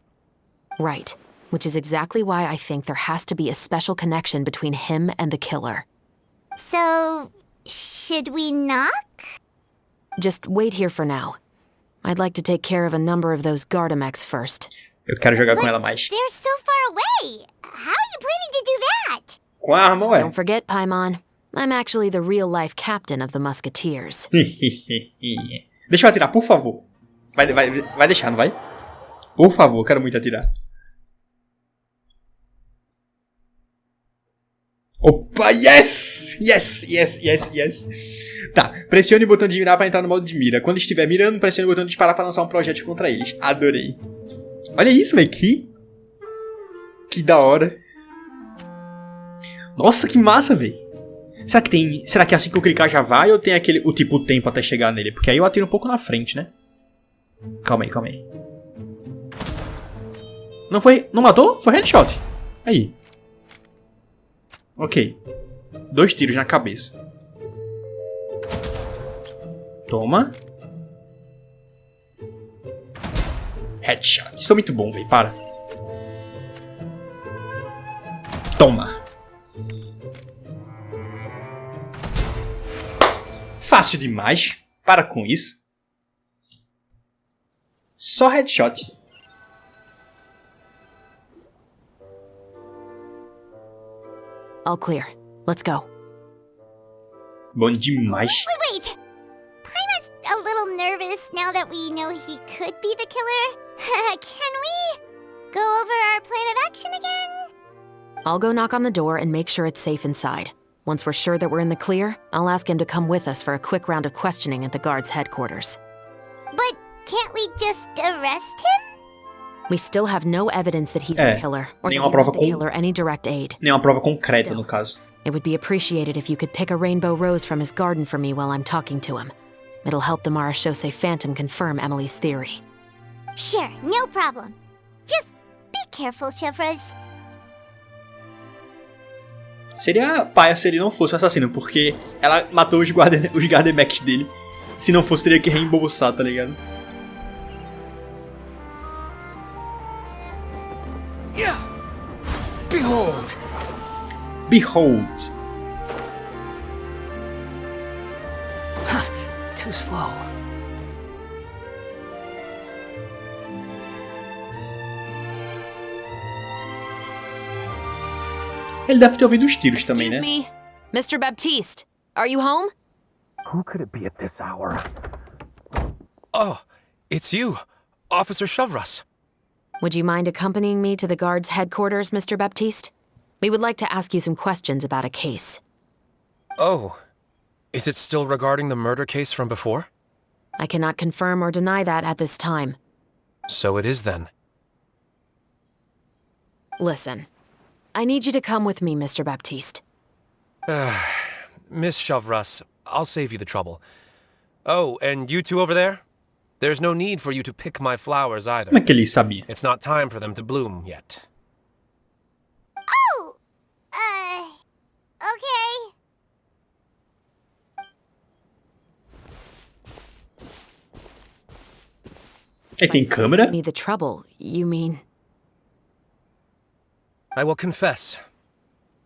Right, which is exactly why I think there has to be a special connection between him and the killer. So, should we knock? Just wait here for now. I'd like to take care of a number of those Gardemex first. Eu quero jogar com ela mais. They're so far away. How are you planning to do that? Com a arma, ué. Don't forget, Paimon. I'm actually the real-life captain of the Musketeers. Deixa eu atirar, por favor. Vai deixar, não vai? Por favor, eu quero muito atirar. Opa, yes! Yes, yes, yes, yes. Tá, pressione o botão de mirar para entrar no modo de mira. Quando estiver mirando, pressione o botão de disparar para lançar um projétil contra eles. Adorei. Olha isso, velho. Que da hora. Nossa, que massa, velho. Será que assim que eu clicar já vai ou tem o tempo até chegar nele? Porque aí eu atiro um pouco na frente, né? Calma aí. Não matou? Foi headshot. Aí. Ok. 2 tiros na cabeça. Toma. Headshot. Isso é muito bom, velho. Para. Toma. Fácil demais. Para com isso. Só headshot. All clear. Let's go. Bom demais. Wait. Paimon's a little nervous now that we know he could be the killer. Can we go over our plan of action again? I'll go knock on the door and make sure it's safe inside. Once we're sure that we're in the clear, I'll ask him to come with us for a quick round of questioning at the guard's headquarters. But can't we just arrest him? We still have no evidence that he's the killer, or that he prova the killer any direct aid. Nenhuma prova concreta, no caso. It would be appreciated if you could pick a rainbow rose from his garden for me while I'm talking to him. It'll help the Marashose Phantom confirm Emily's theory. Sure, no problem. Just be careful, Chevreuse. Seria paia se ele não fosse o assassino, porque ela matou os Gardemex dele. Se não fosse, teria que reembolsar, tá ligado? Behold. Too slow. Ele deve ter ouvido os tiros também, né? Excuse me, Mr. Baptiste, are you home? Who could it be at this hour? Oh, it's you, Officer Chevreuse. Would you mind accompanying me to the guard's headquarters, Mr. Baptiste? We would like to ask you some questions about a case. Oh, is it still regarding the murder case from before? I cannot confirm or deny that at this time. So it is then. Listen, I need you to come with me, Mr. Baptiste. Miss Chevreuse, I'll save you the trouble. Oh, and you two over there? There's no need for you to pick my flowers either. Como é que ele sabia? It's not time for them to bloom yet. Oh! Okay. Ele tem câmera? Me the trouble, you mean? I will confess.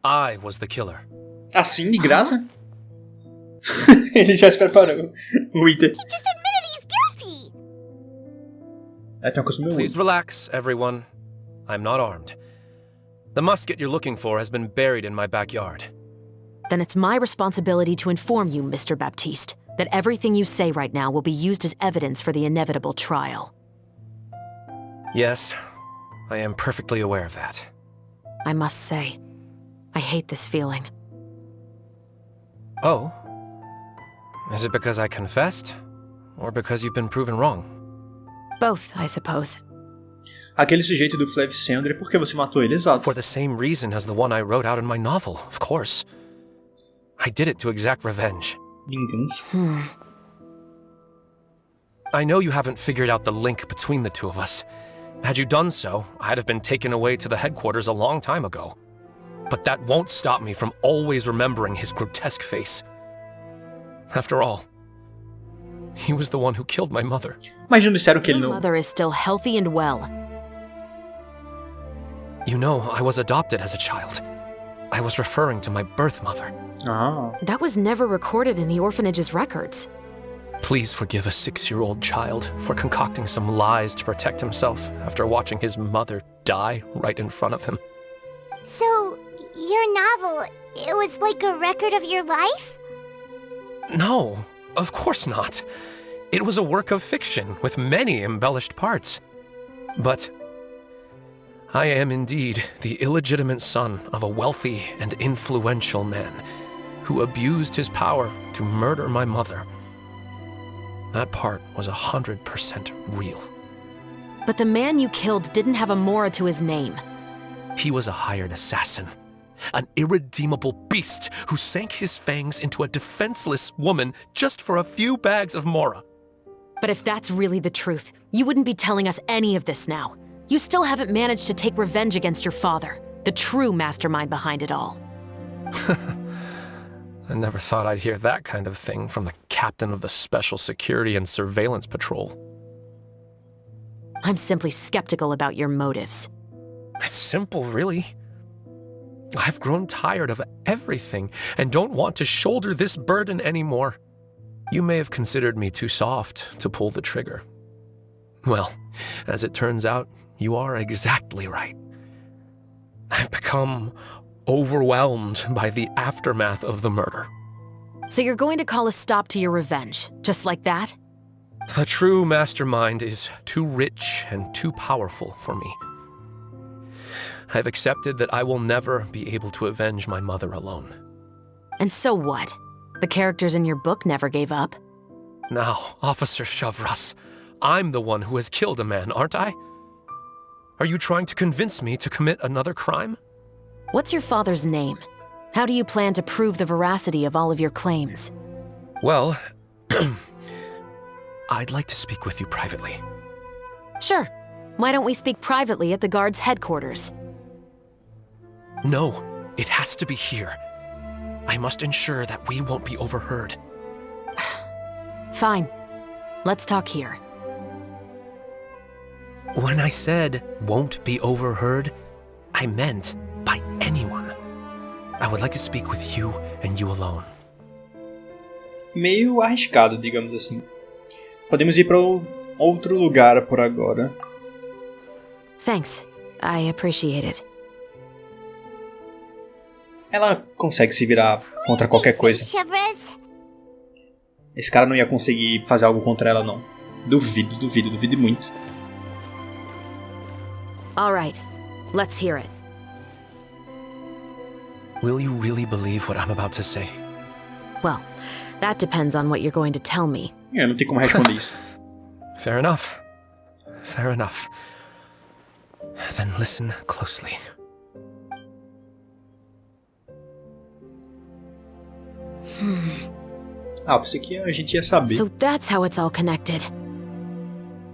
I was the killer. Assim, de graça? Ele já se preparou. O Iter. He just admitted he's guilty! É, tem uma coisa no meu Please olho. relax, everyone. I'm not armed. The musket you're looking for has been buried in my backyard. Then it's my responsibility to inform you, Mr. Baptiste, that everything you say right now will be used as evidence for the inevitable trial. Yes, I am perfectly aware of that. I must say, I hate this feeling. Oh? Is it because I confessed? Or because you've been proven wrong? Both, I suppose. Aquele sujeito do Flav Sandre, por que você matou ele? Exato. For the same reason as the one I wrote out in my novel, of course. I did it to exact revenge. Vingança. I know you haven't figured out the link between the two of us. Had you done so, I'd have been taken away to the headquarters a long time ago. But that won't stop me from always remembering his grotesque face. After all, he was the one who killed my mother. Mas não disseram que ele Your não... mother is still healthy and well. You know, I was adopted as a child. I was referring to my birth mother. Ah. That was never recorded in the orphanage's records. Please forgive a 6-year-old child for concocting some lies to protect himself after watching his mother die right in front of him. So, your novel, it was like a record of your life? No, of course not. It was a work of fiction with many embellished parts. But I am indeed the illegitimate son of a wealthy and influential man who abused his power to murder my mother. That part was 100% real. But the man you killed didn't have a mora to his name. He was a hired assassin, an irredeemable beast who sank his fangs into a defenseless woman just for a few bags of mora. But if that's really the truth, you wouldn't be telling us any of this now. You still haven't managed to take revenge against your father, the true mastermind behind it all. I never thought I'd hear that kind of thing from the captain of the Special Security and Surveillance Patrol. I'm simply skeptical about your motives. It's simple, really. I've grown tired of everything and don't want to shoulder this burden anymore. You may have considered me too soft to pull the trigger. Well, as it turns out, you are exactly right. I've become overwhelmed by the aftermath of the murder. So you're going to call a stop to your revenge, just like that? The true mastermind is too rich and too powerful for me. I've accepted that I will never be able to avenge my mother alone. And so what? The characters in your book never gave up. Now, Officer Chevreuse, I'm the one who has killed a man, aren't I? Are you trying to convince me to commit another crime? What's your father's name? How do you plan to prove the veracity of all of your claims? Well, I'd like to speak with you privately. Sure. Why don't we speak privately at the guard's headquarters? No, it has to be here. I must ensure that we won't be overheard. Fine. Let's talk here. When I said won't be overheard, I meant by anyone. I would like to speak with you and you alone. Meio arriscado, digamos assim. Podemos ir para outro lugar por agora. Thanks. I appreciate it. Ela consegue se virar contra qualquer coisa. Esse cara não ia conseguir fazer algo contra ela, não. Duvido muito. All right, let's hear it. Will you really believe what I'm about to say? Well, that depends on what you're going to tell me. Não tem como responder isso. Fair enough. Then listen closely. Pensei que a gente ia saber. So that's how it's all connected.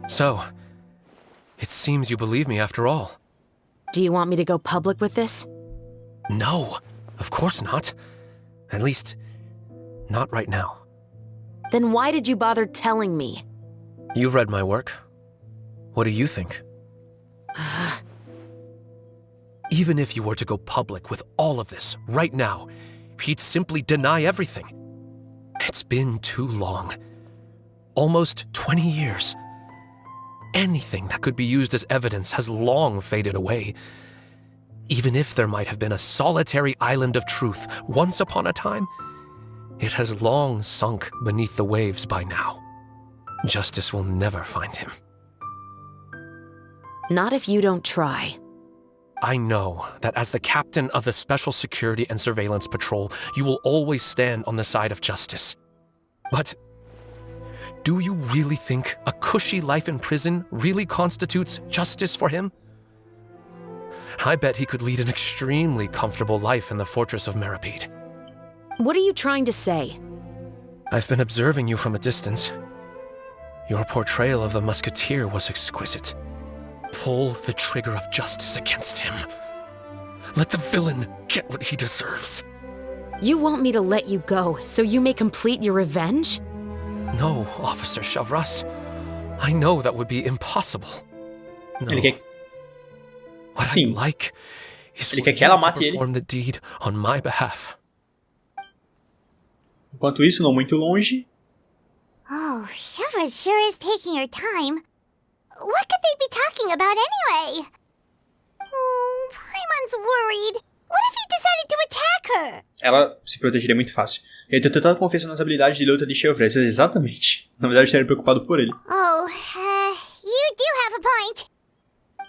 So, it seems you believe me after all. Do you want me to go public with this? No, of course not. At least, not right now. Then why did you bother telling me? You've read my work. What do you think? Even if you were to go public with all of this right now, he'd simply deny everything. It's been too long. Almost 20 years. Anything that could be used as evidence has long faded away. Even if there might have been a solitary island of truth once upon a time, it has long sunk beneath the waves by now. Justice will never find him. Not if you don't try. I know that as the captain of the Special Security and Surveillance Patrol, you will always stand on the side of justice. But do you really think a cushy life in prison really constitutes justice for him? I bet he could lead an extremely comfortable life in the fortress of Meripede. What are you trying to say? I've been observing you from a distance. Your portrayal of the musketeer was exquisite. Pull the trigger of justice against him. Let the villain get what he deserves. You want me to let you go so you may complete your revenge? No, Officer Chevreuse. I know that would be impossible. No. What I'd like is for you to perform the deed on my behalf. Enquanto isso, não muito longe. Oh, Chevreuse sure is taking her time. What could they be talking about anyway? Oh, Paimon's worried. What if he decided to attack her? Ela se protegeria muito fácil. Ele tem tentado confiança nas habilidades de luta de Chevreuse. Exatamente. Na verdade, estaria preocupado por ele. Oh, you do have a point.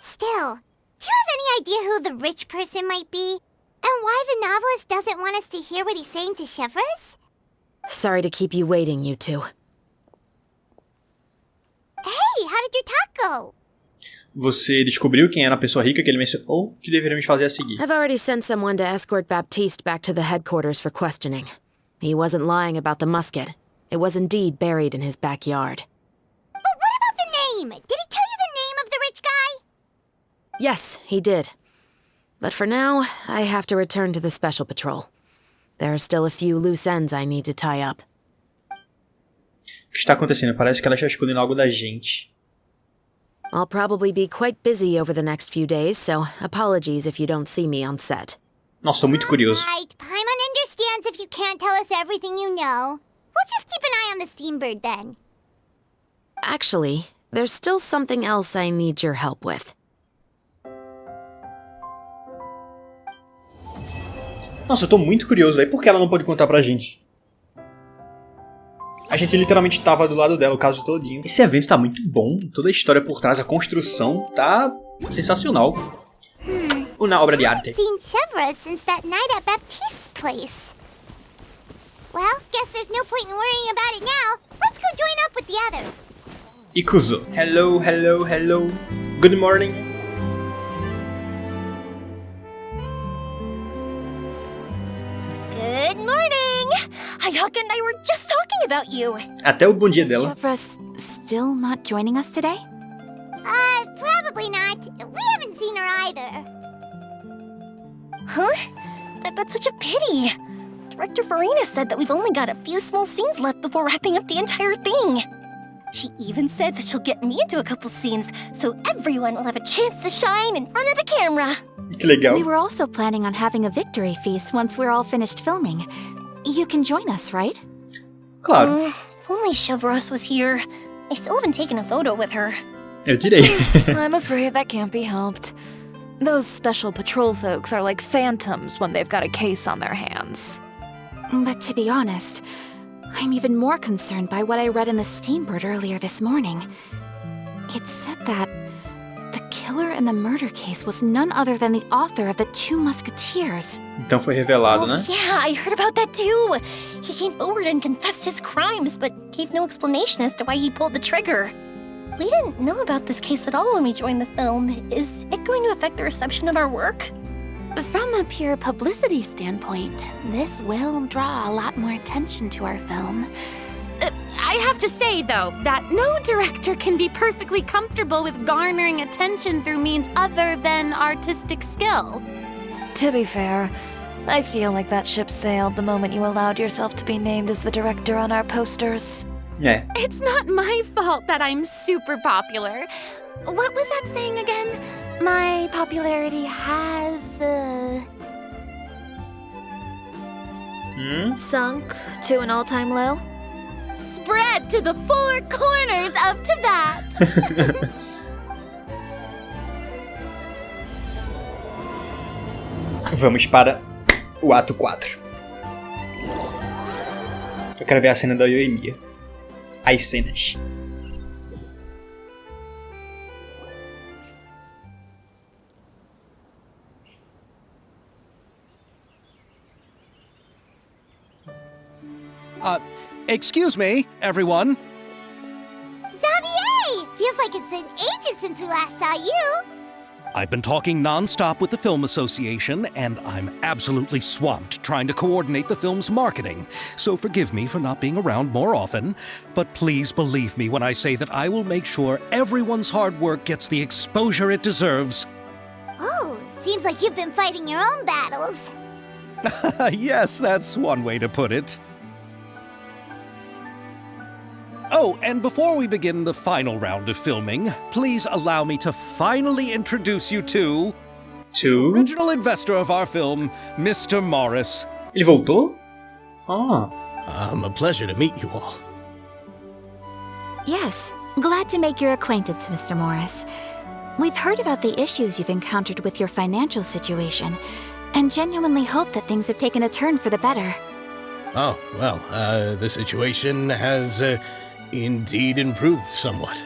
Still, do you have any idea who the rich person might be? And why the novelist doesn't want us to hear what he's saying to Chevreuse? Sorry to keep you waiting, you two. Hey, how did your talk go? Você descobriu quem era a pessoa rica que ele mencionou? O que deveríamos fazer a seguir? I've already sent someone to escort Baptiste back to the headquarters for questioning. He wasn't lying about the musket. It was indeed buried in his backyard. But what about the name? Did he tell you the name of the rich guy? Yes, he did. But for now, I have to return to the Special Patrol. There are still a few loose ends I need to tie up. O que está acontecendo? Parece que ela está escondendo algo da gente. I'll probably be quite busy over the next few days, so apologies if you don't see me on set. Nossa, tô muito curioso. Right, Paimon understands if you can't tell us everything you know. We'll just keep an eye on the steambird then. Actually, there's still something else I need your help with. Nossa, eu tô muito curioso, velho. Por que ela não pode contar pra gente? A gente literalmente tava do lado dela o caso todinho. Esse evento tá muito bom. Toda a história por trás, a construção tá sensacional. Uma obra de arte. Seen Chevreuse since that night at Baptiste's place. Well, guess there's no point in worrying about it now. Let's go join up with the others. Ikuzo. Hello. Good morning. Good morning! Ayaka and I were just talking about you. Até o bom dia dela. Chevreuse still not joining us today? Probably not. We haven't seen her either. Huh? That's such a pity. Director Furina said that we've only got a few small scenes left before wrapping up the entire thing. She even said that she'll get me into a couple scenes, so everyone will have a chance to shine in front of the camera. Que legal. We were also planning on having a victory feast once we're all finished filming. You can join us, right? Claro. If only Chevreuse was here. I still haven't taken a photo with her. Eu tirei. I'm afraid that can't be helped. Those special patrol folks are like phantoms when they've got a case on their hands. But to be honest, I'm even more concerned by what I read in the Steambird earlier this morning. It said that the killer in the murder case was none other than the author of the Two Musketeers. Então foi revelado, né? Yeah, I heard about that too. He came forward and confessed his crimes, but gave no explanation as to why he pulled the trigger. We didn't know about this case at all when we joined the film. Is it going to affect the reception of our work? From a pure publicity standpoint, this will draw a lot more attention to our film. I have to say, though, that no director can be perfectly comfortable with garnering attention through means other than artistic skill. To be fair, I feel like that ship sailed the moment you allowed yourself to be named as the director on our posters. Yeah. It's not my fault that I'm super popular. What was that saying again? My popularity has, Sunk to an all-time low? spread to the four corners of Tibet. Vamos para o ato 4. Eu quero ver a cena da Yoimiya. As cenas. Excuse me, everyone. Xavier! Feels like it's been ages since we last saw you. I've been talking non-stop with the Film Association, and I'm absolutely swamped trying to coordinate the film's marketing. So forgive me for not being around more often, but please believe me when I say that I will make sure everyone's hard work gets the exposure it deserves. Oh, seems like you've been fighting your own battles. Yes, that's one way to put it. Oh, and before we begin the final round of filming, please allow me to finally introduce you to... To? Original investor of our film, Mr. Morris. Ele voltou? Ah. A pleasure to meet you all. Yes, glad to make your acquaintance, Mr. Morris. We've heard about the issues you've encountered with your financial situation, and genuinely hope that things have taken a turn for the better. Oh, well, the situation has indeed improved somewhat.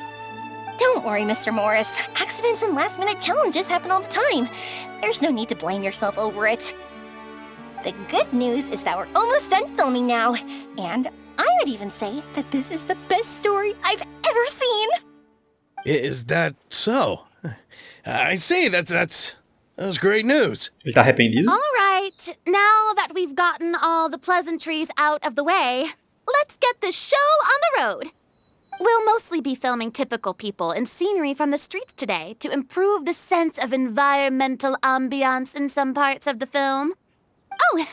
Don't worry, Mr. Morris. Accidents and last-minute challenges happen all the time. There's no need to blame yourself over it. The good news is that we're almost done filming now, and I would even say that this is the best story I've ever seen. Is that so? I see, that's great news. Ele tá arrependido? All right, now that we've gotten all the pleasantries out of the way, let's get this show on the road. We'll mostly be filming typical people and scenery from the streets today to improve the sense of environmental ambiance in some parts of the film. Oh,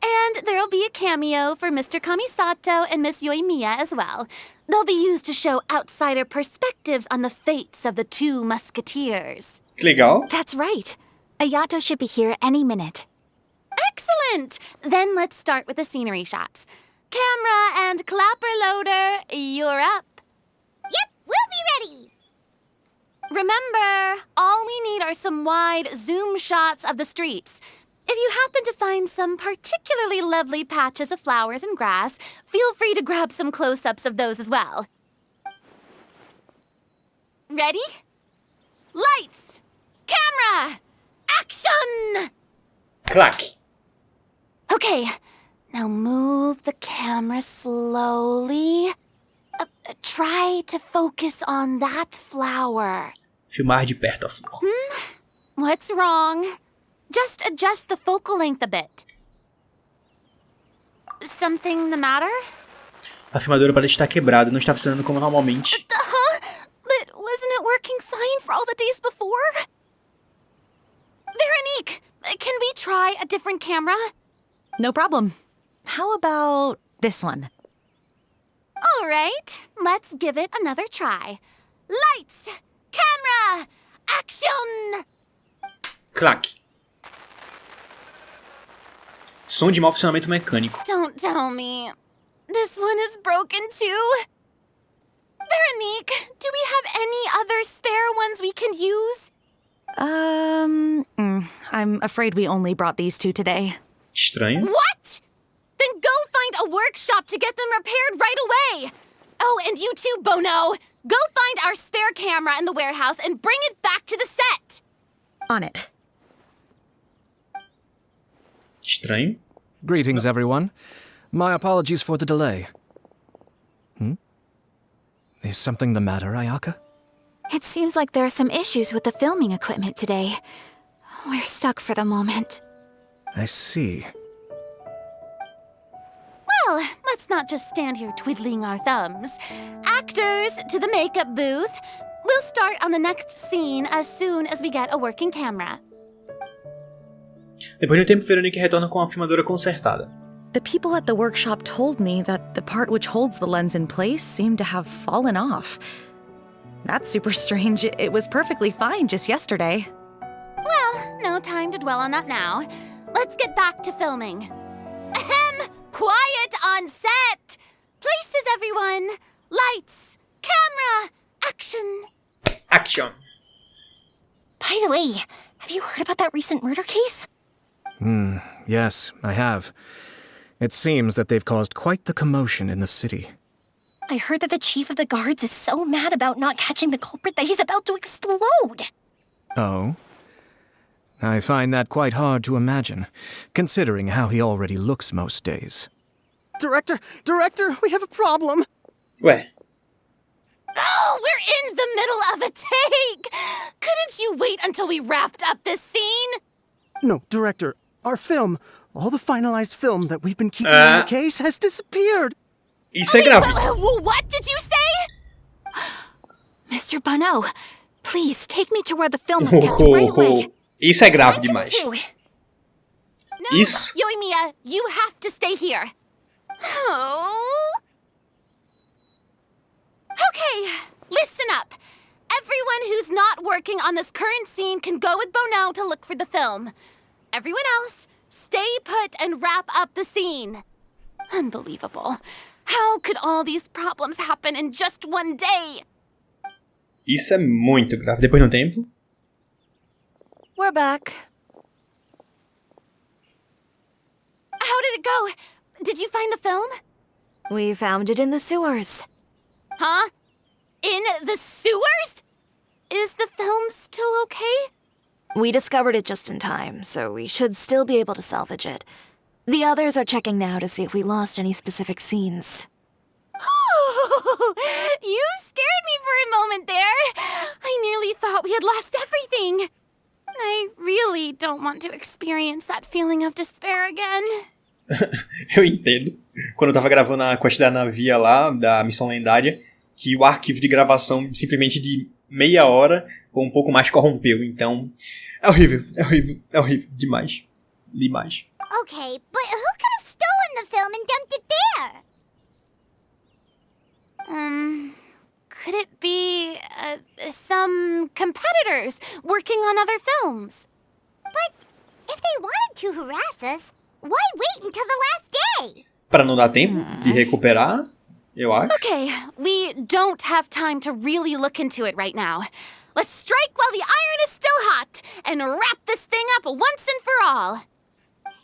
and there'll be a cameo for Mr. Kamisato and Miss Yoimiya as well. They'll be used to show outsider perspectives on the fates of the Two Musketeers. Legal. That's right. Ayato should be here any minute. Excellent! Then let's start with the scenery shots. Camera and clapper loader, you're up. Yep, we'll be ready. Remember, all we need are some wide zoom shots of the streets. If you happen to find some particularly lovely patches of flowers and grass, feel free to grab some close-ups of those as well. Ready? Lights! Camera! Action! Clack. Okay, now move the camera slowly. Try to focus on that flower. Filmar de perto a flor. What's wrong? Just adjust the focal length a bit. Something the matter? A filmadora parece estar quebrada, não está funcionando como normalmente. But wasn't it working fine for all the days before? Veronique, can we try a different camera? No problem. How about this one? All right, let's give it another try. Lights! Camera! Action! Clack. Som de mau funcionamento mecânico. Don't tell me. This one is broken too? Veronique, do we have any other spare ones we can use? I'm afraid we only brought these two today. Estranho. What? Then go find a workshop to get them repaired right away! Oh, and you too, Bono! Go find our spare camera in the warehouse and bring it back to the set! On it. Estranho. Greetings, everyone. My apologies for the delay. Is something the matter, Ayaka? It seems like there are some issues with the filming equipment today. We're stuck for the moment. I see. Well, let's not just stand here twiddling our thumbs. Actors, to the makeup booth. We'll start on the next scene as soon as we get a working camera. Depois de um tempo, Verônica retorna com a filmadora consertada. The people at the workshop told me that the part which holds the lens in place seemed to have fallen off. That's super strange. It was perfectly fine just yesterday. Well, no time to dwell on that now. Let's get back to filming. Ahem! Quiet on set! Places, everyone! Lights! Camera! Action! Action! By the way, have you heard about that recent murder case? Yes, I have. It seems that they've caused quite the commotion in the city. I heard that the chief of the guards is so mad about not catching the culprit that he's about to explode. Oh? I find that quite hard to imagine, considering how he already looks most days. Director, we have a problem. Ué. Oh, we're in the middle of a take! Couldn't you wait until we wrapped up this scene? No, Director, our film, all the finalized film that we've been keeping in the case has disappeared. Isso é grave. What did you say? Mr. Bono, please take me to where the film is kept right away. Isso é grave demais. No, Isso. Yoimiya, you have to stay here. Oh. Okay, listen up. Everyone who's not working on this current scene can go with Bono to look for the film. Everyone else, stay put and wrap up the scene. Unbelievable. How could all these problems happen in just one day? Isso é muito grave. Depois de um tempo. We're back. How did it go? Did you find the film? We found it in the sewers. Huh? In the sewers? Is the film still okay? We discovered it just in time, so we should still be able to salvage it. The others are checking now to see if we lost any specific scenes. You scared me for a moment there. I nearly thought we had lost everything. I really don't want to experience that feeling of despair again. Eu entendo. Quando eu tava gravando a quest da navia lá, da missão lendária, que o arquivo de gravação simplesmente de meia hora ou um pouco mais corrompeu. Então, é horrível demais. Demais. Okay, but who could have stolen the film and dumped it there? Could it be, some competitors working on other films? But if they wanted to harass us, why wait until the last day? Pra não dar tempo de recuperar, eu acho. Okay, we don't have time to really look into it right now. Let's strike while the iron is still hot and wrap this thing up once and for all.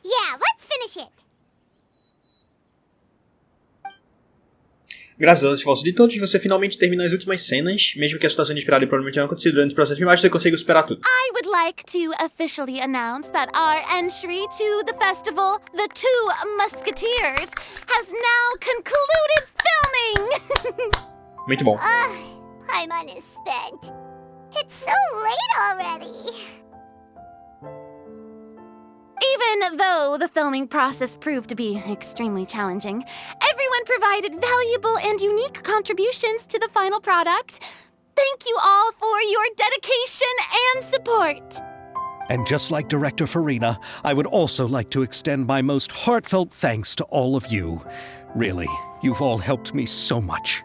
Yeah, let's finish it. Graças aos esforços de todos, você finalmente termina as últimas cenas, mesmo que a situação inesperada provavelmente tenha acontecido durante o processo de filmagem, você consegue superar tudo. I would like to officially announce that our entry to the festival, the Two Musketeers, has now concluded filming! Muito bom. Paimon is spent. It's so late already. Even though the filming process proved to be extremely challenging, everyone provided valuable and unique contributions to the final product. Thank you all for your dedication and support. And just like Director Furina, I would also like to extend my most heartfelt thanks to all of you. Really, you've all helped me so much.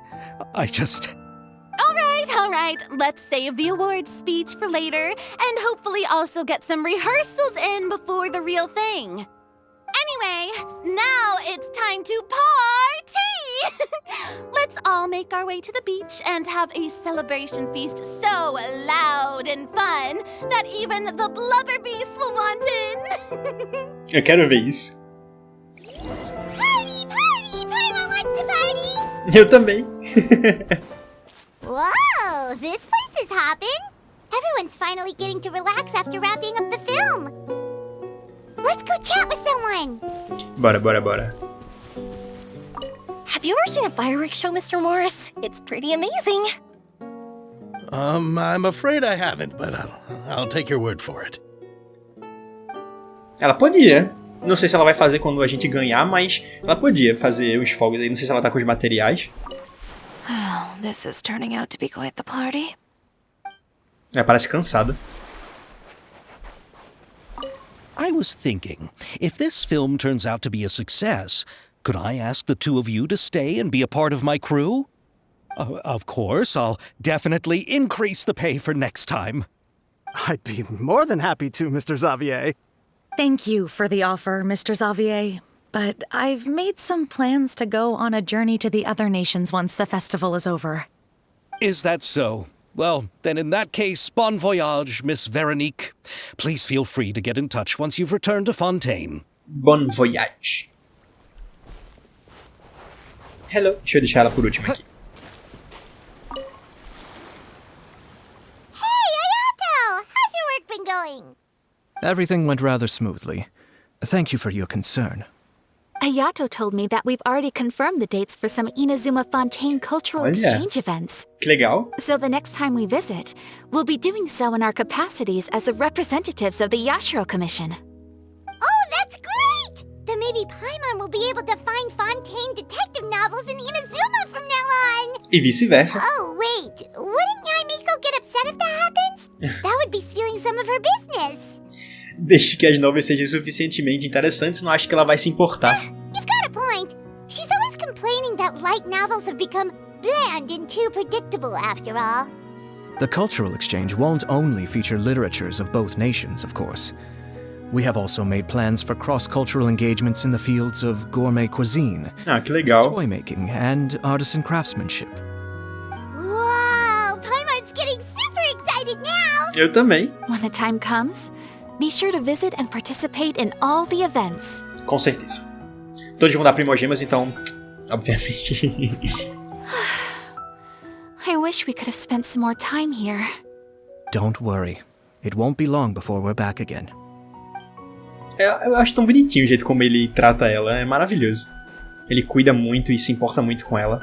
All right, let's save the awards speech for later, and hopefully also get some rehearsals in before the real thing. Anyway, now it's time to party! Let's all make our way to the beach and have a celebration feast so loud and fun that even the blubber beast will want in. Eu quero ver isso. Party, party! Paimon wants to party! Eu também. Whoa, this place is hopping. Everyone's finally getting to relax after wrapping up the film. Let's go chat with someone. Bora. Have you ever seen a fireworks show, Mr. Morris? It's pretty amazing. I'm afraid I haven't, but I'll take your word for it. Ela podia. Não sei se ela vai fazer quando a gente ganhar, mas ela podia fazer os fogos aí. Não sei se ela tá com os materiais. Oh, this is turning out to be quite the party. Ela parece cansada. I was thinking, if this film turns out to be a success, could I ask the two of you to stay and be a part of my crew? Of course, I'll definitely increase the pay for next time. I'd be more than happy to, Mr. Xavier. Thank you for the offer, Mr. Xavier. But I've made some plans to go on a journey to the other nations once the festival is over. Is that so? Well, then in that case, bon voyage, Miss Veronique. Please feel free to get in touch once you've returned to Fontaine. Bon voyage. Hello. Deixa eu deixar ela por último aqui. Hey, Ayato! How's your work been going? Everything went rather smoothly. Thank you for your concern. Ayato told me that we've already confirmed the dates for some Inazuma Fontaine cultural exchange events. Que legal. So the next time we visit, we'll be doing so in our capacities as the representatives of the Yashiro Commission. Oh, that's great! Then maybe Paimon will be able to find Fontaine detective novels in Inazuma from now on! E vice-versa. Oh, wait. Wouldn't Yaimiko get upset if that happens? That would be stealing some of her business. Desde que as novas sejam suficientemente interessantes, não acho que ela vai se importar. You've got a point. She's always complaining that light novels have become bland and too predictable after all. The cultural exchange won't only feature literatures of both nations, of course. We have also made plans for cross-cultural engagements in the fields of gourmet cuisine, que legal. toy making, and artisan craftsmanship. Wow, Paimon's getting super excited now! Eu também. When the time comes, be sure to visit and participate in all the events. Com certeza. Todos vão dar primogemas, então, obviamente. I wish we could have spent some more time here. Don't worry. It won't be long before we're back again. Eu acho tão bonitinho o jeito como ele trata ela, é maravilhoso. Ele cuida muito e se importa muito com ela.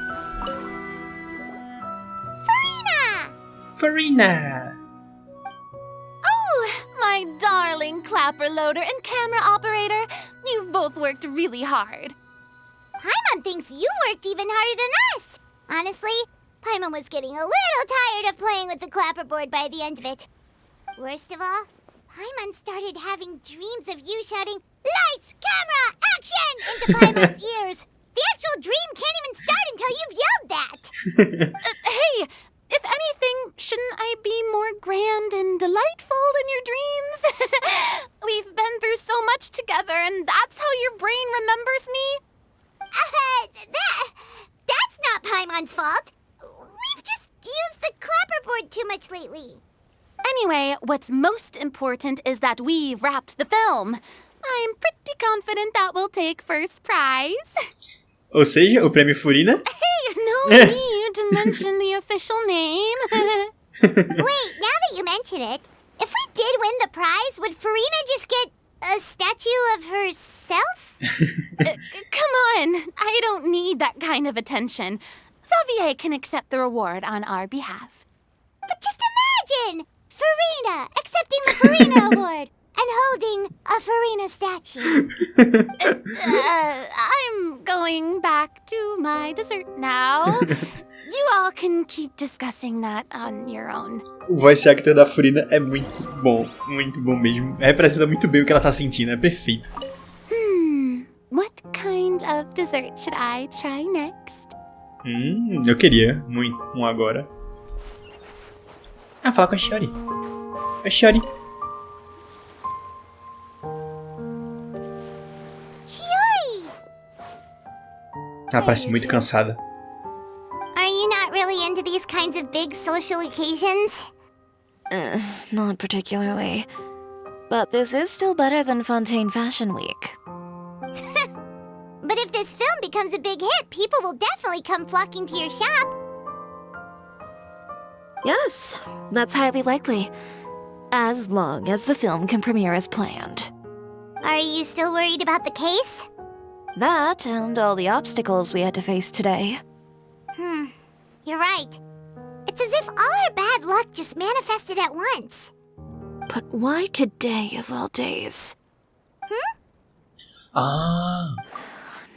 Furina! My darling clapper loader and camera operator, you've both worked really hard. Paimon thinks you worked even harder than us. Honestly, Paimon was getting a little tired of playing with the clapperboard by the end of it. Worst of all, Paimon started having dreams of you shouting, "Lights, camera, action!" into Paimon's ears. The actual dream can't even start until you've yelled that. Hey, if anything, shouldn't I be more grand and delightful in your dreams? We've been through so much together, and that's how your brain remembers me? That's not Paimon's fault. We've just used the clapperboard too much lately. Anyway, what's most important is that we've wrapped the film. I'm pretty confident that we'll take first prize. Ou seja, o prêmio Furina? Hey, no need to mention the official name. Wait, now that you mention it, if we did win the prize, would Furina just get a statue of herself? Come on, I don't need that kind of attention. Xavier can accept the reward on our behalf. But just imagine! Furina accepting the Furina Award and holding a Furina statue. I'm going back to my dessert now. You all can keep discussing that on your own. O voice actor da Furina é muito bom mesmo. Representa muito bem o que ela tá sentindo, é perfeito. What kind of dessert should I try next? Eu queria muito um agora. Falar com a Chiori. Oi, Chiori. Chiori! Ela parece muito cansada. Are you not really into these kinds of big social occasions? Not particularly. But this is still better than Fontaine Fashion Week. But if this film becomes a big hit, people will definitely come flocking to your shop. Yes, that's highly likely. As long as the film can premiere as planned. Are you still worried about the case? That and all the obstacles we had to face today. You're right. It's as if all our bad luck just manifested at once. But why today of all days?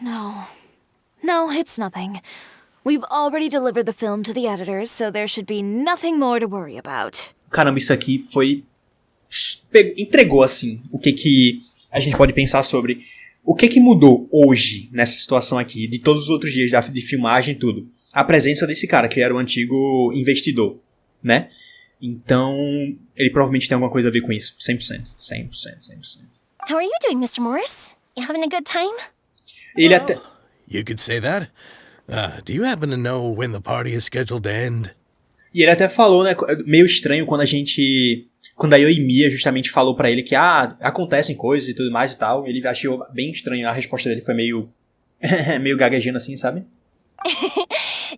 No, it's nothing. We've already delivered the film to the editors, so there should be nothing more to worry about. Caramba, isso aqui foi... entregou, assim, o que a gente pode pensar sobre... O que mudou hoje, nessa situação aqui, de todos os outros dias de filmagem e tudo? A presença desse cara, que era o antigo investidor, né? Então, ele provavelmente tem alguma coisa a ver com isso. 100%. How are you doing, Mr. Morris? You having a good time? Ele até... You could say that. Do you happen to know when the party is scheduled to end? E ele até falou, né, meio estranho quando a Yoimiya justamente falou pra ele que acontecem coisas e tudo mais e tal. Ele achou bem estranho, a resposta dele foi meio meio gaguejando assim, sabe?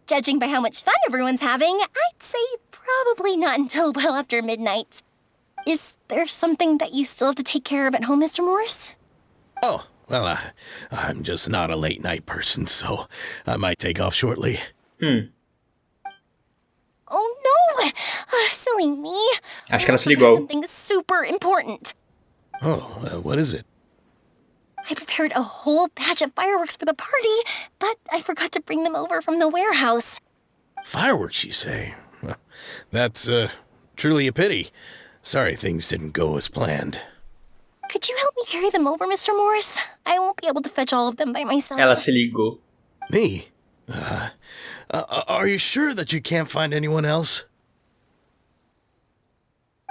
Judging by how much fun everyone's having, I'd say probably not until well after midnight. Is there something that you still have to take care of at home, Mr. Morris? Oh, well, I'm just not a late night person, so I might take off shortly. Oh no! Silly me. Acho que ela se ligou. Something super important. Oh, what is it? I prepared a whole batch of fireworks for the party, but I forgot to bring them over from the warehouse. Fireworks, you say? Well, that's truly a pity. Sorry things didn't go as planned. Could you help me carry them over, Mr. Morris? I won't be able to fetch all of them by myself. Ela se ligou. Me? Are you sure that you can't find anyone else?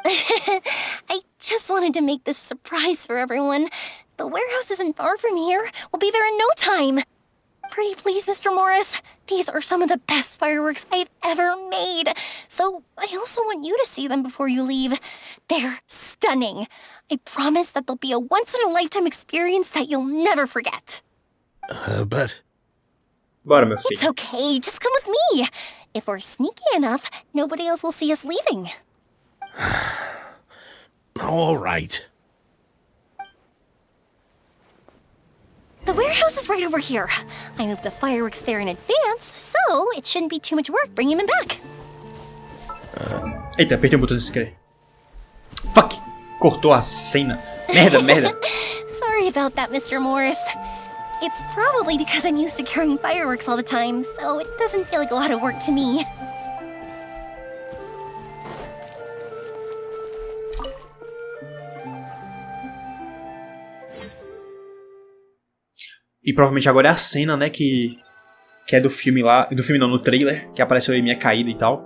I just wanted to make this a surprise for everyone. The warehouse isn't far from here. We'll be there in no time. Pretty please, Mr. Morris. These are some of the best fireworks I've ever made. So I also want you to see them before you leave. They're stunning. I promise that they'll be a once-in-a-lifetime experience that you'll never forget. But... Bora, meu filho. It's okay. Just come with me. If we're sneaky enough, nobody else will see us leaving. All right. The warehouse is right over here. I moved the fireworks there in advance, so it shouldn't be too much work bringing them back. Eita, apertei o botão sem querer. Fuck! Cortou a cena. Merda. Sorry about that, Mr. Morris. It's probably because I'm used to carrying fireworks all the time, so it doesn't feel like a lot of work to me. E provavelmente agora é a cena, né, que é do filme lá... Do filme não, no trailer, que apareceu a Yoimiya caída e tal.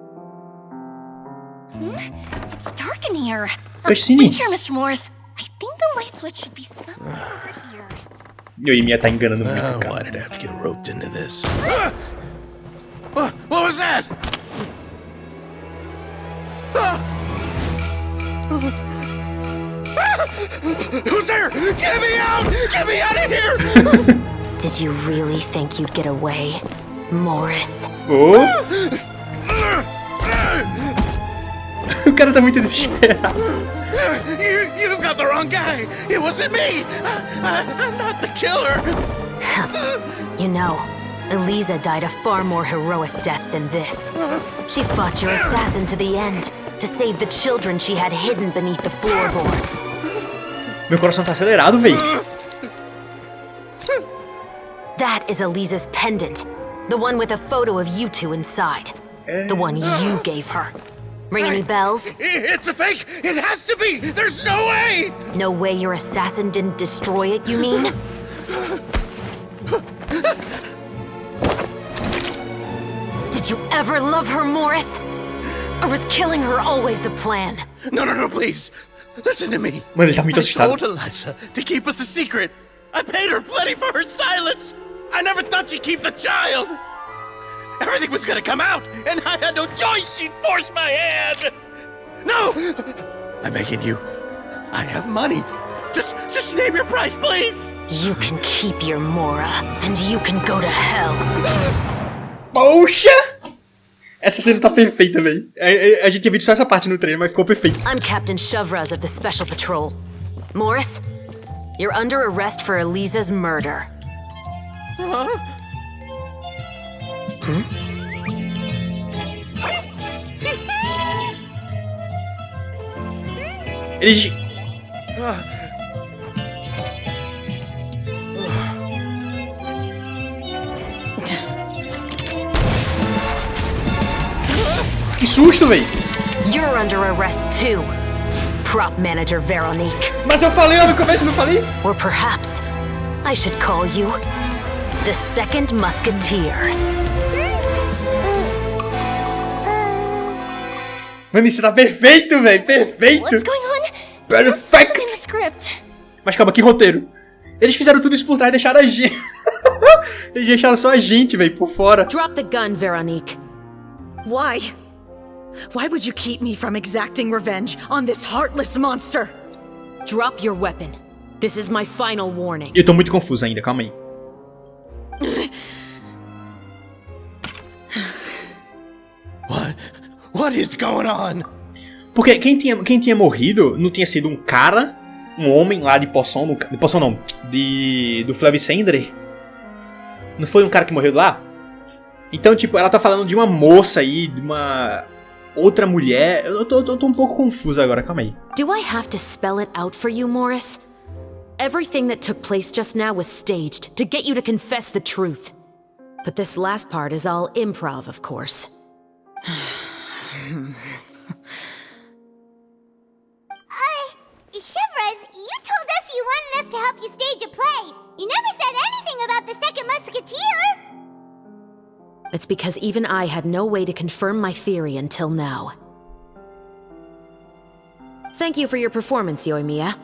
It's dark in here. Cutscene. Wait here, Mr. Morris. I think the light switch should be somewhere over here. Yoimiya tá enganando muito, cara. Why did I have to get roped into this? What was that? Who's there? Get me out! Get me out of here! Did you really think you'd get away, Morris? Oh? O cara tá muito desesperado. You've got the wrong guy. It wasn't me. I'm not the killer. You know, Eliza died a far more heroic death than this. She fought your assassin to the end to save the children she had hidden beneath the floorboards. Meu coração tá acelerado, véi. That is Eliza's pendant. The one with a photo of you two inside. The one you gave her. Ring any bells? It's a fake! It has to be! There's no way! No way your assassin didn't destroy it, you mean? Did you ever love her, Morris? Or was killing her always the plan? No, please. Listen to me. Mano, ele tá muito assustado. I told Eliza to keep us a secret. I paid her plenty for her silence. I never thought she'd keep the child! Everything was gonna come out, and I had no choice! She'd force my hand! No! I'm begging you. I have money. Just name your price, please! You can keep your Mora, and you can go to hell. Poxa! Essa cena tá perfeita, velho. A gente tinha visto só essa parte no trailer, mas ficou perfeito. I'm Captain Chevreuse of the Special Patrol. Morris, you're under arrest for Elisa's murder. Huh? Eles... Que susto, véi! You're under arrest too, Prop Manager Veronique. Mas eu falei lá no começo, não falei? Or perhaps I should call you the Second Musketeer. Mano, isso tá perfeito, velho! Perfeito! What's going on? Perfect! Script. Mas calma, que roteiro? Eles fizeram tudo isso por trás e deixaram a gente. Eles deixaram só a gente, velho, por fora. Drop the gun, Veronique. Why? Why would you keep me from exacting revenge on this heartless monster? Drop your weapon. This is my final warning. Eu tô muito confuso ainda, calma aí. What is going on? Porque quem tinha morrido não tinha sido um cara, um homem lá de poção, de poção não, do Flavicendre? Não foi um cara que morreu lá? Então, tipo, ela tá falando de uma moça aí, de uma outra mulher. Eu tô um pouco confuso agora, calma aí. Do I have to spell it out for you, Morris? Everything that took place just now was staged to get you to confess the truth. But this last part is all improv, of course. Chevreuse, you told us you wanted us to help you stage a play. You never said anything about the Second Musketeer. It's because even I had no way to confirm my theory until now. Thank you for your performance, Yoimiya.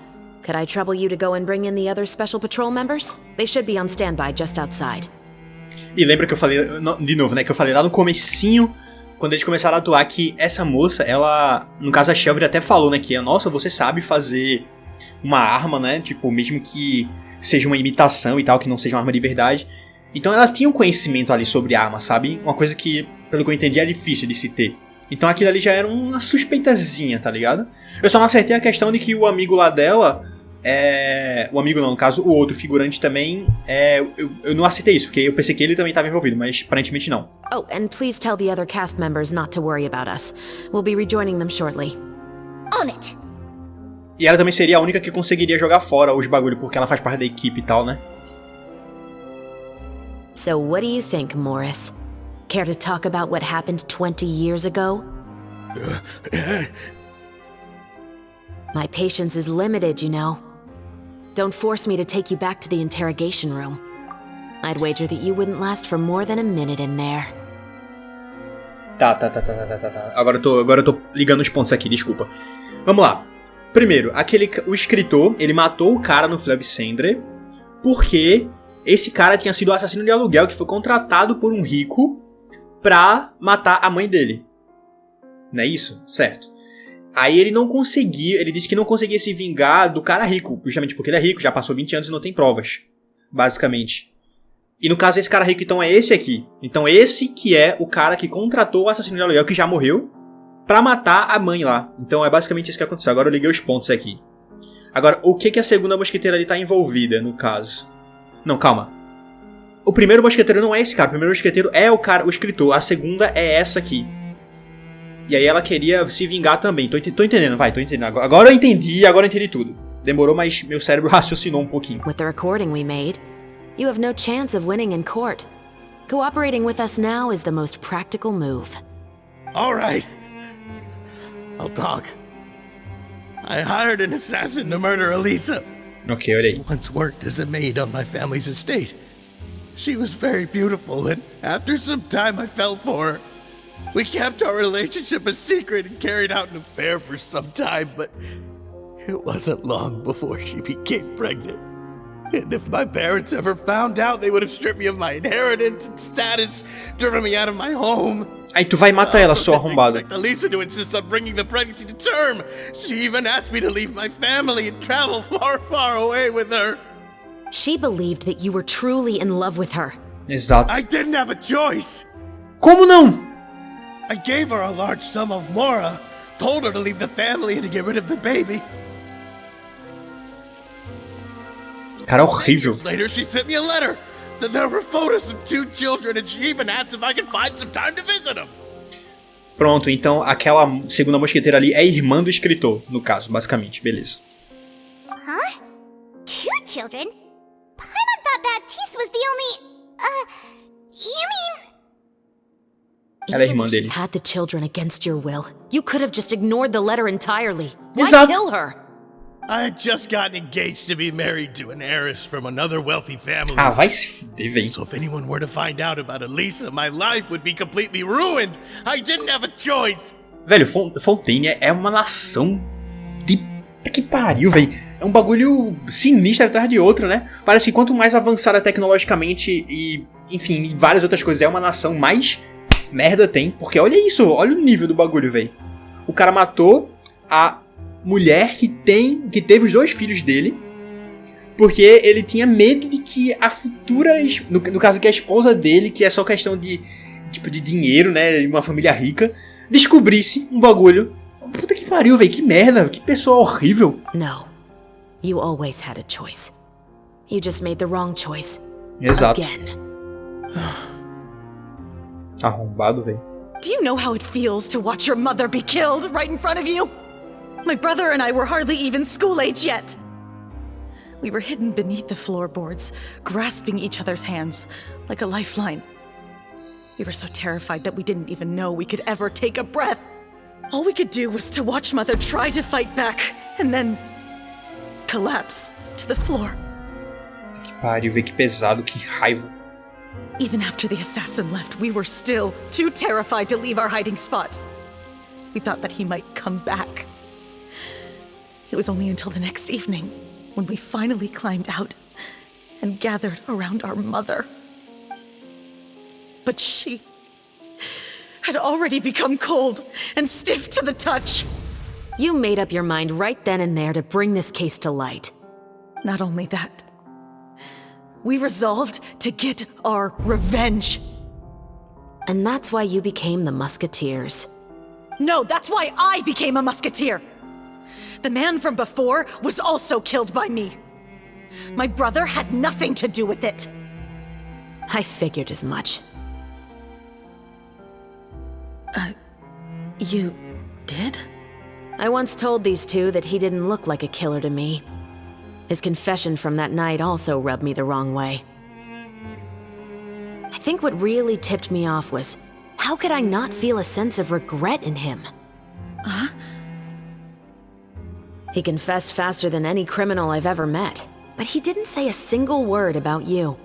Could I trouble you to go and bring in the other Special Patrol members? They should be on standby just outside. E lembra que eu falei, de novo, né, que eu falei lá no comecinho, quando eles começaram a atuar, que essa moça, ela, no caso a Shelby até falou, né, que, nossa, você sabe fazer uma arma, né, tipo, mesmo que seja uma imitação e tal, que não seja uma arma de verdade. Então ela tinha um conhecimento ali sobre arma, sabe? Uma coisa que, pelo que eu entendi, é difícil de se ter. Então aquilo ali já era uma suspeitazinha, tá ligado? Eu só não acertei a questão de que o amigo lá dela, o amigo não, no caso, o outro figurante também, eu não acertei isso, porque eu pensei que ele também estava envolvido, mas aparentemente não. Oh, and please tell the other cast members not to worry about us. We'll be rejoining them shortly. On it! E ela também seria a única que conseguiria jogar fora os bagulho, porque ela faz parte da equipe e tal, né? So what do you think, Morris? Care to talk about what happened 20 years ago? My patience is limited, you know. Don't force me to take you back to the interrogation room. I'd wager that you wouldn't last for more than a minute in there. Tá. Agora eu tô ligando os pontos aqui, desculpa. Vamos lá. Primeiro, o escritor, ele matou o cara no Flavicendre porque esse cara tinha sido o assassino de aluguel que foi contratado por um rico pra matar a mãe dele. Não é isso? Certo. Aí ele não conseguia, ele disse que não conseguia se vingar do cara rico, justamente porque ele é rico, já passou 20 anos e não tem provas, basicamente. E no caso esse cara rico, então, é esse aqui. Então esse que é o cara que contratou o assassino de aluguel, que já morreu, pra matar a mãe lá. Então é basicamente isso que aconteceu. Agora eu liguei os pontos aqui. Agora, o que a segunda mosqueteira ali tá envolvida, no caso? Não, calma. O primeiro mosqueteiro não é esse cara. O primeiro mosqueteiro é o cara, o escritor. A segunda é essa aqui. E aí ela queria se vingar também. Tô entendendo, tô entendendo. Agora eu entendi tudo. Demorou, mas meu cérebro raciocinou um pouquinho. With the recording we made, you have no chance of winning in court. Cooperating with us now is the most practical move. All right. I'll talk. I hired an assassin to murder Elisa. Okay, olha aí. She once worked as a maid on my family's estate. She was very beautiful, and after some time I fell for her. We kept our relationship a secret and carried out an affair for some time, but it wasn't long before she became pregnant. And if my parents ever found out, they would have stripped me of my inheritance and status, driven me out of my home. Aí tu vai matar ela, sua arrombada. Lisa to insist on bringing the pregnancy to term. She even asked me to leave my family and travel far, far away with her. She believed that you were truly in love with her. Exato. I didn't have a choice. Como não? I gave her a large sum of mora, told her to leave the family and to get rid of the baby. Cara, horrível. Later, she sent me a letter. There were photos of 2 children, and she even asked if I could find some time to visit them. Pronto, então aquela segunda mosqueteira ali é irmã do escritor, no caso, basicamente, beleza. Huh? 2 children? Paimon thought Baptiste was the only... you mean... Ela é irmã dele. If you had the children against your will, you could have just ignored the letter entirely. Why Exato. kill her? I had just gotten engaged to be married to an heiress from another wealthy family. Ah, vai se fuder, véi. So if anyone were to find out about Elisa, my life would be completely ruined. I didn't have a choice. Velho, Fontaine é uma nação de... que pariu, velho. É um bagulho sinistro atrás de outro, né? Parece que quanto mais avançada tecnologicamente e, enfim, várias outras coisas é uma nação, mais merda tem. Porque olha isso, olha o nível do bagulho, velho. O cara matou a mulher que teve os 2 filhos dele, porque ele tinha medo de que a futura, no caso que a esposa dele, que é só questão de tipo de dinheiro, né, de uma família rica, descobrisse um bagulho. Puta que pariu, velho, que merda, que pessoa horrível. No, you always had a choice. You just made the wrong choice. Exato. Again. Arrombado, velho. Do you know how it feels to watch your mother be killed right in front of you? My brother and I were hardly even school age yet. We were hidden beneath the floorboards, grasping each other's hands like a lifeline. We were so terrified that we didn't even know we could ever take a breath. All we could do was to watch Mother try to fight back, and then collapse to the floor. Que pariu, velho, que pesado, que raiva. Even after the assassin left, we were still too terrified to leave our hiding spot. We thought that he might come back. It was only until the next evening when we finally climbed out and gathered around our mother. But she had already become cold and stiff to the touch. You made up your mind right then and there to bring this case to light. Not only that, we resolved to get our revenge. And that's why you became the Musketeers. No, that's why I became a Musketeer. The man from before was also killed by me. My brother had nothing to do with it. I figured as much. You did? I once told these 2 that he didn't look like a killer to me. His confession from that night also rubbed me the wrong way. I think what really tipped me off was, how could I not feel a sense of regret in him? Huh? He confessed faster than any criminal I've ever met, but he didn't say a single word about you.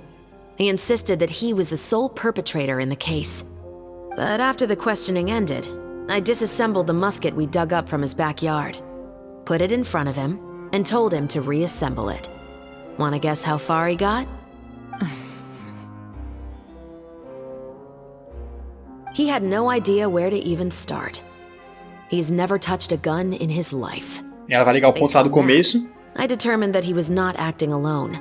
He insisted that he was the sole perpetrator in the case. But after the questioning ended, I disassembled the musket we dug up from his backyard, put it in front of him, and told him to reassemble it. Wanna guess how far he got? He had no idea where to even start. He's never touched a gun in his life. Ela vai ligar o ponto lá do começo. I determined that he was not acting alone.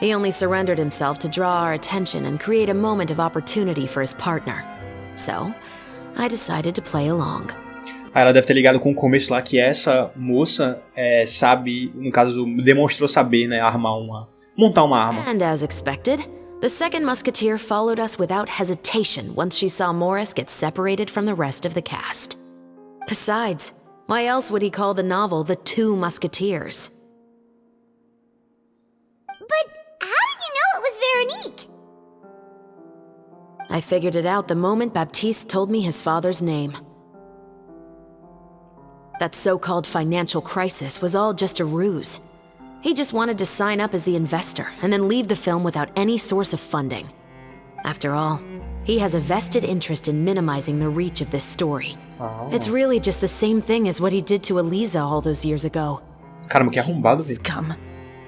He only surrendered himself to draw our attention and create a moment of opportunity for his partner. So, I decided to play along. Aí ela deve ter ligado com o começo lá que essa moça sabe, no caso, demonstrou saber, né, montar uma arma. And as expected, the second musketeer followed us without hesitation once she saw Morris get separated from the rest of the cast. Besides, why else would he call the novel The Two Musketeers? But how did you know it was Veronique? I figured it out the moment Baptiste told me his father's name. That so-called financial crisis was all just a ruse. He just wanted to sign up as the investor and then leave the film without any source of funding. After all, he has a vested interest in minimizing the reach of this story. Oh. It's really just the same thing as what he did to Elisa all those years ago. Caramba, que arrombado, velho. Scum.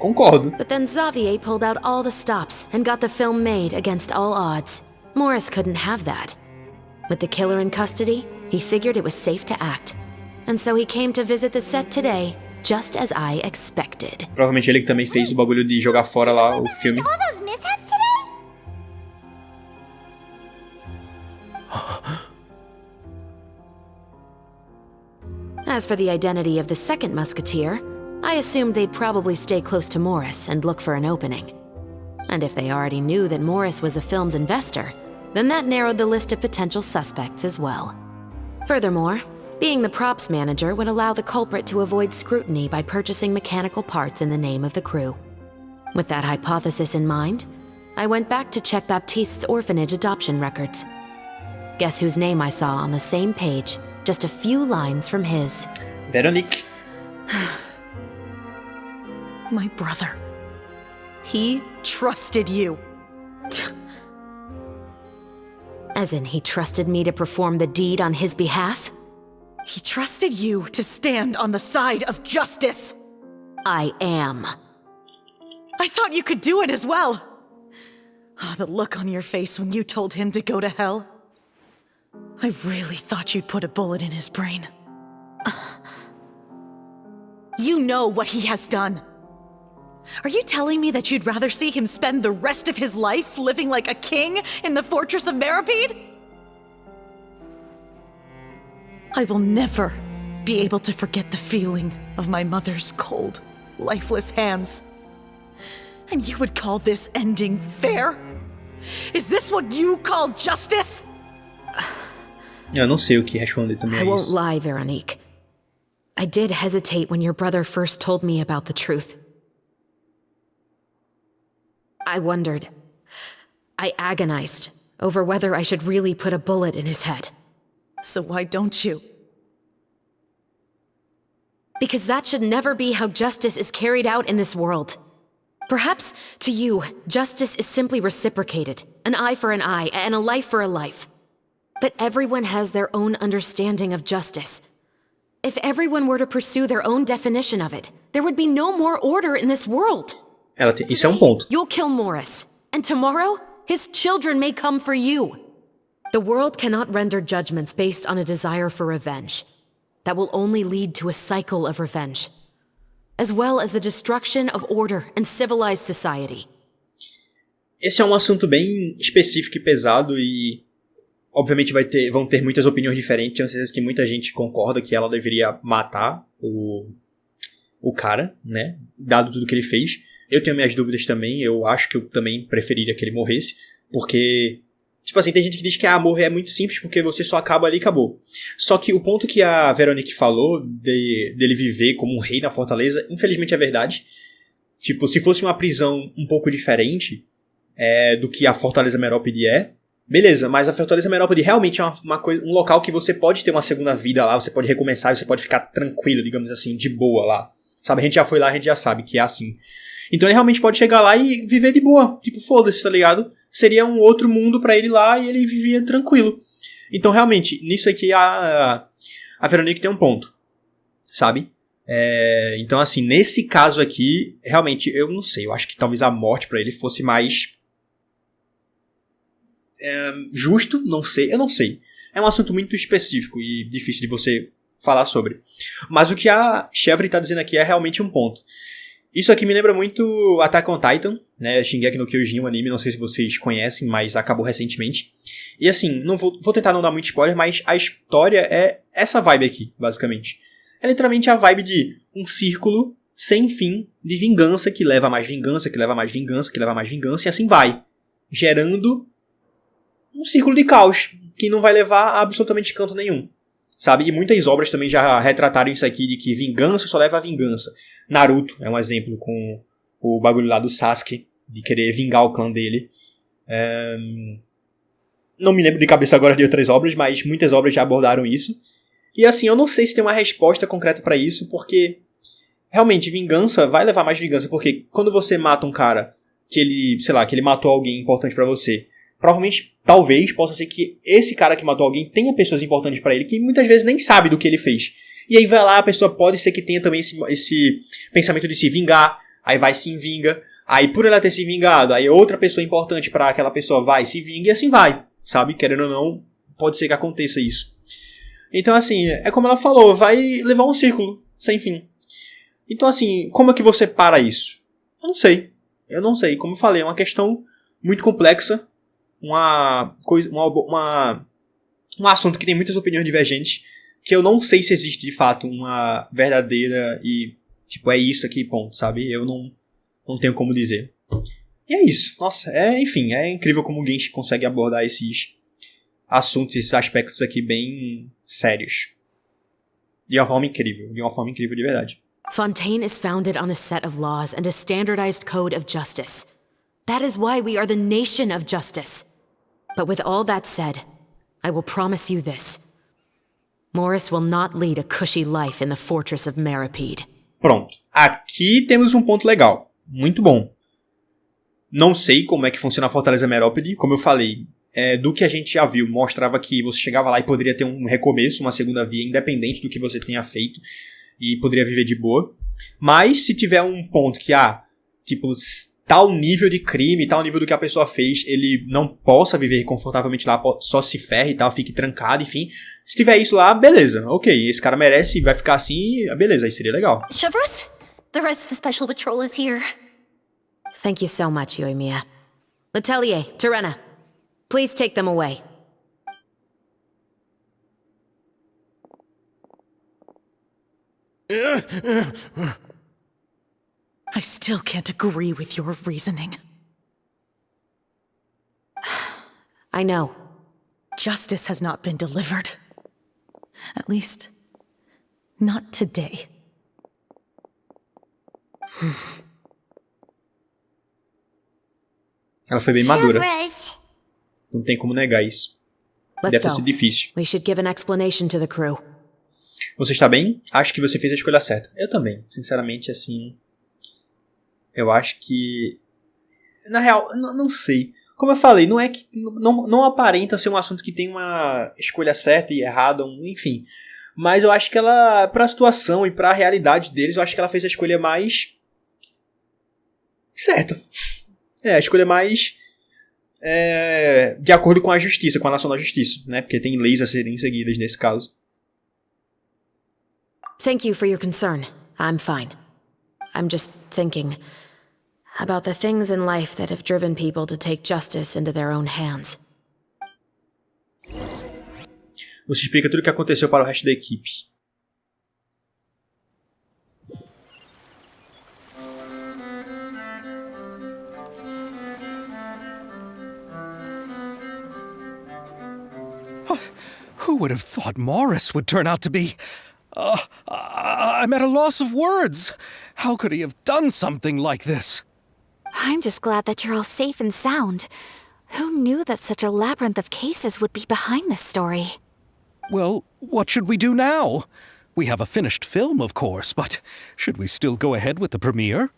Concordo. But then Xavier pulled out all the stops and got the film made against all odds. Morris couldn't have that. With the killer in custody, he figured it was safe to act. And so he came to visit the set today, just as I expected. Provavelmente ele que também fez o bagulho de jogar fora lá o filme. All those mishaps today? As for the identity of the second musketeer, I assumed they'd probably stay close to Morris and look for an opening. And if they already knew that Morris was the film's investor, then that narrowed the list of potential suspects as well. Furthermore, being the props manager would allow the culprit to avoid scrutiny by purchasing mechanical parts in the name of the crew. With that hypothesis in mind, I went back to check Baptiste's orphanage adoption records. Guess whose name I saw on the same page, just a few lines from his. Veronique. My brother. He trusted you. As in, he trusted me to perform the deed on his behalf? He trusted you to stand on the side of justice. I am. I thought you could do it as well. Oh, the look on your face when you told him to go to hell. I really thought you'd put a bullet in his brain. You know what he has done. Are you telling me that you'd rather see him spend the rest of his life living like a king in the fortress of Meripede? I will never be able to forget the feeling of my mother's cold, lifeless hands. And you would call this ending fair? Is this what you call justice? Eu não sei o que responder também I a won't isso. lie, Veronique. I did hesitate when your brother first told me about the truth. I wondered. I agonized over whether I should really put a bullet in his head. So why don't you? Because that should never be how justice is carried out in this world. Perhaps, to you, justice is simply reciprocated. An eye for an eye, and a life for a life. But everyone has their own understanding of justice. If everyone were to pursue their own definition of it, there would be no more order in this world. Isso é um ponto. You'll kill Morris, and tomorrow, his children may come for you. The world cannot render judgments based on a desire for revenge. That will only lead to a cycle of revenge, as well as the destruction of order and civilized society. Esse é um assunto bem específico e pesado e obviamente vão ter muitas opiniões diferentes. Tenho certeza que muita gente concorda que ela deveria matar o cara, né? Dado tudo que ele fez. Eu tenho minhas dúvidas também. Eu acho que eu também preferiria que ele morresse. Porque, tipo assim, tem gente que diz que morrer é muito simples porque você só acaba ali e acabou. Só que o ponto que a Veronique falou dele viver como um rei na fortaleza, infelizmente é verdade. Tipo, se fosse uma prisão um pouco diferente do que a Fortaleza Meripede beleza, mas a Fortaleza Meripede realmente é uma coisa, um local que você pode ter uma segunda vida lá, você pode recomeçar, você pode ficar tranquilo, digamos assim, de boa lá. Sabe, a gente já foi lá, a gente já sabe que é assim. Então ele realmente pode chegar lá e viver de boa. Tipo, foda-se, tá ligado? Seria um outro mundo pra ele lá e ele vivia tranquilo. Então realmente, nisso aqui a Veronique tem um ponto. Sabe? Então assim, nesse caso aqui, realmente, eu não sei. Eu acho que talvez a morte pra ele fosse mais justo, não sei, eu não sei. É um assunto muito específico e difícil de você falar sobre. Mas o que a Chevreuse tá dizendo aqui é realmente um ponto. Isso aqui me lembra muito Attack on Titan, né? Shingeki no Kyojin, um anime, não sei se vocês conhecem, mas acabou recentemente. E assim, não vou tentar não dar muito spoiler, mas a história é essa vibe aqui, basicamente. É literalmente a vibe de um círculo sem fim de vingança que leva a mais vingança, que leva a mais vingança, que leva a mais vingança, e assim vai. Gerando um círculo de caos que não vai levar a absolutamente canto nenhum. Sabe? E muitas obras também já retrataram isso aqui de que vingança só leva a vingança. Naruto é um exemplo com o bagulho lá do Sasuke, de querer vingar o clã dele. Não me lembro de cabeça agora de outras obras, mas muitas obras já abordaram isso. E assim, eu não sei se tem uma resposta concreta pra isso, porque realmente vingança vai levar mais vingança, porque quando você mata um cara que ele, sei lá, que ele matou alguém importante pra você, provavelmente, talvez, possa ser que esse cara que matou alguém tenha pessoas importantes pra ele que muitas vezes nem sabe do que ele fez. E aí vai lá, a pessoa pode ser que tenha também esse pensamento de se vingar, aí vai e se vinga, aí por ela ter se vingado, aí outra pessoa importante pra aquela pessoa vai, se vinga e assim vai, sabe? Querendo ou não, pode ser que aconteça isso. Então assim, é como ela falou, vai levar um círculo sem fim. Então assim, como é que você para isso? Eu não sei, como eu falei, é uma questão muito complexa, um assunto que tem muitas opiniões divergentes, que eu não sei se existe de fato uma verdadeira e, tipo, é isso aqui, ponto, sabe? Eu não tenho como dizer. E é isso. Nossa, enfim, é incrível como o Genshin consegue abordar esses assuntos, esses aspectos aqui bem sérios. De uma forma incrível de verdade. Fontaine is founded on a set of laws and a standardized code of justice. That is why we are the nation of justice. But with all that said, I will promise you this. Morris will not lead a cushy life in the fortress of Meripede. Pronto. Aqui temos um ponto legal. Muito bom. Não sei como é que funciona a Fortaleza Meripede. Como eu falei, do que a gente já viu, mostrava que você chegava lá e poderia ter um recomeço, uma segunda via, independente do que você tenha feito. E poderia viver de boa. Mas se tiver um ponto que, tipo, tal nível de crime, tal nível do que a pessoa fez, ele não possa viver confortavelmente lá, só se ferre e tal, fique trancado, enfim. Se tiver isso lá, beleza. Ok, esse cara merece, vai ficar assim, beleza, aí seria legal. Chevreuse, the rest of the special patrol is here. Thank you so much, Yoimiya. Letelier, Terena, please take them away. I still can't agree with your reasoning. I know. Justice has not been delivered. At least, not today. Ela foi bem madura. Não tem como negar isso. Deve ter sido difícil. We should give an explanation to the crew. Você está bem? Acho que você fez a escolha certa. Eu também. Sinceramente, assim... Eu acho que... Na real, não sei. Como eu falei, não é que... Não aparenta ser um assunto que tem uma escolha certa e errada, enfim. Mas eu acho que ela... Pra situação e pra realidade deles, eu acho que ela fez a escolha mais... certa. A escolha mais... de acordo com a justiça, com a nacional justiça, né? Porque tem leis a serem seguidas nesse caso. Thank you for your concern. I'm fine. I'm just thinking about the things in life that have driven people to take justice into their own hands. Você explica tudo o que aconteceu para o resto da equipe. Who would have thought Morris would turn out to be... I'm at a loss of words. How could he have done something like this? I'm just glad that you're all safe and sound. Who knew that such a labyrinth of cases would be behind this story? Well, what should we do now? We have a finished film, of course, but should we still go ahead with the premiere?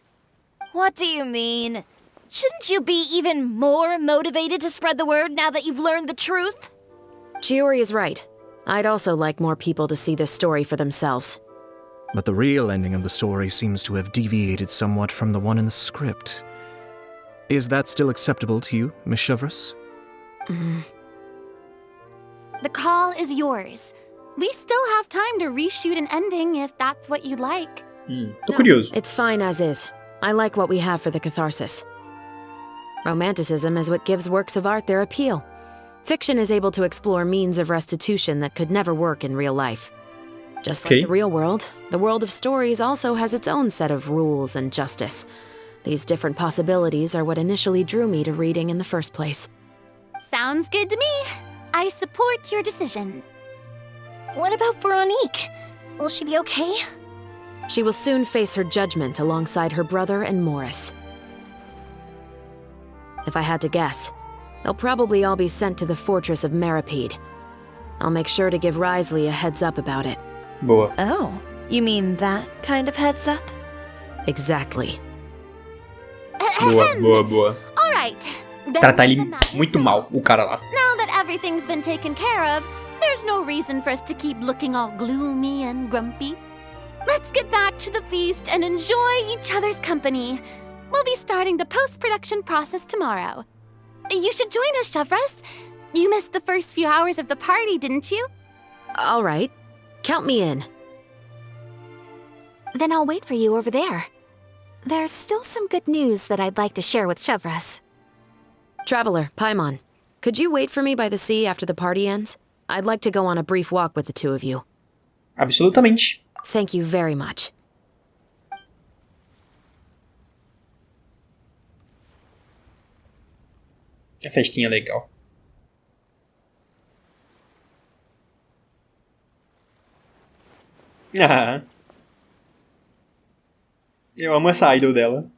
What do you mean? Shouldn't you be even more motivated to spread the word now that you've learned the truth? Chiori is right. I'd also like more people to see this story for themselves. But the real ending of the story seems to have deviated somewhat from the one in the script. Is that still acceptable to you, Miss Chevreuse? The call is yours. We still have time to reshoot an ending if that's what you'd like. Tô curioso. It's fine as is. I like what we have for the catharsis. Romanticism is what gives works of art their appeal. Fiction is able to explore means of restitution that could never work in real life. Just like the real world, the world of stories also has its own set of rules and justice. These different possibilities are what initially drew me to reading in the first place. Sounds good to me. I support your decision. What about Veronique? Will she be okay? She will soon face her judgment alongside her brother and Morris. If I had to guess, they'll probably all be sent to the fortress of Meripede. I'll make sure to give Risley a heads up about it. Boa. Oh, you mean that kind of heads up? Exactly. Boa. All right. Tratar ele muito mal, o cara lá. Now that everything's been taken care of, there's no reason for us to keep looking all gloomy and grumpy. Let's get back to the feast and enjoy each other's company. We'll be starting the post-production process tomorrow. You should join us, Chevreuse. You missed the first few hours of the party, didn't you? All right. Count me in. Then I'll wait for you over there. There's still some good news that I'd like to share with Chevreuse. Traveler, Paimon, could you wait for me by the sea after the party ends? I'd like to go on a brief walk with the two of you. Absolutamente. Thank you very much. A festinha legal. Ah. Eu amo essa idol dela.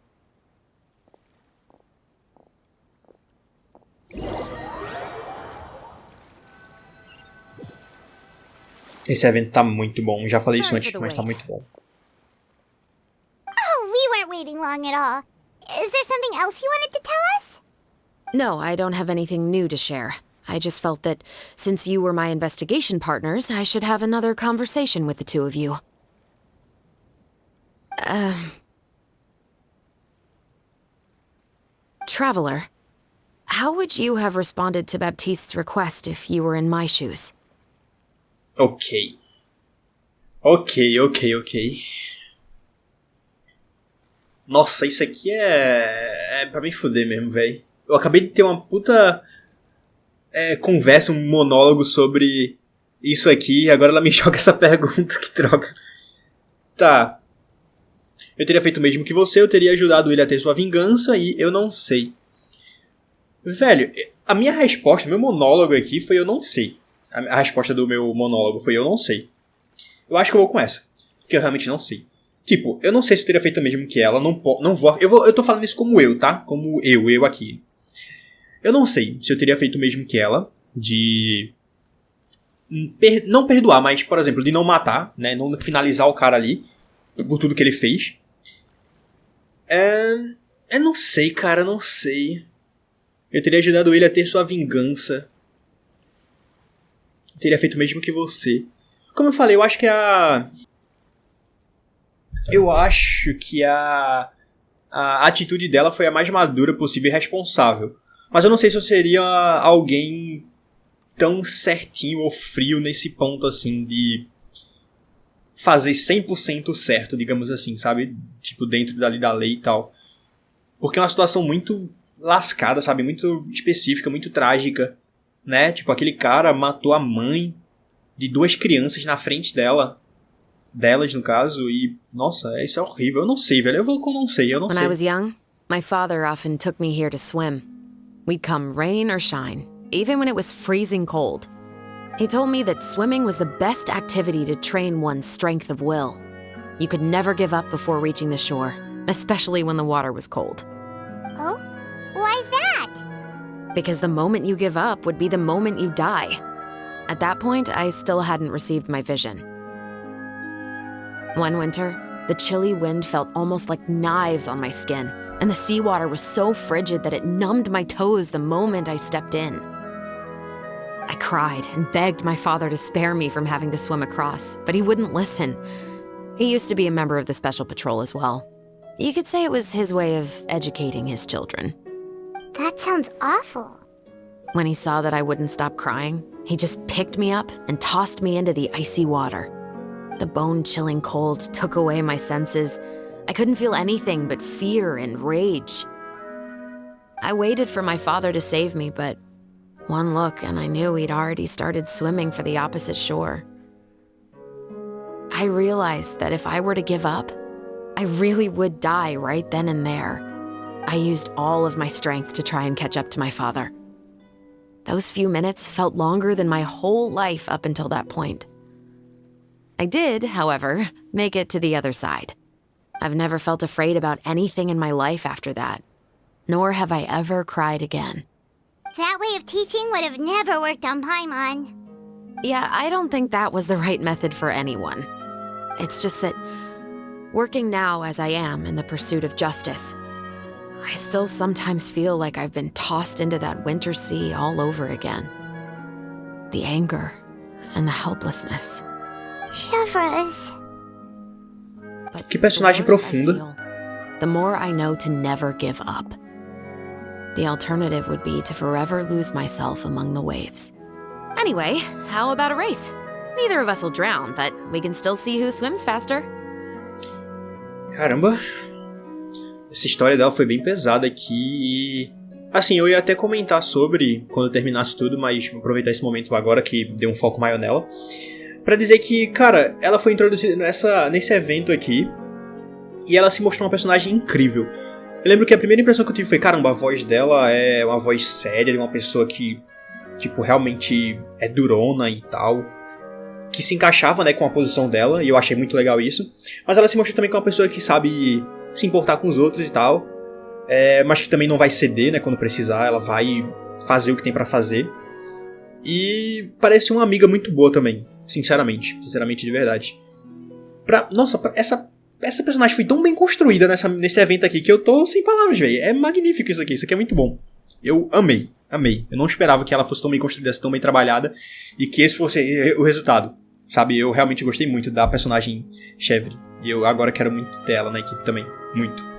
Esse evento tá muito bom. Já falei isso antes, mas tá muito bom. Oh, we weren't waiting long at all. Is there something else you wanted to tell us? No, I don't have anything new to share. I just felt that since you were my investigation partners, I should have another conversation with the two of you. Traveler, how would you have responded to Baptiste's request if you were in my shoes? Ok. Nossa, isso aqui é pra me fuder mesmo, velho. Eu acabei de ter uma puta conversa, um monólogo sobre isso aqui, e agora ela me joga essa pergunta, que droga. Tá. Eu teria feito o mesmo que você, eu teria ajudado ele a ter sua vingança, e eu não sei. Velho, a minha resposta, meu monólogo aqui foi eu não sei. A resposta do meu monólogo foi eu não sei. Eu acho que eu vou com essa, porque eu realmente não sei. Tipo, eu não sei se eu teria feito o mesmo que ela, eu tô falando isso como eu, tá? Como eu aqui. Eu não sei se eu teria feito o mesmo que ela, de não perdoar, mas, por exemplo, de não matar, né? Não finalizar o cara ali, por tudo que ele fez. Eu não sei, cara, não sei. Eu teria ajudado ele a ter sua vingança. Eu teria feito o mesmo que você. Como eu falei, eu acho que a atitude dela foi a mais madura possível e responsável. Mas eu não sei se eu seria alguém tão certinho ou frio nesse ponto, assim, de fazer 100% certo, digamos assim, sabe? Tipo, dentro dali da lei e tal. Porque é uma situação muito lascada, sabe? Muito específica, muito trágica, né? Tipo, aquele cara matou a mãe de 2 crianças na frente delas, no caso, e, nossa, isso é horrível. Eu não sei, velho. Eu vou com não sei, eu não sei. When I was young, my father often took me here to swim. We'd come rain or shine, even when it was freezing cold. He told me that swimming was the best activity to train one's strength of will. You could never give up before reaching the shore, especially when the water was cold. Oh? Why's that? Because the moment you give up would be the moment you die. At that point, I still hadn't received my vision. One winter, the chilly wind felt almost like knives on my skin, and the seawater was so frigid that it numbed my toes the moment I stepped in. I cried and begged my father to spare me from having to swim across, but he wouldn't listen. He used to be a member of the Special Patrol as well. You could say it was his way of educating his children. That sounds awful. When he saw that I wouldn't stop crying, he just picked me up and tossed me into the icy water. The bone-chilling cold took away my senses. I couldn't feel anything but fear and rage. I waited for my father to save me, but one look and I knew he'd already started swimming for the opposite shore. I realized that if I were to give up, I really would die right then and there. I used all of my strength to try and catch up to my father. Those few minutes felt longer than my whole life up until that point. I did, however, make it to the other side. I've never felt afraid about anything in my life after that, nor have I ever cried again. That way of teaching would have never worked on Paimon. Yeah, I don't think that was the right method for anyone. It's just that, working now as I am in the pursuit of justice, I still sometimes feel like I've been tossed into that winter sea all over again. The anger and the helplessness. Chevreuse. Que personagem the worse I profunda. feel, the more I know to never give up. The alternative would be to forever lose myself among the waves. Anyway, how about a race? Neither of us will drown, but we can still see who swims faster. Caramba. Essa história dela foi bem pesada aqui e... Assim, eu ia até comentar sobre quando eu terminasse tudo, mas vou aproveitar esse momento agora que deu um foco maior nela. Pra dizer que, cara, ela foi introduzida nesse evento aqui e ela se mostrou uma personagem incrível. Eu lembro que a primeira impressão que eu tive foi, caramba, a voz dela é uma voz séria, de uma pessoa que, tipo, realmente é durona e tal. Que se encaixava, né, com a posição dela, e eu achei muito legal isso. Mas ela se mostrou também como uma pessoa que sabe se importar com os outros e tal. Mas que também não vai ceder, né, quando precisar, ela vai fazer o que tem pra fazer. E parece uma amiga muito boa também, sinceramente de verdade. Nossa, essa personagem foi tão bem construída nesse evento aqui que eu tô sem palavras, velho. É magnífico isso aqui é muito bom. Eu amei. Eu não esperava que ela fosse tão bem construída, tão bem trabalhada, e que esse fosse o resultado, sabe? Eu realmente gostei muito da personagem Chevre, e eu agora quero muito ter ela na equipe também, muito.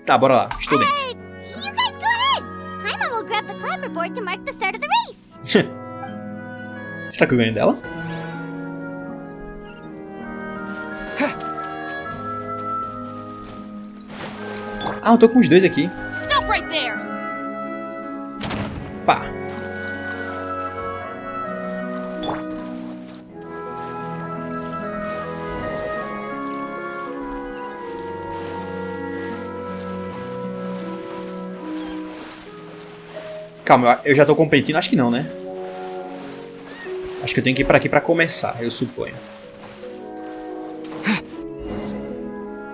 Tá, bora lá, estou dentro. You guys go ahead! Paimon will grab the clapperboard to mark the start of the race. Será que eu ganho dela? Ah, eu tô com os dois aqui. Stop right there! Pá. Calma, eu já tô competindo? Acho que não, né? Acho que eu tenho que ir pra aqui pra começar, eu suponho.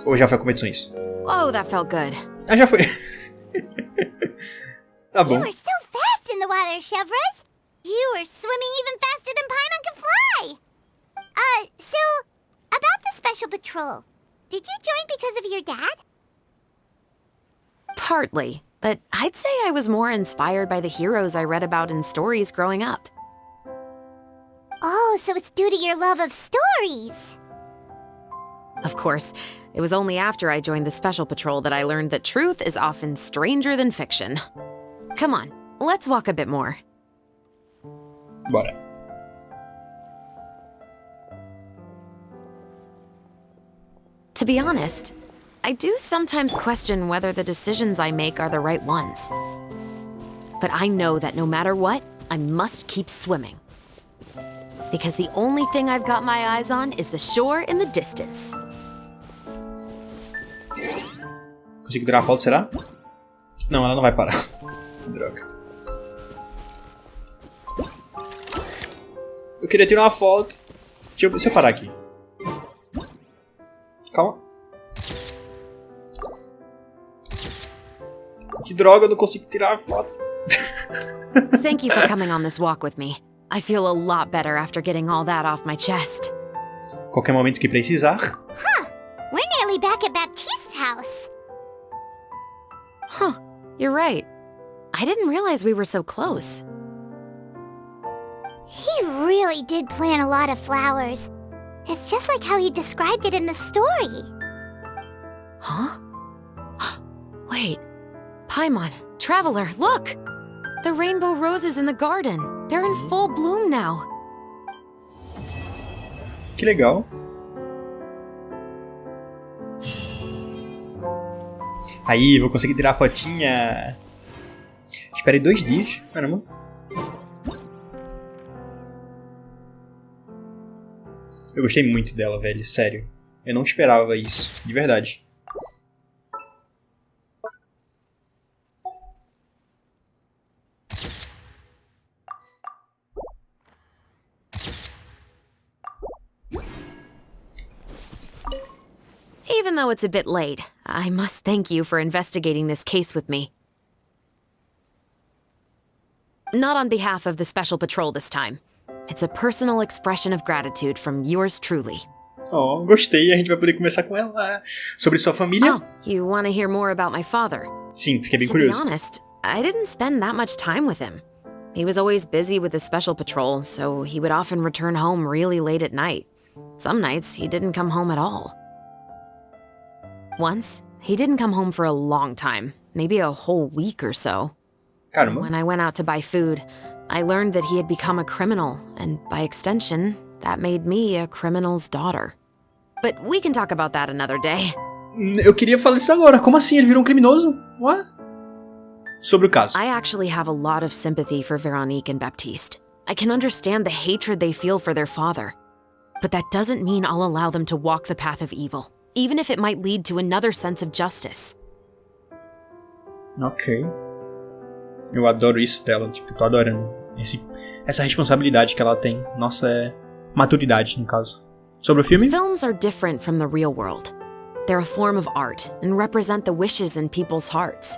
Ou já foi a competição isso? Oh, that felt good. Ah, já foi. Tá bom. You are so fast in the water, Chevreuse. You are swimming even faster than Paimon can fly. So, about the special patrol. Did you join because of your dad? Partly, but I'd say I was more inspired by the heroes I read about in stories growing up. Oh, so it's due to your love of stories. Of course, it was only after I joined the Special Patrol that I learned that truth is often stranger than fiction. Come on, let's walk a bit more. Bora. To be honest, I do sometimes question whether the decisions I make are the right ones. But I know that no matter what, I must keep swimming. Because the only thing I've got my eyes on is the shore in the distance. Consigo tirar a foto, será? Não, ela não vai parar. Droga. Eu queria tirar uma foto. Deixa eu parar aqui. Calma. Que droga, eu não consigo tirar a foto. Thank you for coming on this walk with me. I feel a lot better after getting all that off my chest. Qualquer momento que precisar. Huh. We're nearly back at Baptiste's house. Huh. You're right. I didn't realize we were so close. He really did plant a lot of flowers. It's just like how he described it in the story. Huh? Wait. Paimon, Traveler, look! The rainbow roses in the garden. They're in full bloom now. Que legal. Aí, vou conseguir tirar a fotinha. Esperei 2 dias. Caramba. Eu gostei muito dela, velho. Sério. Eu não esperava isso. De verdade. Even though it's a bit late, I must thank you for investigating this case with me. Not on behalf of the Special Patrol this time. It's a personal expression of gratitude from yours truly. Oh, gostei. A gente vai poder começar com ela. Sobre sua família? Oh, you want to hear more about my father? Sim, fiquei bem curioso. To curioso. be honest, I didn't spend that much time with him. He was always busy with the Special Patrol, so he would often return home really late at night. Some nights, he didn't come home at all. Once, he didn't come home for a long time, maybe a whole week or so. Caramba. When I went out to buy food, I learned that he had become a criminal, and by extension, that made me a criminal's daughter. But we can talk about that another day. Eu queria falar isso agora. Como assim? Ele virou criminoso? What? Sobre o caso. I actually have a lot of sympathy for Veronique and Baptiste. I can understand the hatred they feel for their father. But that doesn't mean I'll allow them to walk the path of evil, even if it might lead to another sense of justice. Ok. Eu adoro isso dela, tipo, tô adorando essa responsabilidade que ela tem. Nossa, é maturidade, no caso. Sobre o filme? Films are different from the real world. They're a form of art and represent the wishes in people's hearts.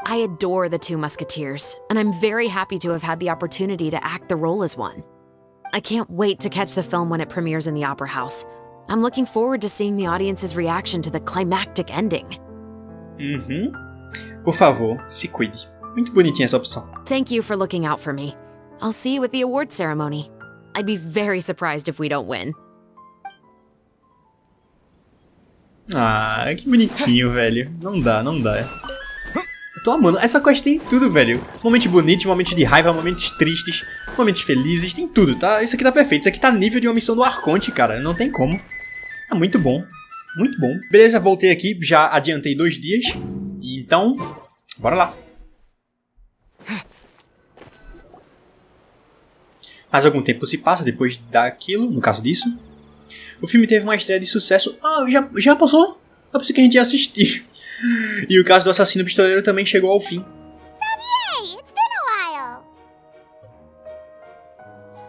I adore the Two Musketeers, and I'm very happy to have had the opportunity to act the role as one. I can't wait to catch the film when it premieres in the Opera House. I'm looking forward to seeing the audience's reaction to the climactic ending. Por favor, se cuide. Muito bonitinha essa opção. Thank you for looking out for me. I'll see you at the award ceremony. I'd be very surprised if we don't win. Ah, que bonitinho, velho. Não dá. Eu tô amando. Essa quest tem tudo, velho. Momentos bonitos, momentos de raiva, momentos tristes, momentos felizes, tem tudo, tá? Isso aqui tá perfeito. Isso aqui tá nível de uma missão do Arconte, cara. Não tem como. Tá muito bom. Muito bom. Beleza, voltei aqui. Já adiantei 2 dias. Então, bora lá. Mais algum tempo se passa depois daquilo, no caso disso. O filme teve uma estreia de sucesso. Ah, já passou? Eu pensei que a gente ia assistir. E o caso do assassino pistoleiro também chegou ao fim. Hey, it's been a while.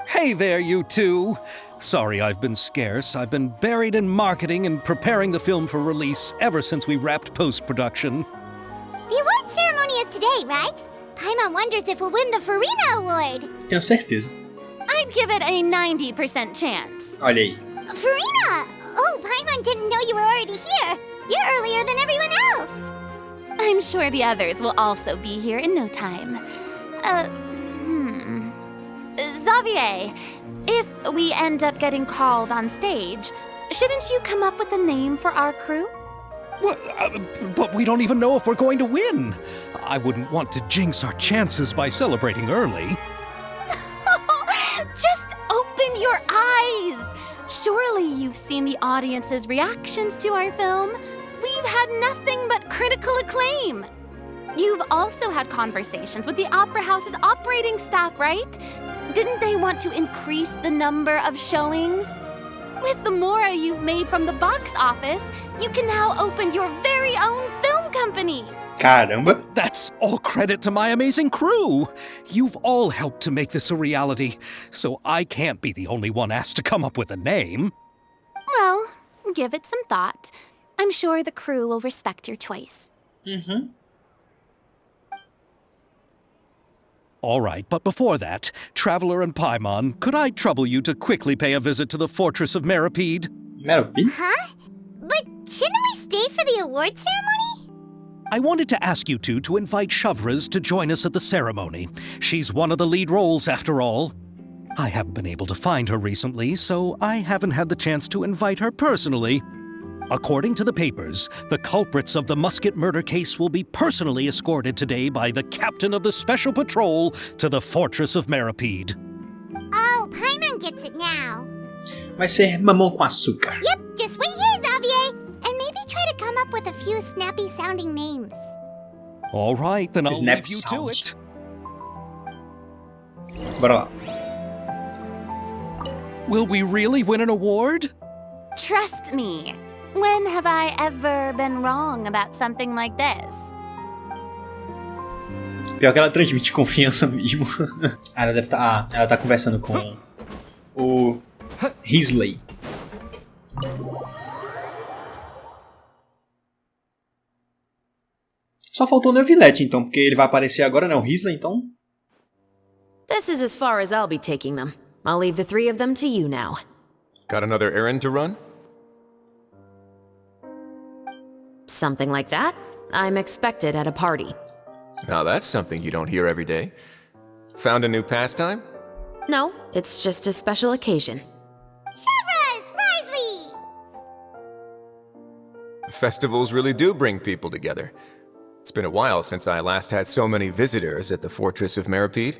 Hey there, you two. Sorry I've been scarce. I've been buried in marketing and preparing the film for release ever since we wrapped post-production. The award ceremony is today, right? Paimon wonders if we'll win the Furina award. Tenho certeza. I'd give it a 90% chance. Olha aí. Furina! Oh, Paimon didn't know you were already here. You're earlier than everyone else. I'm sure the others will also be here in no time. Xavier, if we end up getting called on stage, shouldn't you come up with a name for our crew? What? But we don't even know if we're going to win. I wouldn't want to jinx our chances by celebrating early. Just open your eyes! Surely you've seen the audience's reactions to our film. We've had nothing but critical acclaim. You've also had conversations with the Opera House's operating staff, right? Didn't they want to increase the number of showings? With the mora you've made from the box office, you can now open your very own film company. Caramba. That's all credit to my amazing crew. You've all helped to make this a reality, so I can't be the only one asked to come up with a name. Well, give it some thought. I'm sure the crew will respect your choice. All right, but before that, Traveler and Paimon, could I trouble you to quickly pay a visit to the Fortress of Meripede? Meripede? Huh? But shouldn't we stay for the award ceremony? I wanted to ask you two to invite Chevreuse to join us at the ceremony. She's one of the lead roles, after all. I haven't been able to find her recently, so I haven't had the chance to invite her personally. According to the papers, the culprits of the musket murder case will be personally escorted today by the captain of the Special Patrol to the Fortress of Meripede. Oh, Paimon gets it now. Vai ser mamão com açúcar. Yep, just wait here, Xavier. And maybe try to come up with a few snappy-sounding names. All right, then I'll Snap leave you sound. to it. Bora lá. Will we really win an award? Trust me. When have I ever been wrong about something like this? Pior que ela transmite confiança mesmo. Ela deve estar. Ela tá conversando com o Risley. Só faltou o Neuvillette, então, porque ele vai aparecer agora, né? O Risley, então. This is as far as I'll be taking them. I'll leave the 3 of them to you now. Got another errand to run? Something like that. I'm expected at a party. Now that's something you don't hear every day. Found a new pastime? No, it's just a special occasion. Chevreuse! Risley! festivals really do bring people together. It's been a while since I last had so many visitors at the Fortress of Meripede.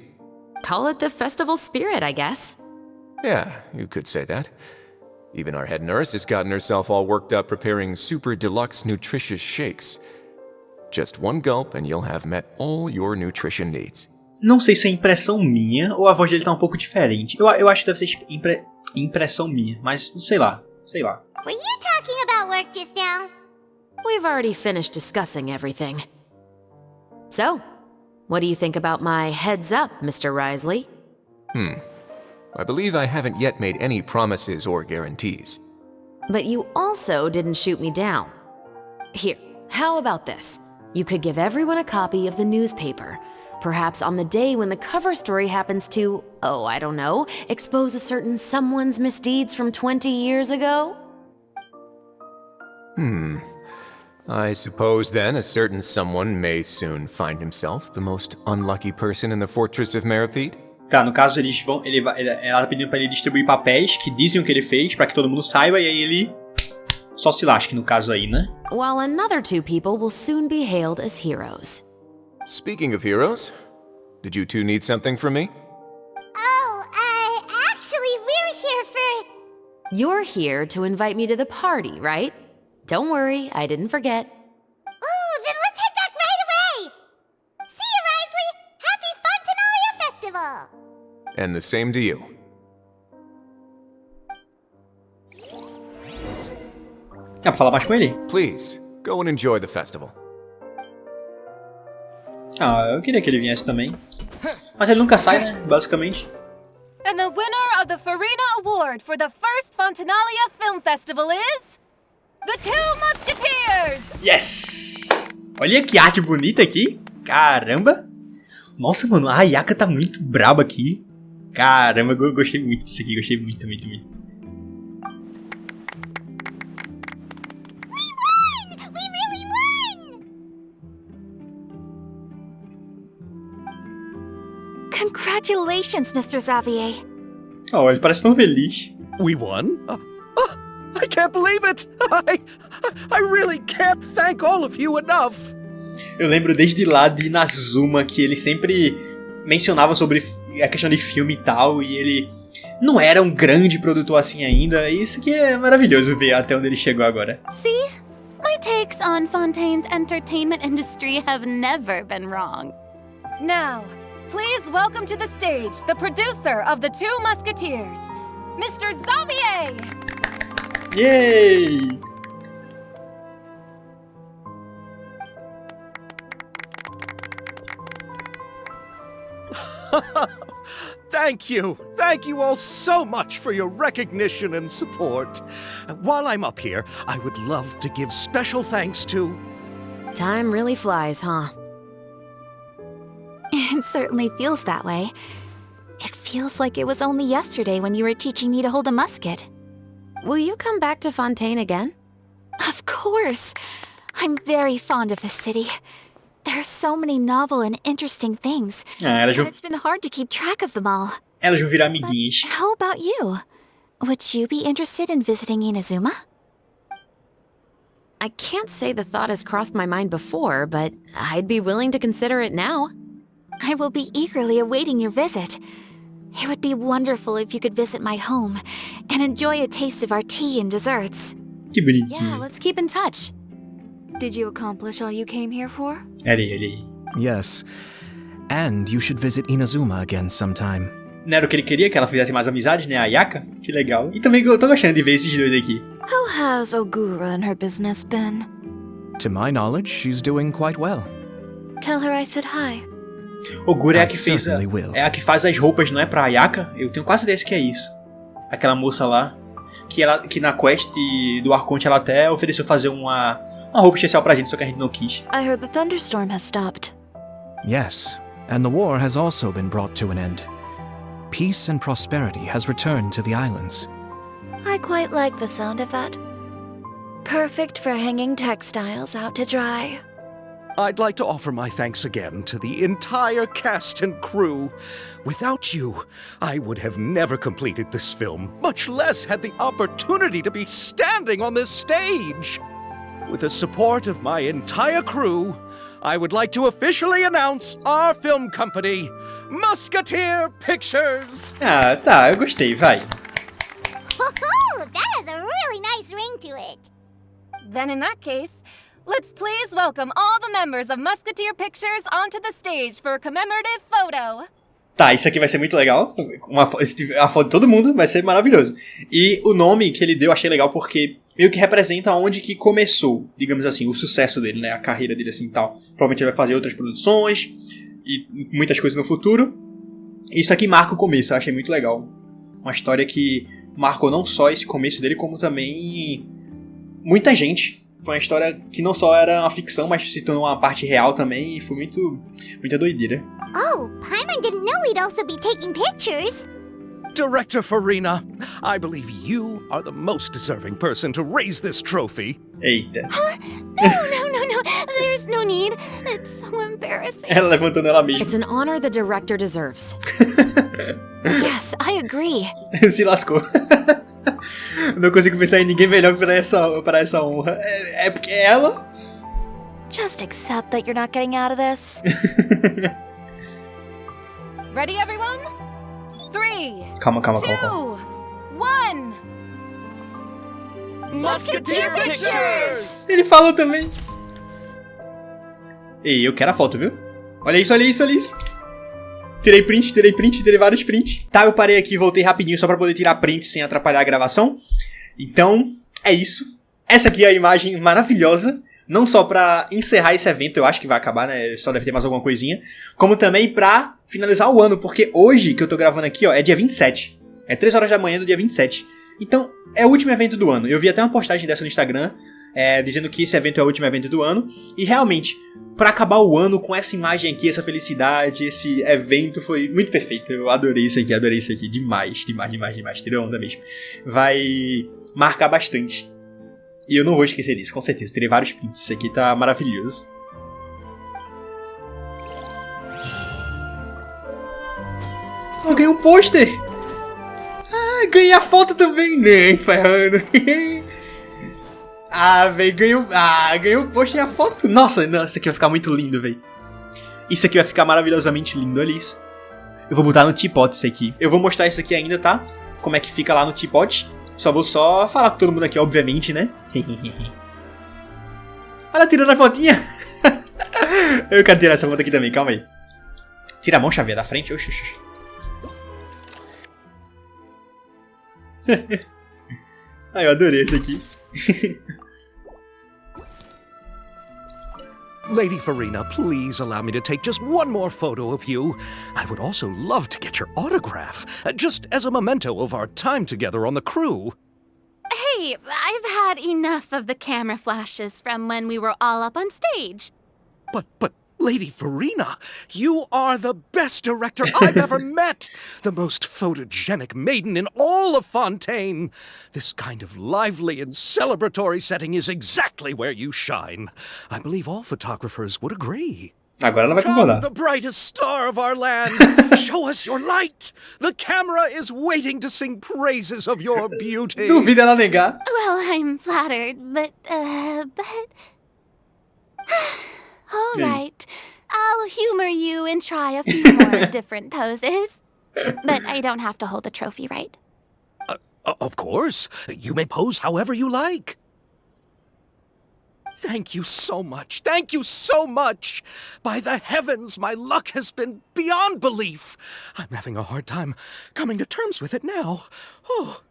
Call it the festival spirit, I guess. Yeah, you could say that. Even our head nurse has gotten herself all worked up preparing super deluxe nutritious shakes. Just one gulp and you'll have met all your nutrition needs. Não sei se é impressão minha ou a voz dele tá um pouco diferente. Eu acho que deve ser impressão minha, mas sei lá. Were you talking about work just now? We've already finished discussing everything. So, what do you think about my heads up, Mr. Risley? I believe I haven't yet made any promises or guarantees. But you also didn't shoot me down. Here, how about this? You could give everyone a copy of the newspaper. Perhaps on the day when the cover story happens to, oh, I don't know, expose a certain someone's misdeeds from 20 years ago? I suppose then a certain someone may soon find himself the most unlucky person in the Fortress of Meripede? Tá, no caso ela tá pedindo pra ele distribuir papéis que dizem o que ele fez pra que todo mundo saiba e aí ele só se lasque no caso aí, né? While another 2 people will soon be hailed as heroes. Speaking of heroes, did you two need something from me? Actually, we're here for... You're here to invite me to the party, right? Don't worry, I didn't forget. Ooh, then let's head back right away! See you, Risley! Happy Fontanalia Festival! And the same to you. Dá pra falar mais com ele? Please, go and enjoy the festival. Eu queria que ele viesse também. Mas ele nunca sai, né? Basicamente. And the winner of the Furina Award for the first Fontanalia Film Festival is... The Two Musketeers! Yes! Olha que arte bonita aqui. Caramba! Nossa, mano, a Ayaka tá muito braba aqui. Caramba, eu gostei muito disso aqui. Gostei muito. Congratulations, Mr. Xavier. Oh, ele parece tão feliz. We won? I can't believe it! I really can't thank all of you enough! Eu lembro desde lá de Inazuma que ele sempre mencionava sobre a questão de filme e tal, e ele não era um grande produtor assim ainda, e isso aqui é maravilhoso ver até onde ele chegou agora. See? My takes on Fontaine's entertainment industry have never been wrong. Now, please welcome to the stage the producer of the Two Musketeers, Mr. Xavier! Yay! Thank you all so much for your recognition and support. While I'm up here, I would love to give special thanks to... Time really flies, huh? It certainly feels that way. It feels like it was only yesterday when you were teaching me to hold a musket. Will you come back to Fontaine again? Of course! I'm very fond of this city. There are so many novel and interesting things, and it's been hard to keep track of them all. Elas vão virar amiguinhas. But how about you? Would you be interested in visiting Inazuma? I can't say the thought has crossed my mind before, but I'd be willing to consider it now. I will be eagerly awaiting your visit. It would be wonderful if you could visit my home and enjoy a taste of our tea and desserts. Que bonitinho. Yeah, let's keep in touch. Did you accomplish all you came here for? Ali. Yes. And you should visit Inazuma again sometime. Não era o que ele queria, que ela fizesse mais amizades, né? A Ayaka? Que legal. E também eu tô gostando de ver esses dois aqui. How has Ogura and her business been? To my knowledge, she's doing quite well. Tell her I said hi. Ogura é a que fez é a que faz as roupas, não é, pra Ayaka? Eu tenho quase certeza que é isso. Aquela moça lá, que na quest do Arconte ela até ofereceu fazer uma roupa especial pra gente, só que a gente não quis. I heard the thunderstorm has stopped. Yes, and the war has also been brought to an end. Peace and prosperity has returned to the islands. I quite like the sound of that. Perfect for hanging textiles out to dry. I'd like to offer my thanks again to the entire cast and crew. Without you, I would have never completed this film, much less had the opportunity to be standing on this stage. with the support of my entire crew, I would like to officially announce our film company, Musketeer Pictures! Ah, tá, eu gostei, vai. That has a really nice ring to it. Then in that case, let's please welcome all the members of Musketeer Pictures onto the stage for a commemorative photo. Tá, isso aqui vai ser muito legal. A foto de todo mundo vai ser maravilhoso. E o nome que ele deu eu achei legal porque meio que representa onde que começou, digamos assim, o sucesso dele, né? A carreira dele assim e tal. Provavelmente ele vai fazer outras produções e muitas coisas no futuro. Isso aqui marca o começo, eu achei muito legal. Uma história que marcou não só esse começo dele, como também muita gente. Foi uma história que não só era uma ficção, mas se tornou uma parte real também e foi muita doideira. Oh, Paimon didn't know we'd also be taking pictures. Director Furina, I believe you are the most deserving person to raise this trophy. Eita. No. There's no need. It's so embarrassing. Ela levantando ela mesma. It's an honor the director deserves. Yes, I agree. Se lascou. Não consigo pensar em ninguém melhor para essa honra. É porque é ela? Just accept that you're not getting out of this. Ready, everyone? 3, Calma. 2, 1. Musketeer Pictures! Ele falou também. Ei, eu quero a foto, viu? Olha isso. Tirei vários prints. Tá, eu parei aqui e voltei rapidinho só pra poder tirar print sem atrapalhar a gravação. Então, é isso. Essa aqui é a imagem maravilhosa. Não só pra encerrar esse evento, eu acho que vai acabar, né? Só deve ter mais alguma coisinha. Como também pra finalizar o ano, porque hoje que eu tô gravando aqui, ó, é dia 27. É 3 horas da manhã do dia 27. Então, é o último evento do ano. Eu vi até uma postagem dessa no Instagram, dizendo que esse evento é o último evento do ano. E realmente, pra acabar o ano com essa imagem aqui, essa felicidade, esse evento foi muito perfeito. Eu adorei isso aqui. Demais. Tirou onda mesmo. Vai marcar bastante. E eu não vou esquecer disso, com certeza. Terei vários prints. Isso aqui tá maravilhoso. Oh, ganhei um pôster! Ah, ganhei a foto também! Nem ferrando. Ganhei o pôster e a foto. Nossa, isso aqui vai ficar muito lindo, velho. Isso aqui vai ficar maravilhosamente lindo, olha isso. Eu vou botar no teapot isso aqui. Eu vou mostrar isso aqui ainda, tá? Como é que fica lá no teapot. Só vou falar com todo mundo aqui, obviamente, né? Olha, tirando a fotinha. Eu quero tirar essa foto aqui também, calma aí. Tira a mão, Xavier, da frente. Oxi. Ai, eu adorei esse aqui. Lady Furina, please allow me to take just one more photo of you. I would also love to get your autograph, just as a memento of our time together on the crew. Hey, I've had enough of the camera flashes from when we were all up on stage. But, Lady Furina, you are the best director I've ever met! The most photogenic maiden in all of Fontaine! This kind of lively and celebratory setting is exactly where you shine. I believe all photographers would agree. Agora ela vai concordar. The brightest star of our land, show us your light! The camera is waiting to sing praises of your beauty. Duvida ela negar. Well, I'm flattered, but... All right, I'll humor you and try a few more different poses. But I don't have to hold the trophy, right? Of course. You may pose however you like. Thank you so much. Thank you so much. By the heavens, my luck has been beyond belief. I'm having a hard time coming to terms with it now. Oh.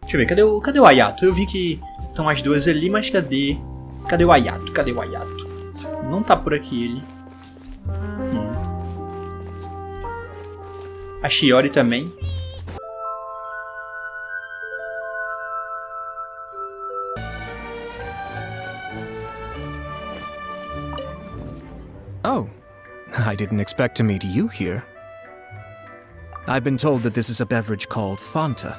Deixa eu ver, cadê o Ayato? Eu vi que estão as duas ali, mas cadê o Ayato? Não tá por aqui ele. A Chiori também. Oh, I didn't expect to meet you here. I've been told that this is a beverage called Fanta.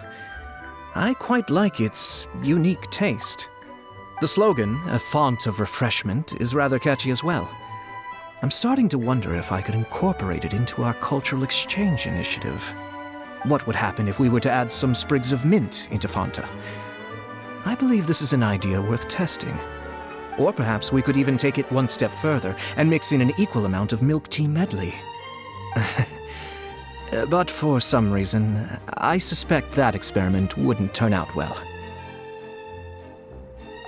I quite like its unique taste. The slogan, a font of refreshment, is rather catchy as well. I'm starting to wonder if I could incorporate it into our cultural exchange initiative. What would happen if we were to add some sprigs of mint into Fanta? I believe this is an idea worth testing. Or perhaps we could even take it one step further and mix in an equal amount of milk tea medley. But for some reason, I suspect that experiment wouldn't turn out well.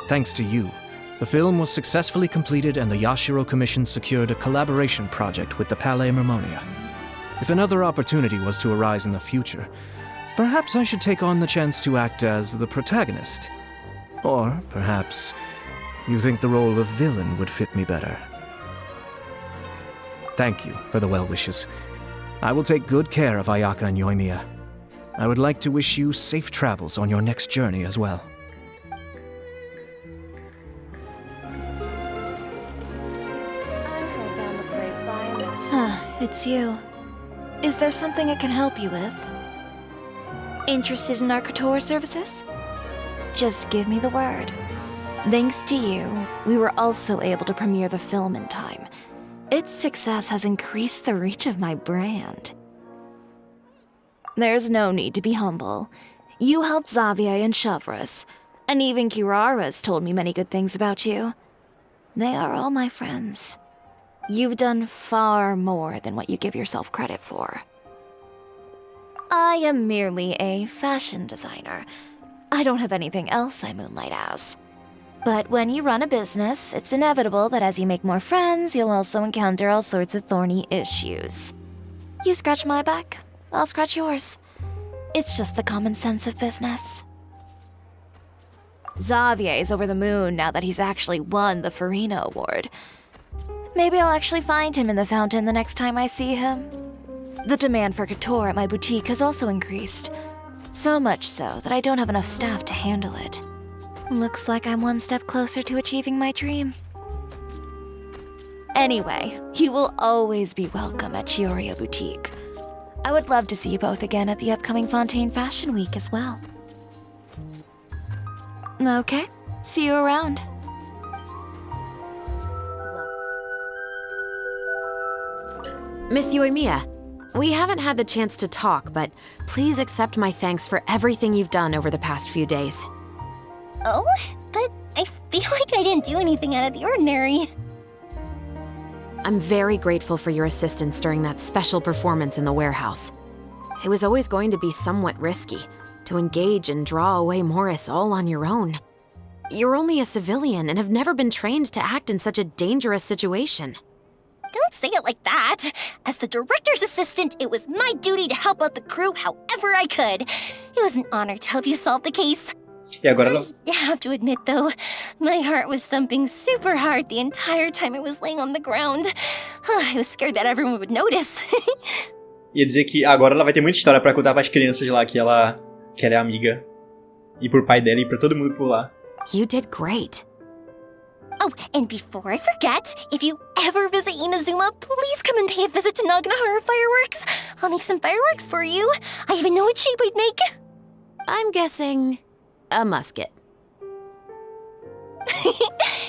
Thanks to you, the film was successfully completed and the Yashiro Commission secured a collaboration project with the Palais Mermonia. If another opportunity was to arise in the future, perhaps I should take on the chance to act as the protagonist. Or perhaps you think the role of villain would fit me better. Thank you for the well wishes. I will take good care of Ayaka and Yoimiya. I would like to wish you safe travels on your next journey as well. It's you. Is there something I can help you with? Interested in our couture services? Just give me the word. Thanks to you, we were also able to premiere the film in time. Its success has increased the reach of my brand. There's no need to be humble. You helped Xavier and Chevreuse, and even Kirara's told me many good things about you. They are all my friends. You've done far more than what you give yourself credit for. I am merely a fashion designer. I don't have anything else I moonlight as. But when you run a business, it's inevitable that as you make more friends, you'll also encounter all sorts of thorny issues. You scratch my back, I'll scratch yours. It's just the common sense of business. Xavier's over the moon now that he's actually won the Furina award. Maybe I'll actually find him in the fountain the next time I see him. The demand for couture at my boutique has also increased. So much so that I don't have enough staff to handle it. Looks like I'm one step closer to achieving my dream. Anyway, you will always be welcome at Chiori Boutique. I would love to see you both again at the upcoming Fontaine Fashion Week as well. Okay, see you around. Miss Yoimiya, we haven't had the chance to talk, but please accept my thanks for everything you've done over the past few days. Oh, but I feel like I didn't do anything out of the ordinary. I'm very grateful for your assistance during that special performance in the warehouse. It was always going to be somewhat risky, to engage and draw away Morris all on your own. You're only a civilian and have never been trained to act in such a dangerous situation. Don't say it like that. As the director's assistant, it was my duty to help out the crew however I could. It was an honor to help you solve the case. E agora ela... I have to admit, though, my heart was thumping super hard the entire time I was laying on the ground. I was scared that everyone would notice. Ia dizer que agora ela vai ter muita história pra contar pras crianças lá que ela é amiga. E pro pai dela e pra todo mundo por lá. You did great. Oh, and before I forget, if you ever visit Inazuma, please come and pay a visit to Naganohara Fireworks. I'll make some fireworks for you. I even know what shape I'd make. I'm guessing a musket.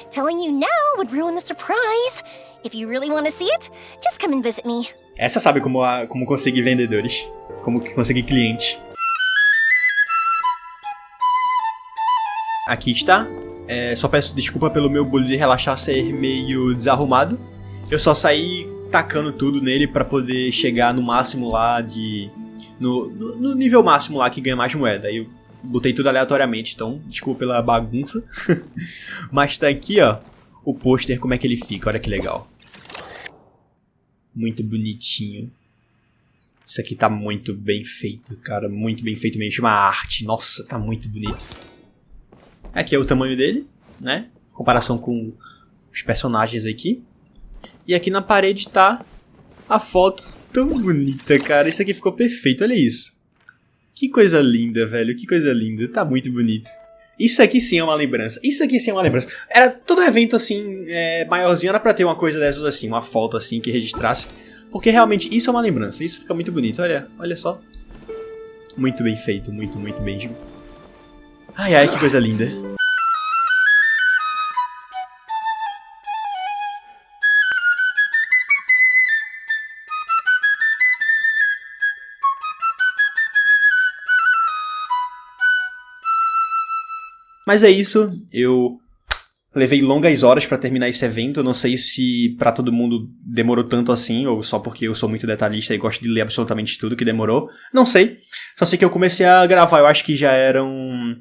Telling you now would ruin the surprise. If you really want to see it, just come and visit me. Essa sabe como conseguir vendedores. Como conseguir clientes. Aqui está. Só peço desculpa pelo meu bolo de relaxar ser meio desarrumado. Eu só saí tacando tudo nele pra poder chegar no máximo lá de... No nível máximo lá que ganha mais moeda. Aí eu botei tudo aleatoriamente, então desculpa pela bagunça. Mas tá aqui, ó, o pôster, como é que ele fica, olha que legal. Muito bonitinho. Isso aqui tá muito bem feito, cara, muito bem feito mesmo. Uma arte, nossa, tá muito bonito. Aqui é o tamanho dele, né? Em comparação com os personagens aqui. E aqui na parede tá a foto tão bonita, cara. Isso aqui ficou perfeito, olha isso. Que coisa linda, velho. Que coisa linda. Tá muito bonito. Isso aqui sim é uma lembrança. Isso aqui sim é uma lembrança. Era todo evento assim, maiorzinho, era pra ter uma coisa dessas assim. Uma foto assim que registrasse. Porque realmente isso é uma lembrança. Isso fica muito bonito. Olha só. Muito bem feito. Muito, muito bem. Ai, ai, que coisa linda. Mas é isso, eu levei longas horas pra terminar esse evento. Eu não sei se pra todo mundo demorou tanto assim, ou só porque eu sou muito detalhista e gosto de ler absolutamente tudo que demorou. Não sei, só sei que eu comecei a gravar, eu acho que já eram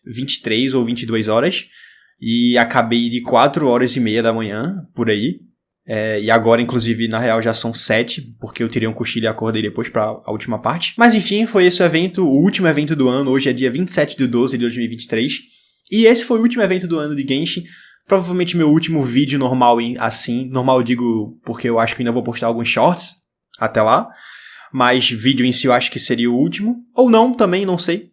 23 ou 22 horas. E acabei de 4 horas e meia da manhã, por aí. E agora, inclusive, na real já são 7, porque eu tirei um cochilo e acordei depois pra a última parte. Mas enfim, foi esse o evento, o último evento do ano. Hoje é dia 27/12/2023. E esse foi o último evento do ano de Genshin. Provavelmente meu último vídeo normal assim. Normal eu digo porque eu acho que ainda vou postar alguns shorts até lá. Mas vídeo em si eu acho que seria o último. Ou não, também, não sei.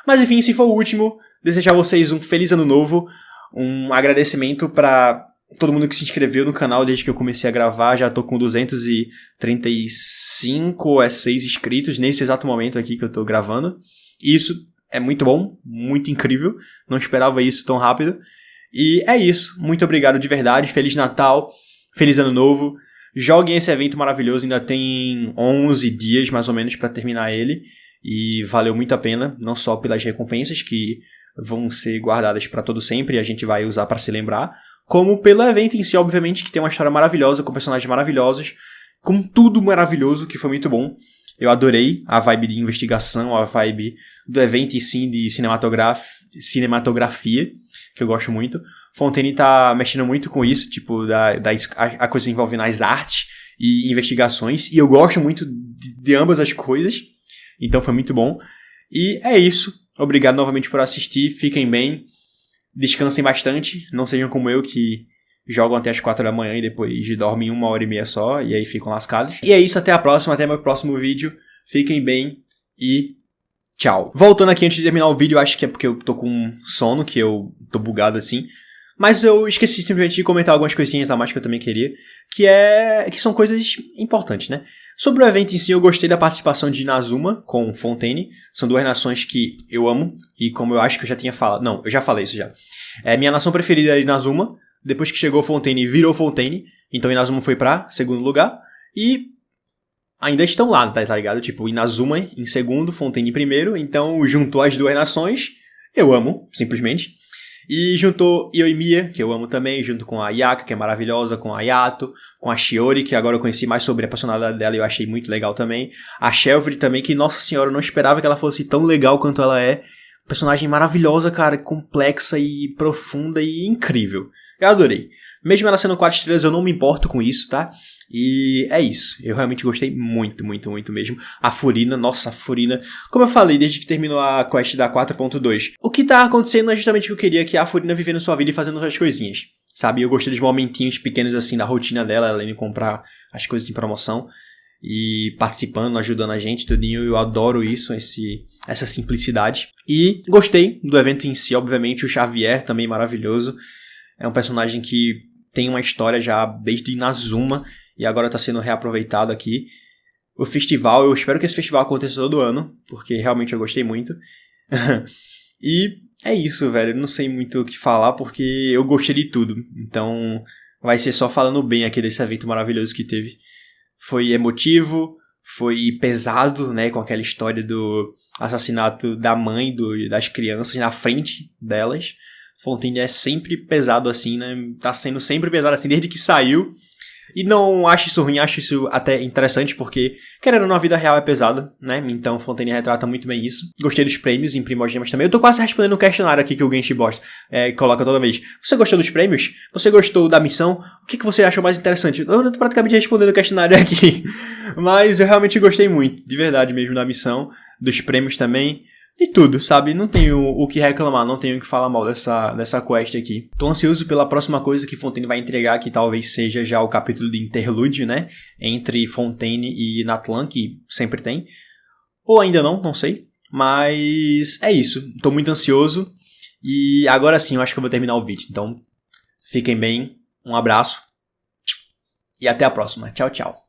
Mas enfim, se for o último, desejar a vocês um feliz ano novo. Um agradecimento pra todo mundo que se inscreveu no canal desde que eu comecei a gravar. Já tô com 235 ou 6 inscritos nesse exato momento aqui que eu tô gravando. Isso é muito bom, muito incrível. Não esperava isso tão rápido. E é isso. Muito obrigado de verdade. Feliz Natal, feliz Ano Novo. Joguem esse evento maravilhoso. Ainda tem 11 dias mais ou menos pra terminar ele. E valeu muito a pena. Não só pelas recompensas que vão ser guardadas pra todo sempre e a gente vai usar pra se lembrar, como pelo evento em si, obviamente, que tem uma história maravilhosa, com personagens maravilhosos, com tudo maravilhoso, que foi muito bom. Eu adorei a vibe de investigação, a vibe do evento em si, de cinematografia, que eu gosto muito. Fontaine tá mexendo muito com isso, tipo, a coisa envolvendo as artes e investigações, e eu gosto muito de ambas as coisas, então foi muito bom. E é isso. Obrigado novamente por assistir, fiquem bem, descansem bastante, não sejam como eu que jogam até as 4 da manhã e depois dormem 1h30 só, e aí ficam lascados. E é isso, até a próxima, até meu próximo vídeo, fiquem bem e tchau. Voltando aqui antes de terminar o vídeo, acho que é porque eu tô com sono, que eu tô bugado assim, mas eu esqueci simplesmente de comentar algumas coisinhas a mais que eu também queria, que são coisas importantes, né? Sobre o evento em si, eu gostei da participação de Inazuma com Fontaine. São 2 nações que eu amo, e como eu acho que eu já tinha falado... Não, eu já falei isso já. Minha nação preferida é Inazuma. Depois que chegou Fontaine, virou Fontaine. Então Inazuma foi pra segundo lugar. E ainda estão lá, tá ligado? Tipo, Inazuma em segundo, Fontaine em primeiro. Então juntou as 2 nações. Eu amo, simplesmente. E juntou Yoimiya, que eu amo também, junto com a Ayaka, que é maravilhosa, com a Ayato, com a Chiori, que agora eu conheci mais sobre a personalidade dela e eu achei muito legal também. A Sobre também, que, nossa senhora, eu não esperava que ela fosse tão legal quanto ela é. Personagem maravilhosa, cara, complexa e profunda e incrível. Eu adorei. Mesmo ela sendo 4 estrelas, eu não me importo com isso, tá? E é isso. Eu realmente gostei muito, muito, muito mesmo. A Furina, nossa, a Furina... Como eu falei, desde que terminou a quest da 4.2. O que tá acontecendo é justamente o que eu queria, que é a Furina vivendo sua vida e fazendo outras coisinhas. Sabe? Eu gostei dos momentinhos pequenos assim da rotina dela, ela indo comprar as coisas em promoção. E participando, ajudando a gente, tudinho. Eu adoro isso, essa simplicidade. E gostei do evento em si, obviamente. O Xavier também maravilhoso. É um personagem que tem uma história já desde Inazuma e agora está sendo reaproveitado aqui. O festival, eu espero que esse festival aconteça todo ano, porque realmente eu gostei muito. E é isso, velho. Eu não sei muito o que falar, porque eu gostei de tudo. Então vai ser só falando bem aqui desse evento maravilhoso que teve. Foi emotivo, foi pesado, né, com aquela história do assassinato da mãe das crianças na frente delas. Fontaine é sempre pesado assim, né? Tá sendo sempre pesado assim desde que saiu. E não acho isso ruim, acho isso até interessante, porque, querendo ou não, a vida real é pesada, né? Então Fontaine retrata muito bem isso. Gostei dos prêmios em Primogemas também. Eu tô quase respondendo um questionário aqui que o Genshin coloca toda vez. Você gostou dos prêmios? Você gostou da missão? O que você achou mais interessante? Eu tô praticamente respondendo o questionário aqui. Mas eu realmente gostei muito, de verdade mesmo, da missão, dos prêmios também. De tudo, sabe? Não tenho o que reclamar, não tenho o que falar mal dessa quest aqui. Tô ansioso pela próxima coisa que Fontaine vai entregar, que talvez seja já o capítulo de interlúdio, né? Entre Fontaine e Natlan, que sempre tem. Ou ainda não sei. Mas é isso. Tô muito ansioso. E agora sim, eu acho que eu vou terminar o vídeo. Então, fiquem bem. Um abraço. E até a próxima. Tchau, tchau.